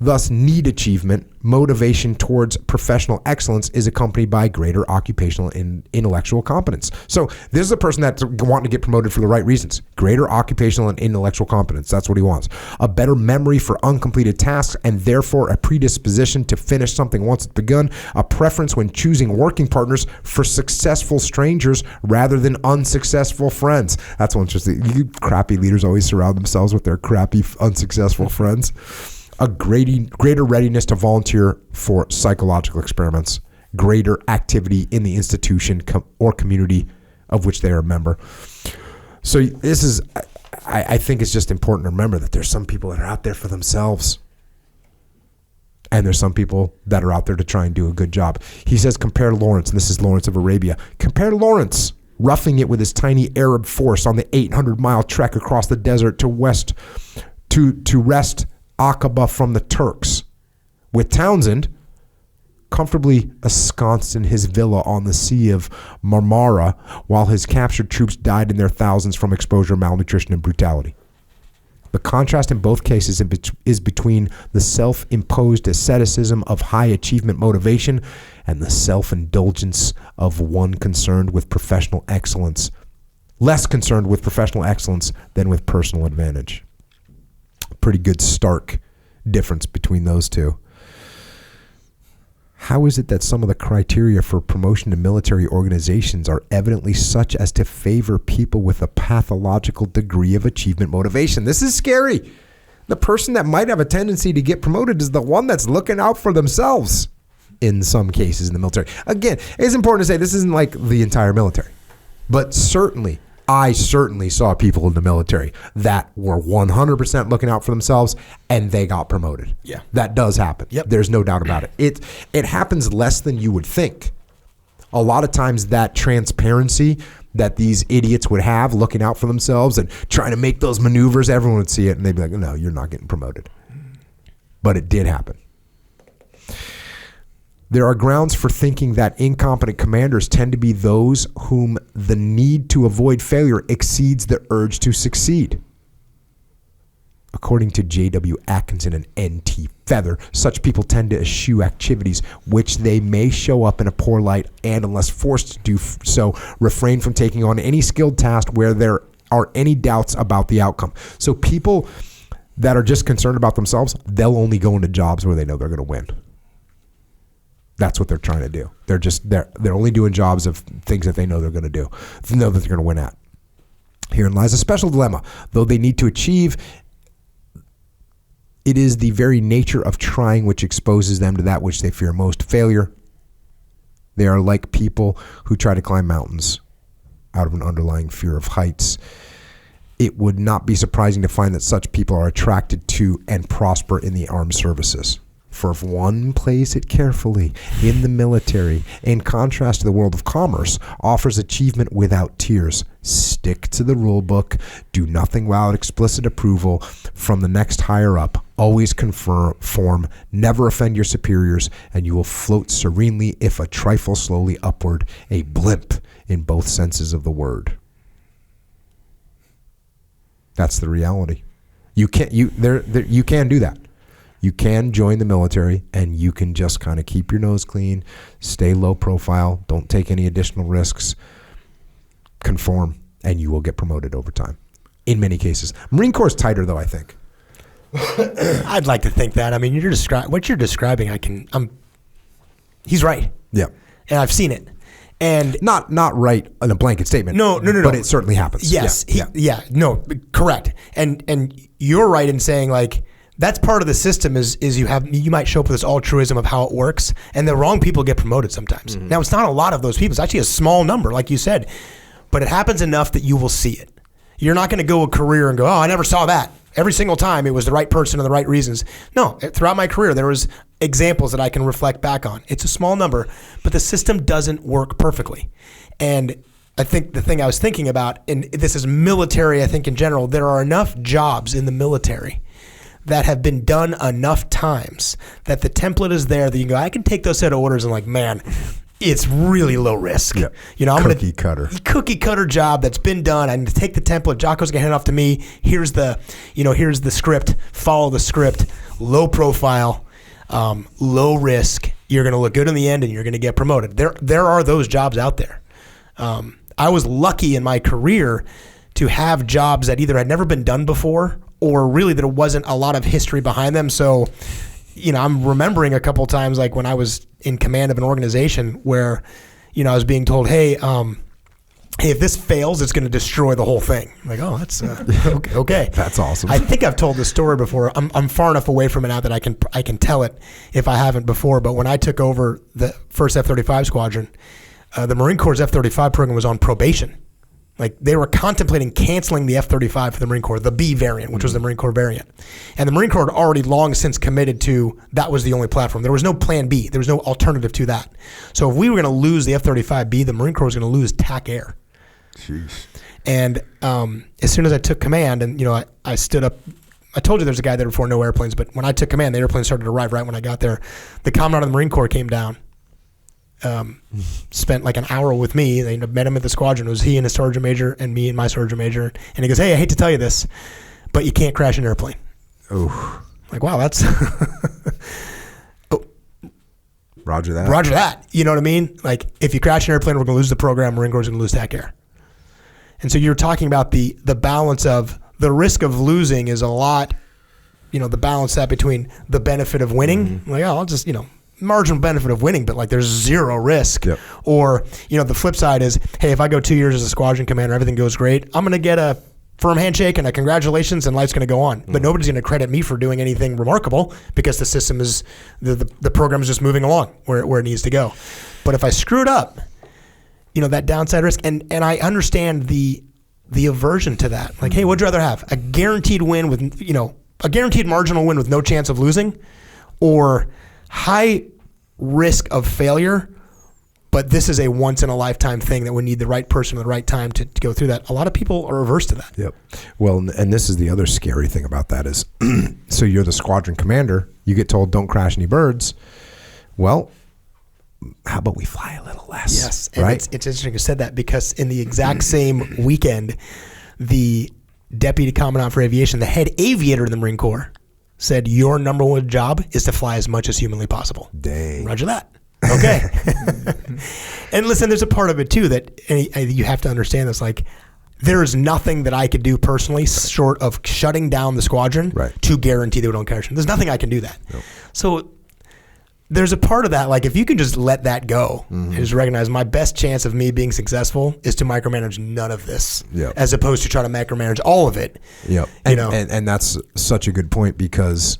Thus, need achievement, motivation towards professional excellence, is accompanied by greater occupational and intellectual competence. So this is a person that's wanting to get promoted for the right reasons. Greater occupational and intellectual competence. That's what he wants. A better memory for uncompleted tasks, and therefore a predisposition to finish something once it's begun. A preference when choosing working partners for successful strangers rather than unsuccessful friends. That's one interesting. You crappy leaders always surround themselves with their crappy, unsuccessful friends. A greater readiness to volunteer for psychological experiments, greater activity in the institution or community of which they are a member. So this is, I think it's just important to remember that there's some people that are out there for themselves. And there's some people that are out there to try and do a good job. He says, compare Lawrence, and this is Lawrence of Arabia. Compare Lawrence roughing it with his tiny Arab force on the 800-mile trek across the desert to west to wrest Aqaba from the Turks, with Townsend comfortably ensconced in his villa on the Sea of Marmara while his captured troops died in their thousands from exposure, malnutrition, and brutality. The contrast in both cases is between the self-imposed asceticism of high achievement motivation and the self-indulgence of one concerned with professional excellence, less concerned with professional excellence than with personal advantage. Pretty good stark difference between those two. How is it that some of the criteria for promotion to military organizations are evidently such as to favor people with a pathological degree of achievement motivation? This is scary. The person that might have a tendency to get promoted is the one that's looking out for themselves in some cases in the military. Again, it's important to say this isn't like the entire military, but I certainly saw people in the military that were 100% looking out for themselves and they got promoted. Yeah. That does happen. Yep. There's no doubt about it. It happens less than you would think. A lot of times that transparency that these idiots would have looking out for themselves and trying to make those maneuvers, everyone would see it and they'd be like, no, you're not getting promoted. But it did happen. There are grounds for thinking that incompetent commanders tend to be those whom the need to avoid failure exceeds the urge to succeed. According to J.W. Atkinson and N.T. Feather, such people tend to eschew activities which they may show up in a poor light and, unless forced to do so, refrain from taking on any skilled task where there are any doubts about the outcome. So people that are just concerned about themselves, they'll only go into jobs where they know they're going to win. That's what they're trying to do. They're only doing jobs of things that they know they're going to do, know that they're going to win at. Herein lies a special dilemma. Though they need to achieve, it is the very nature of trying which exposes them to that which they fear most, failure. They are like people who try to climb mountains out of an underlying fear of heights. It would not be surprising to find that such people are attracted to and prosper in the armed services. For if one plays it carefully in the military, in contrast to the world of commerce, offers achievement without tears. Stick to the rule book. Do nothing without explicit approval from the next higher up. Always conform. Never offend your superiors, and you will float serenely, if a trifle slowly upward, a blimp in both senses of the word. That's the reality. You can do that. You can join the military and you can just kind of keep your nose clean, stay low profile, don't take any additional risks, conform, and you will get promoted over time. In many cases. Marine Corps is tighter though, I think. I'd like to think that. I mean, what you're describing, he's right. Yeah. And I've seen it. And not right in a blanket statement. No. But it certainly happens. Yes. Correct. And you're right in saying, like, that's part of the system is you might show up with this altruism of how it works, and the wrong people get promoted sometimes. Mm-hmm. Now, it's not a lot of those people. It's actually a small number, like you said, but it happens enough that you will see it. You're not going to go a career and go, oh, I never saw that. Every single time it was the right person and the right reasons. No, throughout my career, there was examples that I can reflect back on. It's a small number, but the system doesn't work perfectly. And I think the thing I was thinking about, and this is military, I think in general, there are enough jobs in the military that have been done enough times that the template is there that you can go, I can take those set of orders and like, man, it's really low risk. Yep. You know, Cookie cutter job that's been done. I need to take the template. Jocko's gonna hand it off to me. Here's the script. Follow the script. Low profile, low risk. You're gonna look good in the end, and you're gonna get promoted. There are those jobs out there. I was lucky in my career to have jobs that either had never been done before, or really there wasn't a lot of history behind them. So, you know, I'm remembering a couple times, like when I was in command of an organization where, you know, I was being told, hey, if this fails, it's going to destroy the whole thing. I'm like, oh, that's okay. That's awesome. I think I've told this story before. I'm far enough away from it now that I can tell it if I haven't before. But when I took over the first F-35 squadron, the Marine Corps F-35 program was on probation. Like they were contemplating canceling the F-35 for the Marine Corps, the B variant, which was the Marine Corps variant. And the Marine Corps had already long since committed to that was the only platform. There was no plan B. There was no alternative to that. So if we were going to lose the F-35B, the Marine Corps was going to lose TAC Air. Jeez. And as soon as I took command, and I stood up. I told you there's a guy there before, no airplanes, but when I took command, the airplanes started to arrive right when I got there. The commandant of the Marine Corps came down. Spent like an hour with me. They met him at the squadron. It was he and his sergeant major and me and my sergeant major. And he goes, "Hey, I hate to tell you this, but you can't crash an airplane." Oh, like, wow, that's Roger that. Roger that. You know what I mean? Like, if you crash an airplane, we're going to lose the program. Marine Corps is going to lose TAC Air. And so you're talking about the balance of the risk of losing is a lot. The balance that between the benefit of winning, like, oh, I'll just marginal benefit of winning, but like there's zero risk. Yep. Or, the flip side is, hey, if I go 2 years as a squadron commander, everything goes great, I'm going to get a firm handshake and a congratulations and life's going to go on. But nobody's going to credit me for doing anything remarkable because the system is, the program is just moving along where it needs to go. But if I screw it up, that downside risk, and I understand the aversion to that. Like, hey, would you rather have a guaranteed win with, a guaranteed marginal win with no chance of losing, or high risk of failure, but this is a once in a lifetime thing that we need the right person at the right time to go through that. A lot of people are averse to that. Yep. Well, and this is the other scary thing about that is, so you're the squadron commander, you get told don't crash any birds. Well, how about we fly a little less? Yes. And right? It's interesting you said that because in the exact same weekend, the Deputy Commandant for Aviation, the head aviator in the Marine Corps, said your number one job is to fly as much as humanly possible. Dang. Roger that. Okay. And listen, there's a part of it too that you have to understand this. Like, there is nothing that I could do personally short of shutting down the squadron to guarantee that we don't crash. There's nothing I can do that. Nope. So there's a part of that, like if you can just let that go and just recognize my best chance of me being successful is to micromanage none of this, as opposed to try to micromanage all of it. Yep. And that's such a good point because,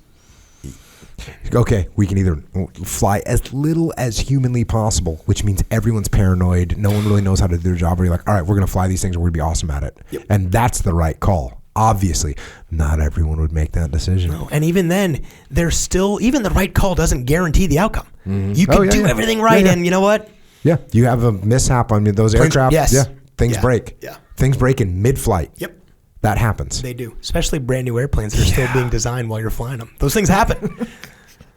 okay, we can either fly as little as humanly possible, which means everyone's paranoid. No one really knows how to do their job. Or you're like, all right, we're going to fly these things and we're going to be awesome at it. Yep. And that's the right call. Obviously, not everyone would make that decision. No. And even then, there's still, even the right call doesn't guarantee the outcome. You can do everything right, and you know what? Yeah, you have a mishap on those aircraft. Yes. Yeah, things break. Yeah. Things break in mid-flight. Yep. That happens. They do, especially brand new airplanes that are still being designed while you're flying them. Those things happen.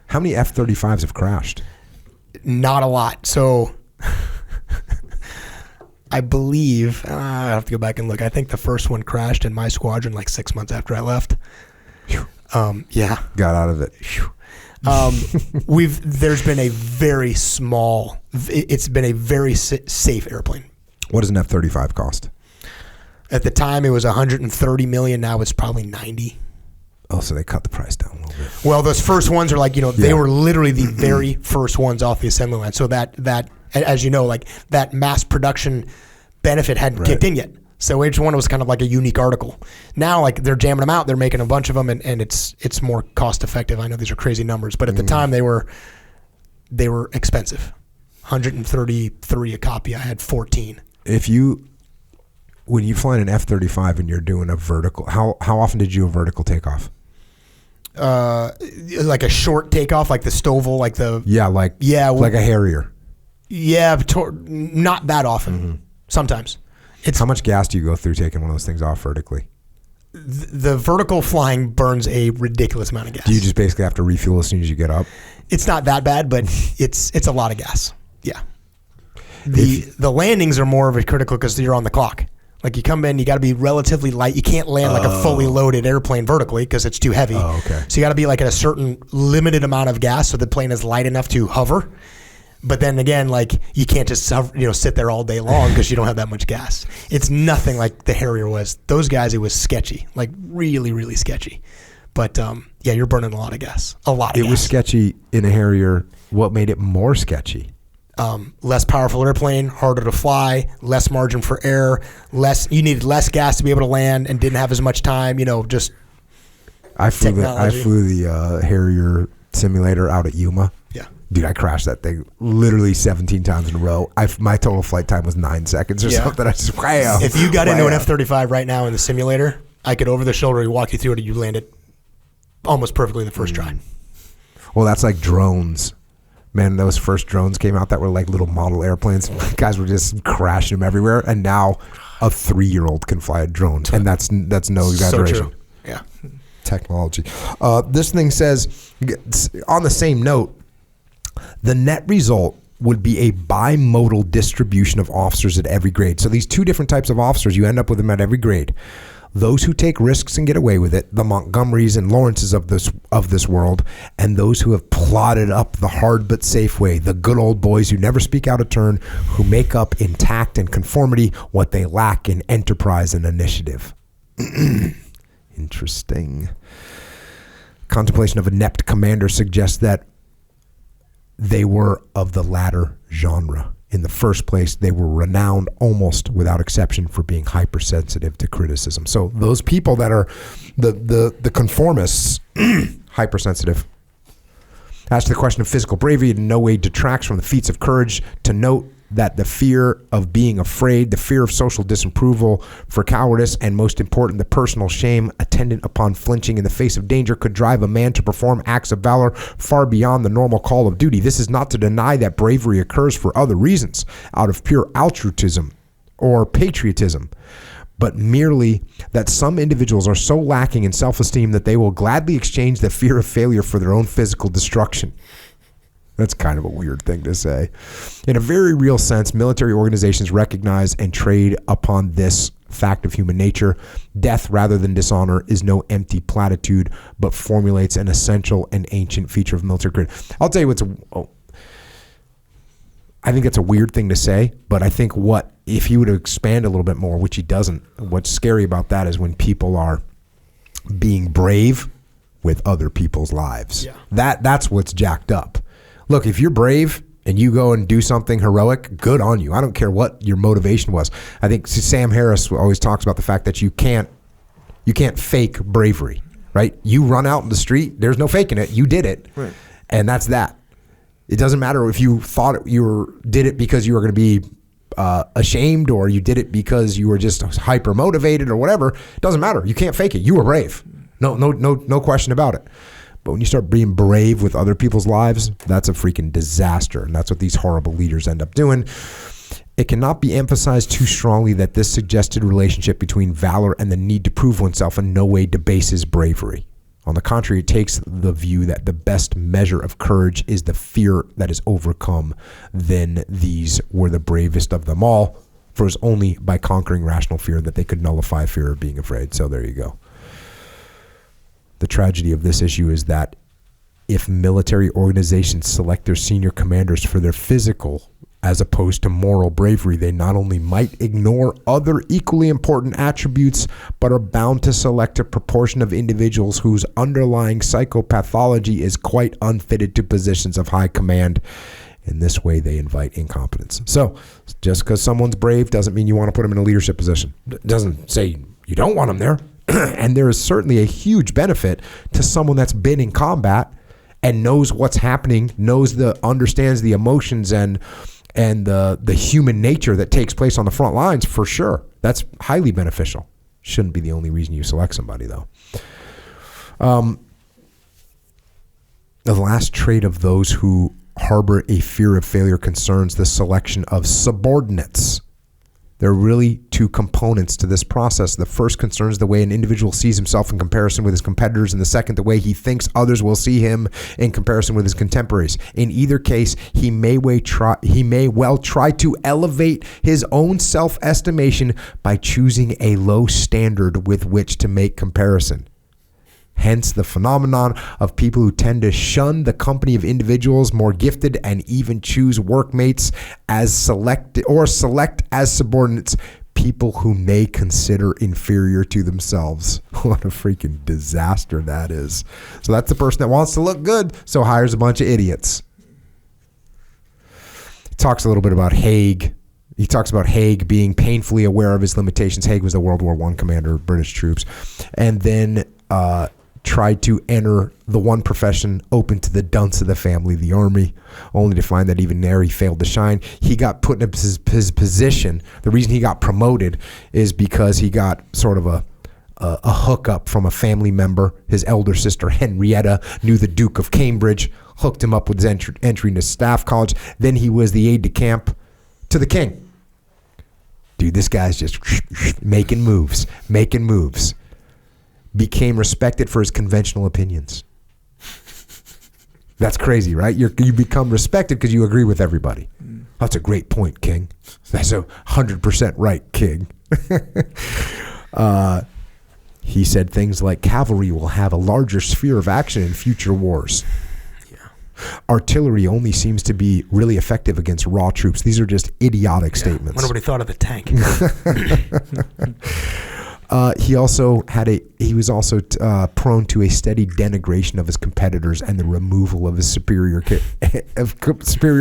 How many F-35s have crashed? Not a lot. So I believe, I have to go back and look. I think the first one crashed in my squadron like 6 months after I left. Yeah. Got out of it. There's been a very small, it's been a very safe airplane. What does an F-35 cost? At the time it was $130 million. Now it's probably 90. Oh, so they cut the price down a little bit. Well, those first ones are like, they were literally the very first ones off the assembly line. So that, as you know, like that mass production benefit hadn't kicked in yet. So each one was kind of like a unique article. Now, like they're jamming them out, they're making a bunch of them, and it's more cost effective. I know these are crazy numbers, but at the time they were expensive. 133 a copy. I had 14. When you fly an F-35 and you're doing a vertical, how often did you do a vertical takeoff? Like a short takeoff, like the Stovall, like the like a Harrier. Yeah, not that often. Sometimes. How much gas do you go through taking one of those things off vertically? The vertical flying burns a ridiculous amount of gas. Do you just basically have to refuel as soon as you get up? It's not that bad, but it's a lot of gas. Yeah. The landings are more of a critical because you're on the clock. Like you come in, you got to be relatively light. You can't land like a fully loaded airplane vertically because it's too heavy. Oh, okay. So you got to be like at a certain limited amount of gas so the plane is light enough to hover. But then again, like you can't just sit there all day long because you don't have that much gas. It's nothing like the Harrier was. Those guys, it was sketchy, like really, really sketchy. But you're burning a lot of gas. It was sketchy in a Harrier. What made it more sketchy? Less powerful airplane, harder to fly, less margin for error, you needed less gas to be able to land and didn't have as much time, I flew the Harrier simulator out at Yuma Yeah. Dude, I crashed that thing literally 17 times in a row. My total flight time was 9 seconds or something. I just, wow. If you got into an F-35 right now in the simulator, I could over the shoulder walk you through it and you land it almost perfectly in the first try. Well, that's like drones. Man, those first drones came out that were like little model airplanes. Guys were just crashing them everywhere. And now a 3-year-old can fly a drone. And that's no exaggeration. So true. Yeah. Technology. This thing says, on the same note, the net result would be a bimodal distribution of officers at every grade. So these two different types of officers, you end up with them at every grade. Those who take risks and get away with it, the Montgomerys and Lawrences of this world, and those who have plodded up the hard but safe way, the good old boys who never speak out of turn, who make up in tact and conformity what they lack in enterprise and initiative. Interesting. Contemplation of inept commander suggests that they were of the latter genre. In the first place, they were renowned almost without exception for being hypersensitive to criticism. So those people that are the conformists, hypersensitive. As to the question of physical bravery, it in no way detracts from the feats of courage to note that the fear of being afraid, the fear of social disapproval for cowardice, and most important, the personal shame attendant upon flinching in the face of danger could drive a man to perform acts of valor far beyond the normal call of duty. This is not to deny that bravery occurs for other reasons, out of pure altruism or patriotism, but merely that some individuals are so lacking in self-esteem that they will gladly exchange the fear of failure for their own physical destruction. That's kind of a weird thing to say. In a very real sense, military organizations recognize and trade upon this fact of human nature. Death rather than dishonor is no empty platitude, but formulates an essential and ancient feature of military career. I'll tell you I think that's a weird thing to say, but I think if he would expand a little bit more, which he doesn't, what's scary about that is when people are being brave with other people's lives. Yeah. That's what's jacked up. Look, if you're brave and you go and do something heroic, good on you. I don't care what your motivation was. I think Sam Harris always talks about the fact that you can't fake bravery, right? You run out in the street, there's no faking it. You did it, right. And that's that. It doesn't matter if you thought did it because you were going to be ashamed, or you did it because you were just hyper motivated or whatever. It doesn't matter. You can't fake it. You were brave. No question about it. But when you start being brave with other people's lives, that's a freaking disaster. And that's what these horrible leaders end up doing. It cannot be emphasized too strongly that this suggested relationship between valor and the need to prove oneself in no way debases bravery. On the contrary, it takes the view that the best measure of courage is the fear that is overcome. Then these were the bravest of them all, for it was only by conquering rational fear that they could nullify fear of being afraid. So there you go. The tragedy of this issue is that if military organizations select their senior commanders for their physical as opposed to moral bravery, they not only might ignore other equally important attributes, but are bound to select a proportion of individuals whose underlying psychopathology is quite unfitted to positions of high command. In this way, they invite incompetence. So just because someone's brave doesn't mean you want to put them in a leadership position. It doesn't say you don't want them there. And there is certainly a huge benefit to someone that's been in combat and knows what's happening, understands the emotions and the human nature that takes place on the front lines, for sure. That's highly beneficial. Shouldn't be the only reason you select somebody, though. The last trait of those who harbor a fear of failure concerns the selection of subordinates. There are really two components to this process. The first concerns the way an individual sees himself in comparison with his competitors, and the second, the way he thinks others will see him in comparison with his contemporaries. In either case, he may well try to elevate his own self-estimation by choosing a low standard with which to make comparison. Hence the phenomenon of people who tend to shun the company of individuals more gifted and even choose workmates as select as subordinates people whom they consider inferior to themselves. What a freaking disaster that is. So that's the person that wants to look good, so hires a bunch of idiots. He talks a little bit about Haig. He talks about Haig being painfully aware of his limitations. Haig was the World War I commander of British troops. And then tried to enter the one profession open to the dunce of the family, the army, only to find that even there he failed to shine. He got put in his position. The reason he got promoted is because he got sort of a hookup from a family member. His elder sister Henrietta knew the Duke of Cambridge, hooked him up with his entry into staff college. Then he was the aide de camp to the king. Dude, this guy's just making moves. Became respected for his conventional opinions. That's crazy, right? You become respected because you agree with everybody. That's a great point, King. That's 100% right, King. He said things like, cavalry will have a larger sphere of action in future wars. Artillery only seems to be really effective against raw troops. These are just idiotic statements. Wonder what he thought of the tank. He was also prone to a steady denigration of his competitors and the removal of his superior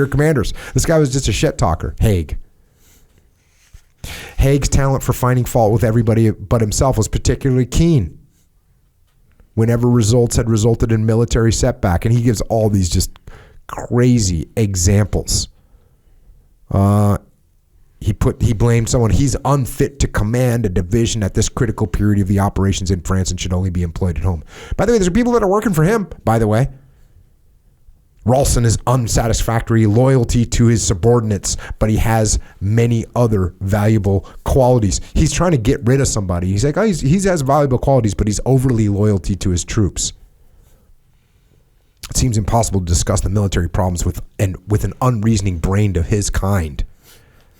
commanders. This guy was just a shit talker. Haig's talent for finding fault with everybody but himself was particularly keen whenever results had resulted in military setback, and he gives all these just crazy examples. He blamed someone. He's unfit to command a division at this critical period of the operations in France and should only be employed at home. By the way, there's people that are working for him, by the way. Ralston is unsatisfactory loyalty to his subordinates, but he has many other valuable qualities. He's trying to get rid of somebody. He's like, oh, he has valuable qualities, but he's overly loyalty to his troops. It seems impossible to discuss the military problems with an unreasoning brain of his kind.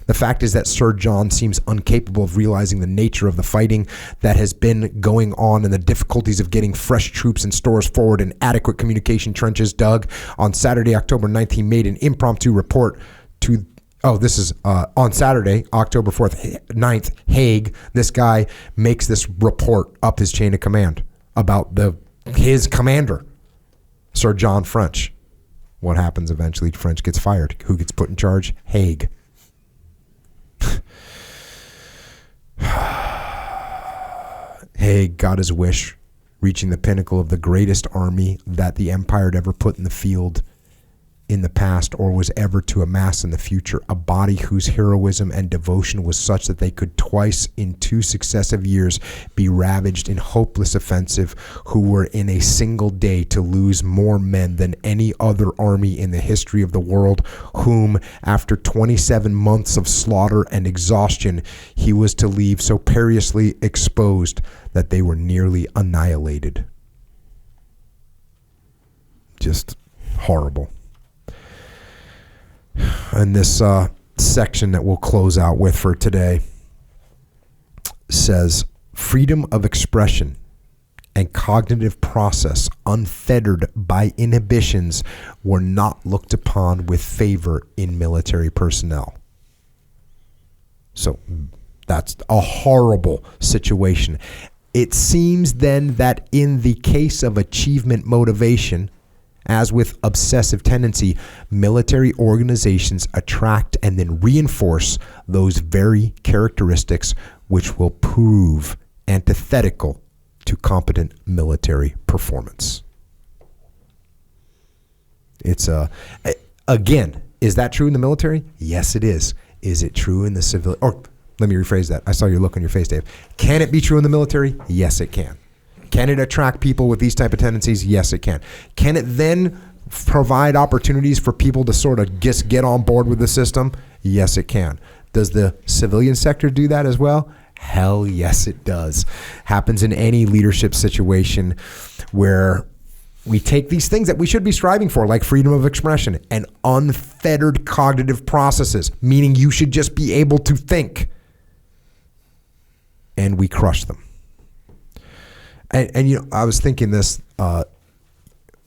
The fact is that Sir John seems incapable of realizing the nature of the fighting that has been going on and the difficulties of getting fresh troops and stores forward and adequate communication trenches dug. On Saturday, October 9th, he made an impromptu report to, on Saturday, October 9th, Haig, this guy makes this report up his chain of command about his commander, Sir John French. What happens eventually? French gets fired. Who gets put in charge? Haig. Haig got his wish, reaching the pinnacle of the greatest army that the empire had ever put in the field in the past or was ever to amass in the future, a body whose heroism and devotion was such that they could twice in 2 successive years be ravaged in hopeless offensive, who were in a single day to lose more men than any other army in the history of the world, whom after 27 months of slaughter and exhaustion he was to leave so perilously exposed that they were nearly annihilated. Just horrible. And this section that we'll close out with for today says, freedom of expression and cognitive process unfettered by inhibitions were not looked upon with favor in military personnel. So that's a horrible situation. It seems then that in the case of achievement motivation, as with obsessive tendency, military organizations attract and then reinforce those very characteristics which will prove antithetical to competent military performance. It's again, is that true in the military? Yes, it is. Is it true in the civil? Or let me rephrase that. I saw your look on your face, Dave. Can it be true in the military? Yes, it can. Can it attract people with these type of tendencies? Yes, it can. Can it then provide opportunities for people to sort of just get on board with the system? Yes, it can. Does the civilian sector do that as well? Hell yes, it does. Happens in any leadership situation where we take these things that we should be striving for, like freedom of expression and unfettered cognitive processes, meaning you should just be able to think, and we crush them. And you know, I was thinking this.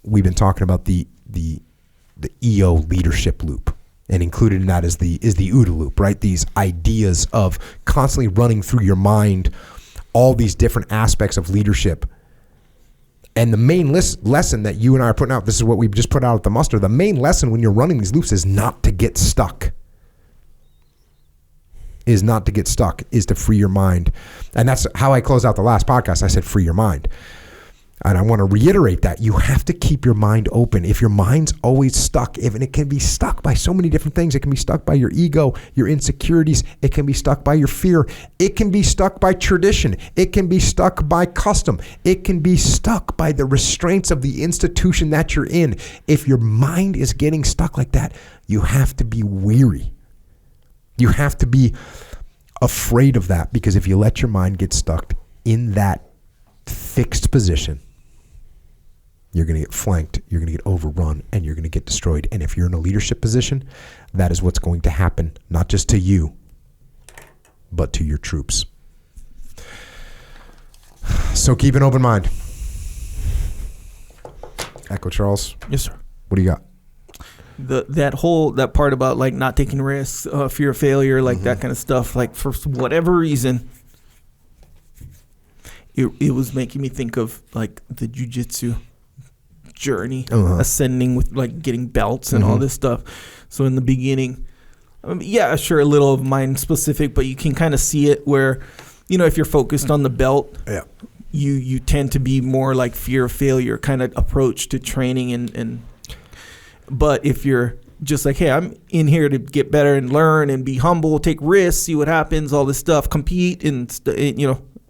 We've been talking about the EO leadership loop, and included in that is the OODA loop, right? These ideas of constantly running through your mind all these different aspects of leadership. And the main lesson that you and I are putting out, this is what we've just put out at the muster. The main lesson when you're running these loops is not to get stuck. Is to free your mind. And that's how I closed out the last podcast. I said, free your mind. And I want to reiterate that you have to keep your mind open. If your mind's always stuck, and it can be stuck by so many different things. It can be stuck by your ego, your insecurities. It can be stuck by your fear. It can be stuck by tradition. It can be stuck by custom. It can be stuck by the restraints of the institution that you're in. If your mind is getting stuck like that, you have to be weary. You have to be afraid of that, because if you let your mind get stuck in that fixed position, you're going to get flanked, you're going to get overrun, and you're going to get destroyed. And if you're in a leadership position, that is what's going to happen, not just to you, but to your troops. So keep an open mind. Echo Charles. Yes, sir. What do you got? That part about like not taking risks, fear of failure, like that kind of stuff, like for whatever reason, it was making me think of like the jiu-jitsu journey, ascending with like getting belts and all this stuff. So in the beginning, sure, a little of mine specific, but you can kind of see it where, if you're focused on the belt, you tend to be more like fear of failure kind of approach to training and but if you're just like, hey, I'm in here to get better and learn and be humble, take risks, see what happens, all this stuff, compete and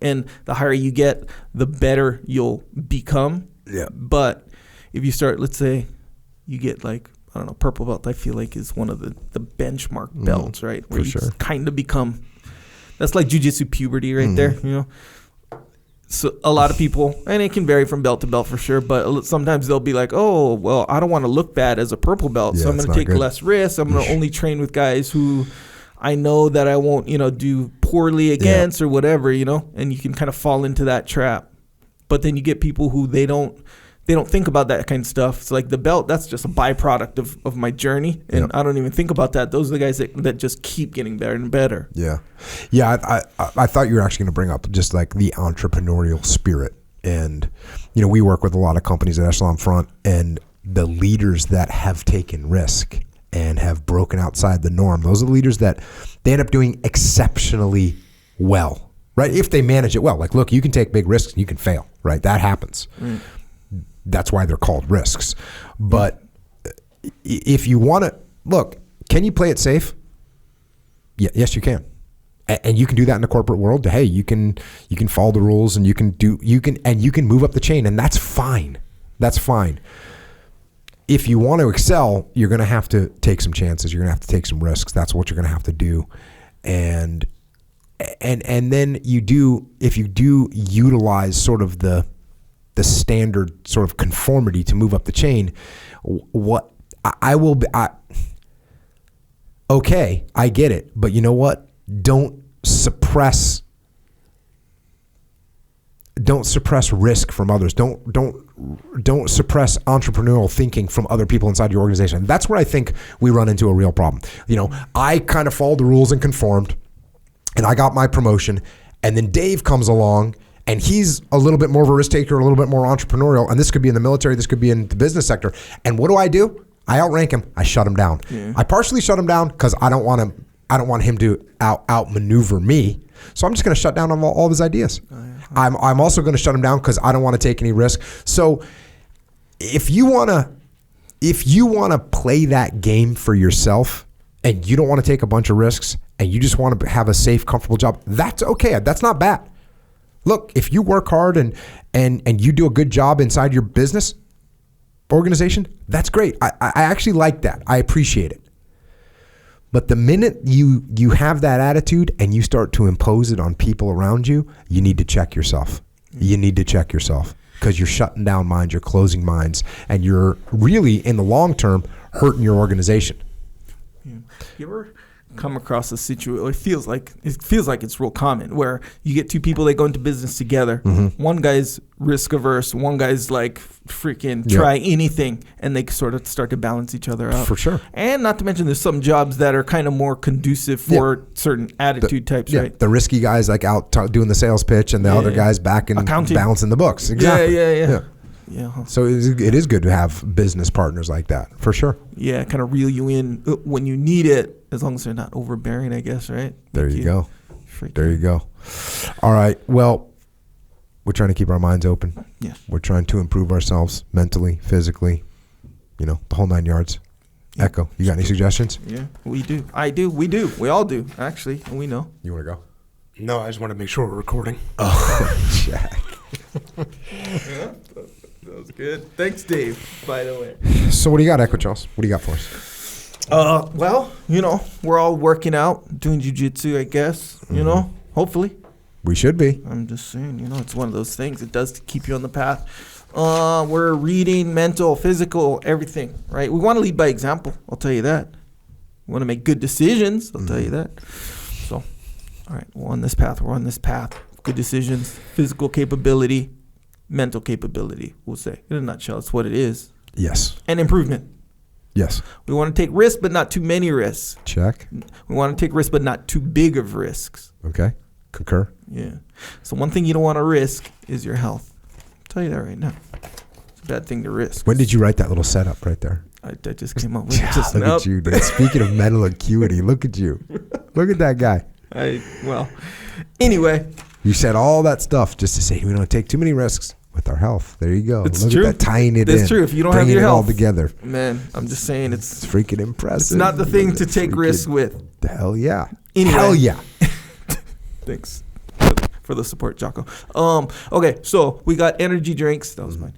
and the higher you get, the better you'll become. Yeah. But if you start, let's say you get like, I don't know, purple belt, I feel like is one of the benchmark belts, right? Where you kind of become, that's like jiu-jitsu puberty right there, So a lot of people, and it can vary from belt to belt for sure, but sometimes they'll be like, oh, well, I don't want to look bad as a purple belt, so I'm going to take less risks. I'm going to only train with guys who I know that I won't, do poorly against or whatever, and you can kind of fall into that trap. But then you get people who they don't think about that kind of stuff. It's like the belt, that's just a byproduct of my journey, and I don't even think about that. Those are the guys that just keep getting better and better. Yeah. I thought you were actually going to bring up just like the entrepreneurial spirit. And, we work with a lot of companies at Echelon Front, and the leaders that have taken risk and have broken outside the norm, those are the leaders that they end up doing exceptionally well, right? If they manage it well. Like, look, you can take big risks and you can fail, right? That happens. That's why they're called risks. But if you want to, look, can you play it safe? Yes, you can. And you can do that in the corporate world. Hey, you can follow the rules, and you can move up the chain, and that's fine. That's fine. If you want to excel, you're going to have to take some chances. You're going to have to take some risks. That's what you're going to have to do. And then if you do utilize sort of the standard sort of conformity to move up the chain, okay, I get it. But you know what? Don't suppress risk from others. Don't suppress entrepreneurial thinking from other people inside your organization. That's where I think we run into a real problem. I kind of followed the rules and conformed, and I got my promotion, and then Dave comes along, and he's a little bit more of a risk taker, a little bit more entrepreneurial, and this could be in the military, this could be in the business sector. And what do? I outrank him. I shut him down. Yeah. I partially shut him down because I don't want him to outmaneuver me. So I'm just going to shut down all of his ideas. Oh, yeah. I'm also going to shut him down because I don't want to take any risk. So if you want to play that game for yourself, and you don't want to take a bunch of risks, and you just want to have a safe, comfortable job, that's okay. That's not bad. Look, if you work hard and you do a good job inside your business organization, that's great. I actually like that. I appreciate it. But the minute you have that attitude and you start to impose it on people around you, you need to check yourself. You need to check yourself, because you're shutting down minds, you're closing minds, and you're really, in the long term, hurting your organization. Yeah. You ever come across a situation? It feels like it's real common, where you get two people that go into business together. One guy's risk averse, one guy's like freaking try anything, and they sort of start to balance each other out. For sure. And not to mention, there's some jobs that are kind of more conducive for certain attitude types, right? The risky guys like out doing the sales pitch, and the other guys back and balancing the books. Exactly. Yeah. So it is good to have business partners like that, for sure. Yeah, kind of reel you in when you need it, as long as they're not overbearing, I guess, right? There you go. There you go. All right. Well, we're trying to keep our minds open. Yeah. We're trying to improve ourselves mentally, physically, the whole 9 yards. Yeah. Echo, you got any suggestions? Yeah, we do. I do. We do. We all do, actually, and we know. You want to go? No, I just want to make sure we're recording. Oh, Jack. Yeah, that was good. Thanks, Dave, by the way. So what do you got, Echo Charles? What do you got for us? Well, we're all working out, doing jiu-jitsu, I guess, hopefully. We should be. I'm just saying, it's one of those things. It does keep you on the path. We're reading, mental, physical, everything, right? We want to lead by example. I'll tell you that. We want to make good decisions. I'll tell you that. So, all right, we're on this path. Good decisions, physical capability, mental capability, we'll say. In a nutshell, it's what it is. Yes. And improvement. Yes. We want to take risks, but not too many risks. Check. We want to take risks, but not too big of risks. Okay. Concur. Yeah. So one thing you don't want to risk is your health. I'll tell you that right now. It's a bad thing to risk. When did you write that little setup right there? I just came up with it just Look now. at you, dude. Speaking of mental acuity, look at you. Look at that guy. Anyway. You said all that stuff just to say we don't take too many risks with our health. There you go. It's Look true. at that, tying it in. That's true. If you don't have bringing your it all health together. Man, I'm just saying it's freaking impressive. It's not the thing to take risks with. Hell yeah. Anyway. Hell yeah. Thanks for the support, Jocko. Okay, so we got energy drinks. That was mine.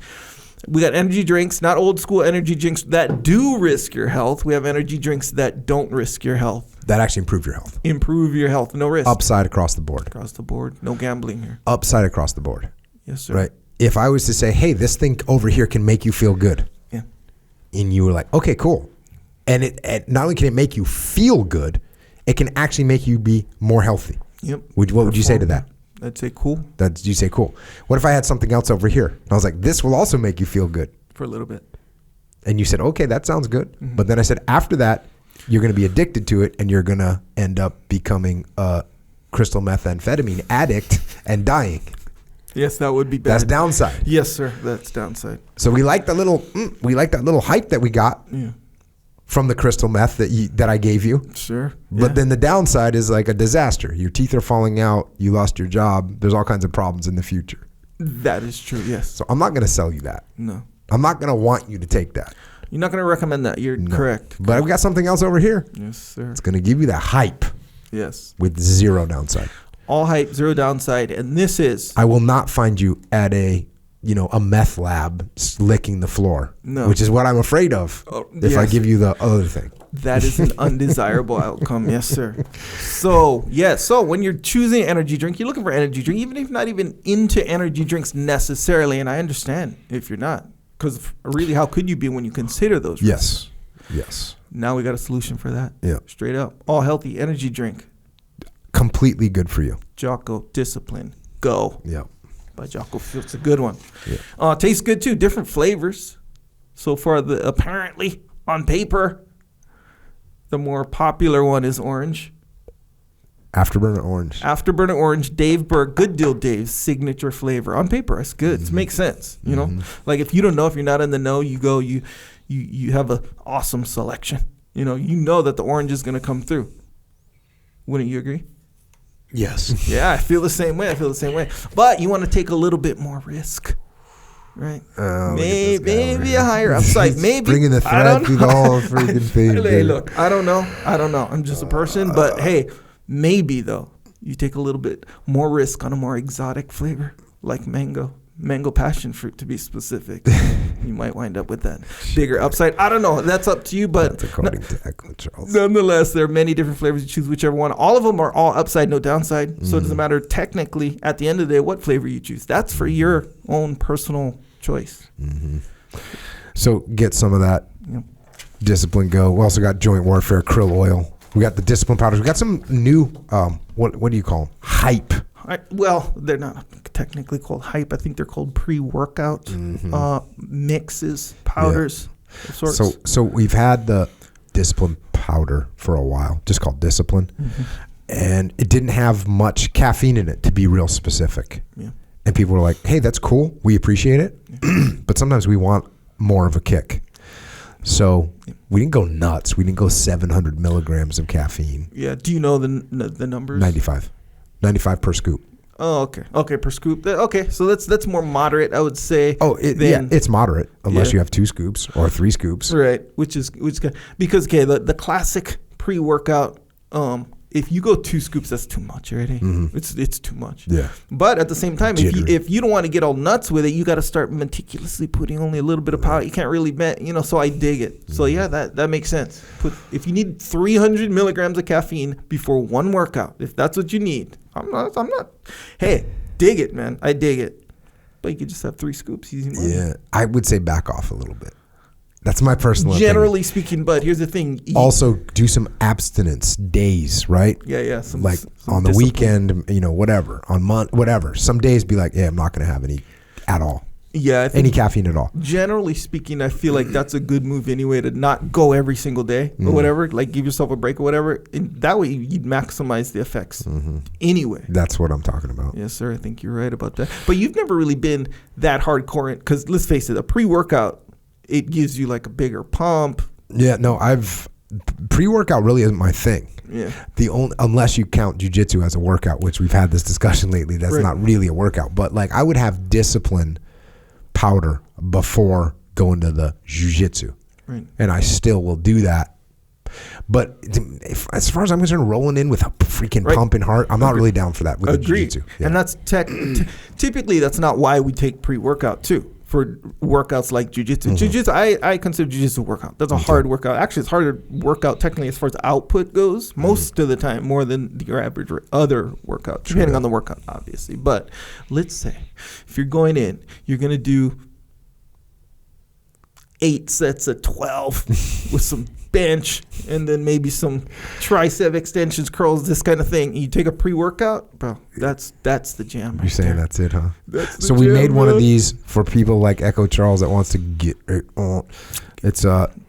We got energy drinks, not old school energy drinks that do risk your health. We have energy drinks that don't risk your health. That actually improve your health. Improve your health. No risk. Upside across the board. Across the board. No gambling here. Upside across the board. Yes, sir. Right. If I was to say, hey, this thing over here can make you feel good. Yeah. And you were like, okay, cool. And it not only can it make you feel good, it can actually make you be more healthy. Yep. What would you say to that? I'd say cool. You say cool. What if I had something else over here? And I was like, this will also make you feel good. For a little bit. And you said, okay, that sounds good. Mm-hmm. But then I said, after that, you're going to be addicted to it and you're going to end up becoming a crystal methamphetamine addict and dying. Yes, that would be bad. That's downside. Yes, sir. That's downside. So we like that little hype that we got from the crystal meth that I gave you. Sure. But then the downside is like a disaster. Your teeth are falling out. You lost your job. There's all kinds of problems in the future. That is true. Yes. So I'm not going to sell you that. No. I'm not going to want you to take that. You're not going to recommend that. You're correct. But I've got something else over here. Yes, sir. It's going to give you that hype. Yes. With zero downside. All hype, zero downside. And this is... I will not find you at a meth lab licking the floor. No. Which is what I'm afraid of if I give you the other thing. That is an undesirable outcome. Yes, sir. So when you're choosing an energy drink, you're looking for energy drink, even if you're not even into energy drinks necessarily. And I understand if you're not. Because really, how could you be when you consider those risks? Yes. Now we got a solution for that. Yeah. Straight up. All healthy energy drink. Completely good for you. Jocko Discipline. Go. Yeah. By Jocko. It's a good one. Yeah. Tastes good too. Different flavors. So far, apparently on paper, the more popular one is orange. Afterburner orange. Afterburner orange. Dave Berg. Good Deal Dave's signature flavor. On paper, it's good. Mm-hmm. It makes sense. You know, like if you don't know, if you're not in the know, you go. You have an awesome selection. You know that the orange is going to come through. Wouldn't you agree? Yes. Yeah, I feel the same way. But you want to take a little bit more risk, right? Maybe a higher upside. Maybe bringing the thread through the whole freaking thing. Hey, look, I don't know. I'm just a person, but hey, maybe though you take a little bit more risk on a more exotic flavor like mango passion fruit to be specific. You might wind up with that bigger upside. I don't know. That's up to you, but that's according to Echo Charles. Nonetheless, there are many different flavors. You choose whichever one. All of them are all upside, no downside. So it doesn't matter technically at the end of the day what flavor you choose. That's for your own personal choice. Mm-hmm. So get some of that Discipline Go. We also got Joint Warfare Krill Oil. We got the Discipline powders. We got some new what do you call them? Hype. Well, they're not technically called hype. I think they're called pre-workout mixes, powders, of sorts. So we've had the Discipline powder for a while, just called Discipline, and it didn't have much caffeine in it, to be real specific. Yeah. And people were like, "Hey, that's cool. We appreciate it, but sometimes we want more of a kick." So we didn't go nuts. We didn't go 700 milligrams of caffeine. Yeah. Do you know the numbers? 95 per scoop. Oh, okay. Okay, per scoop. Okay, so that's more moderate, I would say. Oh, it's moderate unless you have 2 scoops or 3 scoops. Right, which is good. Because, okay, the classic pre-workout, if you go 2 scoops, that's too much already. Mm-hmm. It's too much. Yeah. But at the same time, if you don't want to get all nuts with it, you got to start meticulously putting only a little bit of powder. You can't really so I dig it. So yeah, that makes sense. If you need 300 milligrams of caffeine before one workout, if that's what you need, I'm not. Hey, dig it, man. I dig it. But you could just have 3 scoops. Easy money. Yeah, I would say back off a little bit. That's my personal Generally opinion. speaking, but here's the thing. Also, do some abstinence days, right? Yeah. Some discipline. on the weekend, whatever. On whatever. Some days be like, yeah, I'm not going to have any at all. Yeah. Any caffeine at all. Generally speaking, I feel like that's a good move anyway, to not go every single day or whatever. Like, give yourself a break or whatever. And that way you'd maximize the effects anyway. That's what I'm talking about. Yes, sir. I think you're right about that. But you've never really been that hardcore, because let's face it, a pre-workout, it gives you like a bigger pump. Yeah, no, pre-workout really isn't my thing. Yeah. Unless you count jiu-jitsu as a workout, which we've had this discussion lately. That's Right. not really a workout. But like, I would have discipline powder before going to the jiu-jitsu. Right. And I still will do that. But as far as I'm concerned, rolling in with a freaking pumping heart, I'm not really down for that with the jiu-jitsu. Yeah. And that's typically that's not why we take pre-workout too. For workouts like jiu-jitsu. Jiu-jitsu, I consider jiu-jitsu a workout. That's a hard workout. Actually, it's harder workout technically as far as output goes, most of the time, more than your average other workout, depending on the workout, obviously. But let's say if you're going in, you're going to do 8 sets of 12 with some bench and then maybe some tricep extensions, curls, this kind of thing. You take a pre-workout, bro, that's the jam. You're saying that's it, huh? So we made one of these for people like Echo Charles that wants to get it's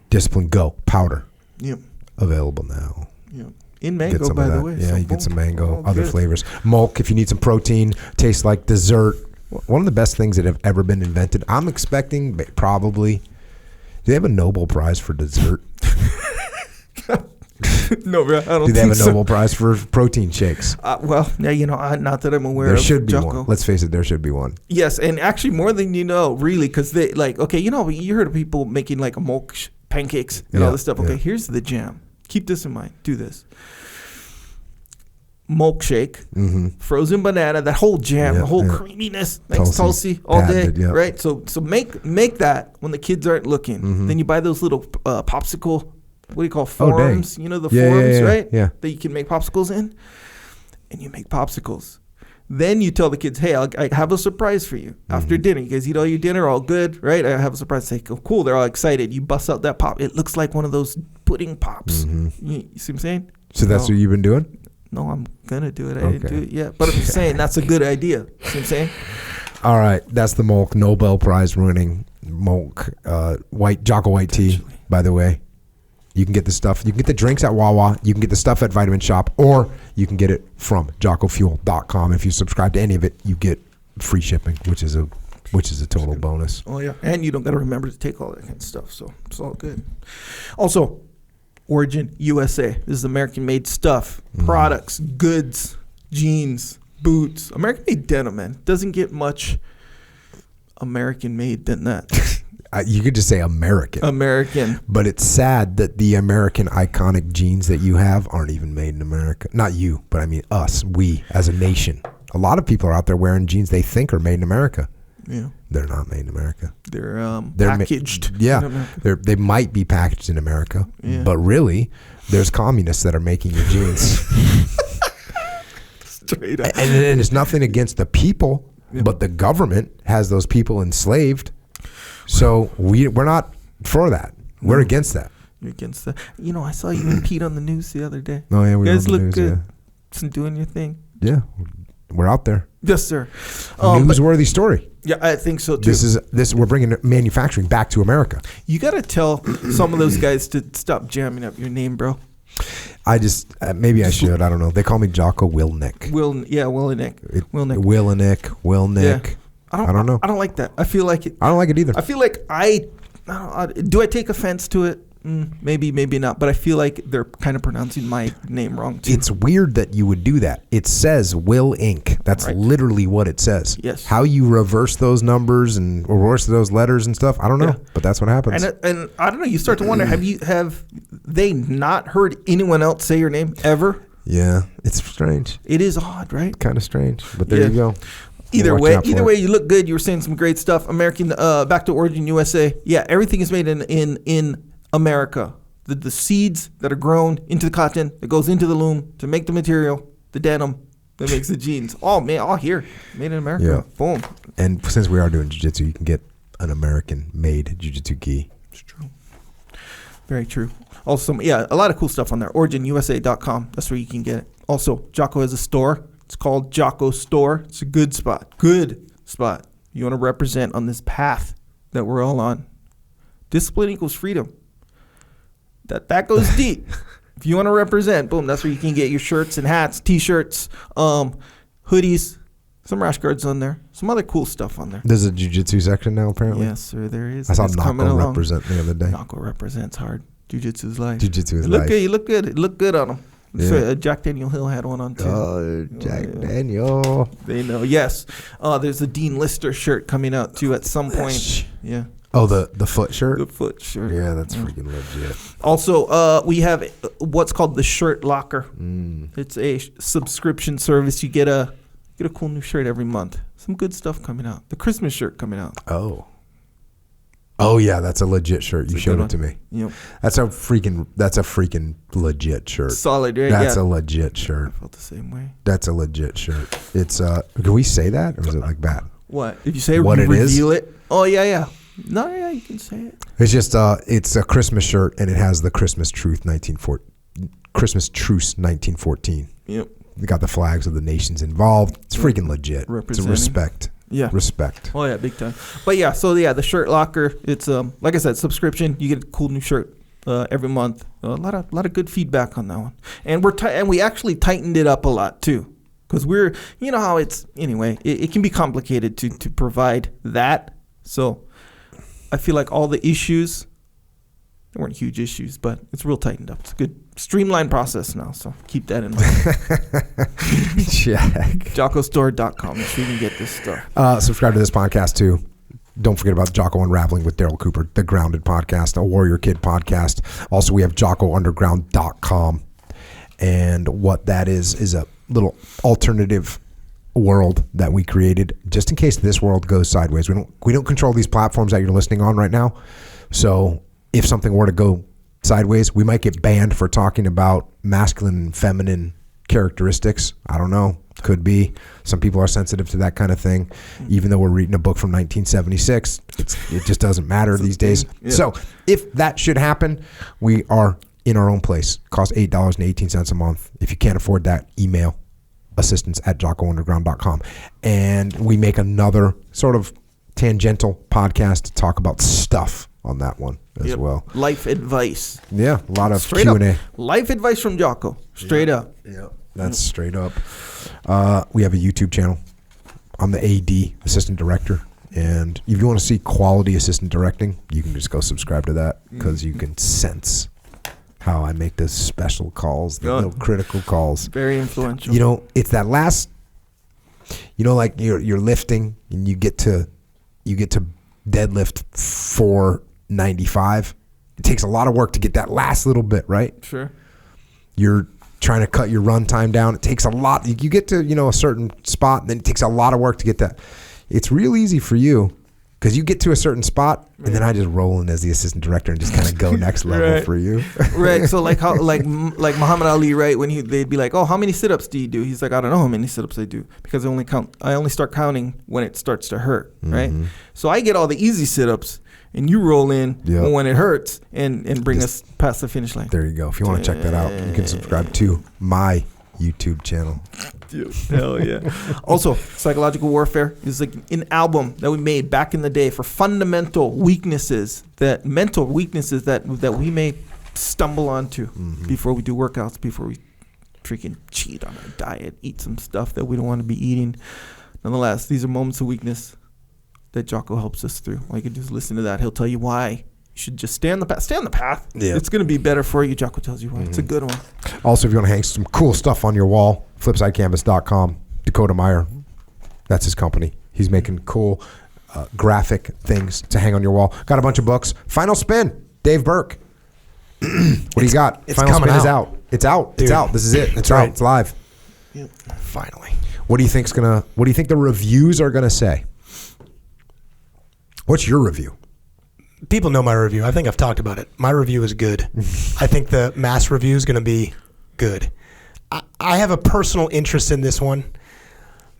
Discipline Go powder. Yep. Available now. Yep. In mango, by the way. Yeah, so you get some mango, other good. flavors. Milk, if you need some protein, tastes like dessert. One of the best things that have ever been invented. I'm expecting probably. Do they have a Nobel Prize for dessert? No, bro, I don't think so. Do they have a Nobel Prize for protein shakes? Well, yeah, not that I'm aware of. There should be Jocko. one. Let's face it, there should be one. Yes, and actually more than you know, really, because they you heard of people making like a milk pancakes and all this stuff. Okay, here's the jam. Keep this in mind. Do this. Milkshake, frozen banana, that whole jam, the whole creaminess, Tulsi all patented, day, right? So make that when the kids aren't looking. Then you buy those little popsicle, what do you call forms? You know the forms, right? Yeah. That you can make popsicles in, and you make popsicles. Then you tell the kids, hey, I have a surprise for you after dinner. You guys eat all your dinner, all good, right? I have a surprise. Say, oh, cool. They're all excited. You bust out that pop. It looks like one of those pudding pops. You see what I'm saying? So that's what you've been doing? No, I'm going to do it. I didn't do it yet. But I'm just saying that's a good idea. See what I'm saying? All right. That's the Milk Nobel Prize winning Milk Jocko white tea, by the way. You can get the stuff. You can get the drinks at Wawa. You can get the stuff at Vitamin Shop. Or you can get it from JockoFuel.com. If you subscribe to any of it, you get free shipping, which is a total bonus. Oh, yeah. And you don't got to remember to take all that kind of stuff. So it's all good. Also, Origin USA. This is American-made stuff, products, goods, jeans, boots. American-made denim, man. Doesn't get much American-made than that. You could just say American. But it's sad that the American iconic jeans that you have aren't even made in America. Not you, but I mean us, we as a nation. A lot of people are out there wearing jeans they think are made in America. Yeah. They're not made in America. They're packaged. They might be packaged in America, but really, there's communists that are making your jeans. Straight up. And it's nothing against the people, but the government has those people enslaved. So we're not for that. We're against that. You're against that. You know, I saw you and Pete on the news the other day. Oh yeah, we guys look news, good. Just doing your thing. Yeah, we're out there. Yes, sir. Newsworthy story. Yeah, I think so too. We're bringing manufacturing back to America. You got to tell some of those guys to stop jamming up your name, bro. I just maybe I should. I don't know. They call me Jocko Willnick. Will and Nick. Willnick. Yeah. I don't know. I don't like that. I feel like it. I don't like it either. I feel like do I take offense to it? Maybe not. But I feel like they're kind of pronouncing my name wrong too. It's weird that you would do that. It says Will Inc. That's literally what it says. Yes. How you reverse those numbers and reverse those letters and stuff, I don't know. But that's what happens. And I don't know. You start to wonder: have they not heard anyone else say your name ever? Yeah, it's strange. It is odd, right? Kind of strange. But there you go. Either way, you look good. You were saying some great stuff. American, back to Origin USA. Yeah, everything is made in America. The seeds that are grown into the cotton that goes into the loom to make the material, the denim that makes the jeans. All here, made in America. Yeah. Boom. And since we are doing jiu-jitsu, you can get an American-made jiu-jitsu gi. It's true. Very true. Also, a lot of cool stuff on there. OriginUSA.com. That's where you can get it. Also, Jocko has a store. It's called Jocko Store. It's a good spot. Good spot. You want to represent on this path that we're all on. Discipline equals freedom. That goes deep. If you want to represent, boom, that's where you can get your shirts and hats, T-shirts, hoodies, some rash guards on there, some other cool stuff on there. There's a jiu-jitsu section now, apparently. Yes, sir, there is. I saw Jocko represent the other day. Jocko represents hard. Jiu-jitsu's life. Jiu-jitsu is life. You look good. It looked good on him. Yeah. So, Jack Daniel Hill had one on too. Oh, Jack Daniel. They know. Yes. There's a Dean Lister shirt coming out too at some point. Yeah. Oh, the foot shirt? The foot shirt. Yeah, that's freaking legit. Also, we have what's called the Shirt Locker. It's a subscription service. You get a cool new shirt every month. Some good stuff coming out. The Christmas shirt coming out. Oh yeah, that's a legit shirt. You showed it to me. Yep. That's a freaking legit shirt. Solid, right? That's a legit shirt. I felt the same way. That's a legit shirt. It's can we say that, or is it like bad? What? If you say what it is? Reveal it. Oh yeah. No, yeah, you can say it. It's just it's a Christmas shirt, and it has the Christmas Truce 1914. Yep. They got the flags of the nations involved. It's freaking legit. It's a respect. Yeah. Respect. Oh yeah, big time. But yeah, so yeah, the Shirt Locker. It's like I said, subscription. You get a cool new shirt every month. A lot of good feedback on that one. And we actually tightened it up a lot too, because we're how it's anyway. It can be complicated to provide that. So I feel like all the issues, they weren't huge issues, but it's real tightened up. It's a good streamlined process now, so keep that in mind. Check. JockoStore.com. Make sure you can get this stuff. Subscribe to this podcast too. Don't forget about Jocko Unraveling with Daryl Cooper, the Grounded podcast, a Warrior Kid podcast. Also, we have JockoUnderground.com. And what that is a little alternative world that we created just in case this world goes sideways. We don't control these platforms that you're listening on right now. So if something were to go sideways, we might get banned for talking about masculine and feminine characteristics. I don't know. Could be. Some people are sensitive to that kind of thing. Even though we're reading a book from 1976, it just doesn't matter these days. Yeah. So if that should happen, we are in our own place. It costs $8.18 a month. If you can't afford that, email assistance@JockoUnderground.com. And we make another sort of tangential podcast to talk about stuff on that one as well. Life advice. Yeah, a lot of straight Q&A. Up. Life advice from Jocko. Straight up. Yeah, that's straight up. We have a YouTube channel. I'm the AD, assistant director. And if you want to see quality assistant directing, you can just go subscribe to that because you can sense how I make those special calls, the little critical calls. Very influential. It's that last, like you're lifting and you get to deadlift 495. It takes a lot of work to get that last little bit, right? Sure. You're trying to cut your run time down. It takes a lot. You get to, a certain spot, and then it takes a lot of work to get that. It's real easy for you because you get to a certain spot, and then I just roll in as the assistant director and just kind of go next level for you. Right. So like Muhammad Ali, right? When they'd be like, "Oh, how many sit-ups do you do?" He's like, "I don't know how many sit-ups I do because I only start counting when it starts to hurt." Right. So I get all the easy sit-ups, and you roll in when it hurts and bring us past the finish line. There you go. If you want to check that out, you can subscribe to my YouTube channel. Dude, hell yeah. Also, Psychological Warfare is like an album that we made back in the day for fundamental weaknesses, mental weaknesses that we may stumble onto before we do workouts, before we freaking cheat on our diet, eat some stuff that we don't want to be eating. Nonetheless, these are moments of weakness that Jocko helps us through. Or you can just listen to that. He'll tell you why you should just stay on the path. Stay on the path. Yeah. It's going to be better for you. Jocko tells you why. It's a good one. Also, if you want to hang some cool stuff on your wall, flipsidecanvas.com. Dakota Meyer, that's his company. He's making cool graphic things to hang on your wall. Got a bunch of books. Final Spin, Dave Burke. What do you got? It's Final coming Spin is out. out. It's out. Dude, it's out. This is it. that's It's out. right. It's live. Yep. Finally. What do you think the reviews are gonna say? What's your review? People know my review. I think I've talked about it. My review is good. I think the mass review is going to be good. I have a personal interest in this one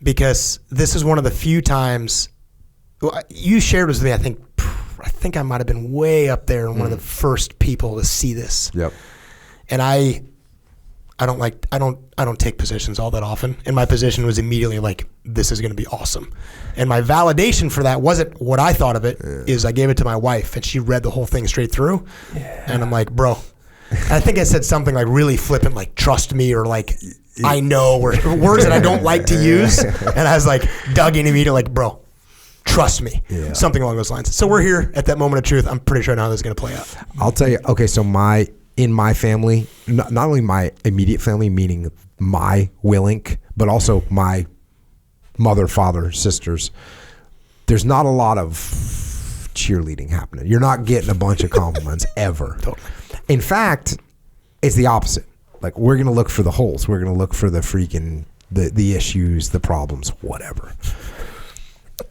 because this is one of the few times you shared this with me. I think I might have been way up there and one of the first people to see this. Yep. And I don't take positions all that often. And my position was immediately like, this is going to be awesome. And my validation for that wasn't what I thought of it, is I gave it to my wife and she read the whole thing straight through. Yeah. And I'm like, bro, I think I said something like really flippant, like trust me, or like, I know, or words that I don't like to use. And I was like, dug in immediately, like, bro, trust me. Yeah. Something along those lines. So we're here at that moment of truth. I'm pretty sure I know how this is going to play out. I'll tell you. Okay, so in my family, not only my immediate family, meaning my Willink, but also my mother, father, sisters, there's not a lot of cheerleading happening. You're not getting a bunch of compliments ever. Totally. In fact, it's the opposite. Like, we're going to look for the holes. We're going to look for the freaking, the issues, the problems, whatever.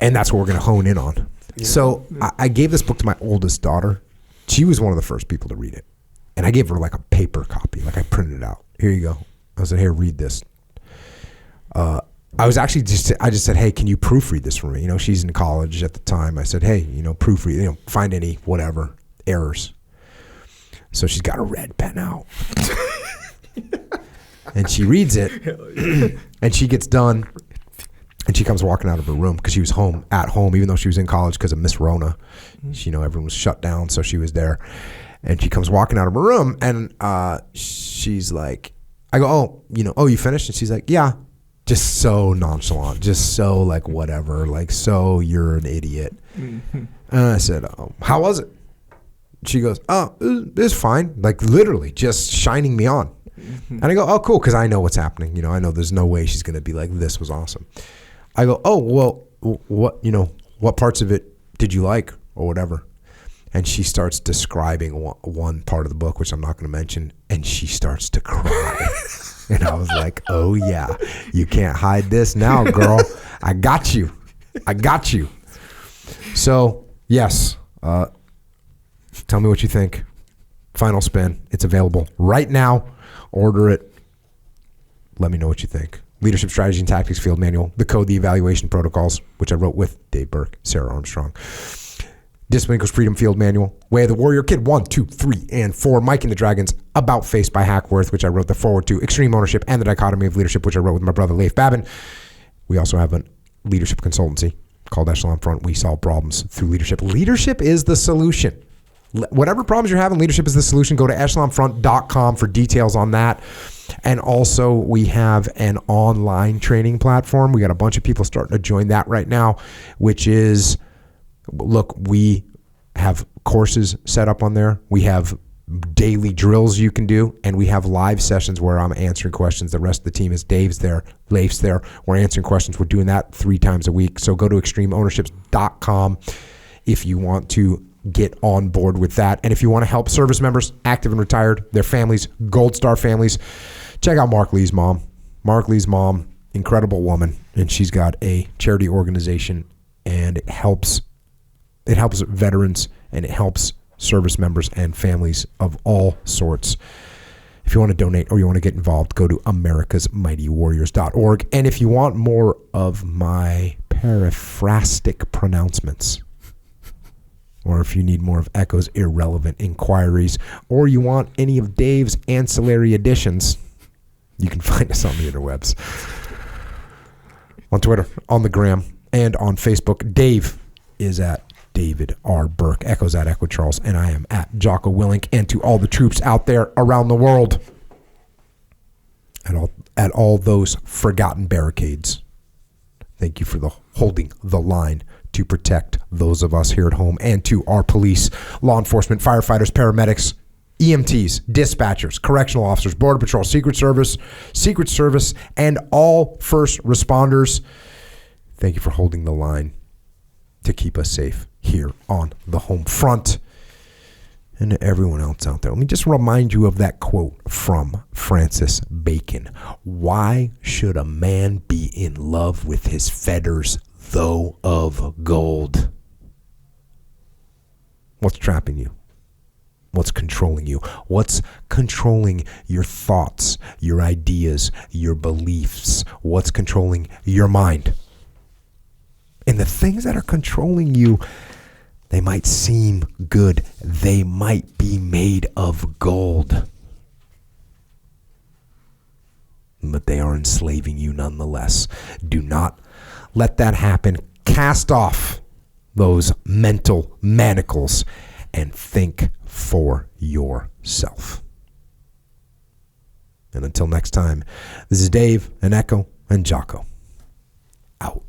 And that's what we're going to hone in on. Yeah. So I gave this book to my oldest daughter. She was one of the first people to read it. And I gave her like a paper copy. Like, I printed it out. Here you go. I said, here, read this. I was actually I just said, hey, can you proofread this for me? You know, she's in college at the time. I said, hey, you know, proofread, you know, find any whatever errors. So she's got a red pen out. And she reads it. And she gets done. And she comes walking out of her room because she was at home, even though she was in college because of Miss Rona. She, you know, everyone was shut down, so she was there. And she comes walking out of her room, and she's like, I go, oh, you finished? And she's like, yeah. Just so nonchalant, just so like whatever, like so you're an idiot. Mm-hmm. And I said, how was it? She goes, oh, it was fine. Like literally just shining me on. Mm-hmm. And I go, oh, cool, because I know what's happening. You know, I know there's no way she's going to be like, this was awesome. I go, oh, well, what parts of it did you like or whatever? And she starts describing one part of the book, which I'm not going to mention, and she starts to cry. And I was like, oh, yeah, you can't hide this now, girl. I got you. So, yes, tell me what you think. Final Spin. It's available right now. Order it. Let me know what you think. Leadership Strategy and Tactics Field Manual, the Code, the Evaluation Protocols, which I wrote with Dave Burke, Sarah Armstrong. Discipline Equals Freedom Field Manual, Way of the Warrior Kid 1, 2, 3, and 4, Mike and the Dragons, About Face by Hackworth, which I wrote the forward to, Extreme Ownership and the Dichotomy of Leadership, which I wrote with my brother Leif Babin. We also have a leadership consultancy called Echelon Front. We solve problems through leadership. Leadership is the solution. Whatever problems you're having, leadership is the solution. Go to echelonfront.com for details on that. And also, we have an online training platform. We got a bunch of people starting to join that right now, which is... Look, we have courses set up on there. We have daily drills you can do, and we have live sessions where I'm answering questions. The rest of the team is Dave's there, Leif's there. We're answering questions. We're doing that 3 times a week. So go to extremeownerships.com if you want to get on board with that. And if you want to help service members, active and retired, their families, Gold Star families, check out Mark Lee's mom. Mark Lee's mom, incredible woman, and she's got a charity organization, and it helps veterans, and it helps service members and families of all sorts. If you want to donate or you want to get involved, go to americasmightywarriors.org. And if you want more of my paraphrastic pronouncements, or if you need more of Echo's irrelevant inquiries, or you want any of Dave's ancillary additions, you can find us on the interwebs. On Twitter, on the gram, and on Facebook. Dave is at David R. Burke, Echo's at Echo Charles, and I am at Jocko Willink. And to all the troops out there around the world, at all those forgotten barricades, thank you for holding the line to protect those of us here at home and to our police, law enforcement, firefighters, paramedics, EMTs, dispatchers, correctional officers, Border Patrol, Secret Service, and all first responders. Thank you for holding the line to keep us safe here on the home front. And to everyone else out there, let me just remind you of that quote from Francis Bacon. Why should a man be in love with his fetters, though of gold? What's trapping you? What's controlling you? What's controlling your thoughts, your ideas, your beliefs? What's controlling your mind? And the things that are controlling you, they might seem good. They might be made of gold. But they are enslaving you nonetheless. Do not let that happen. Cast off those mental manacles and think for yourself. And until next time, this is Dave and Echo and Jocko. Out.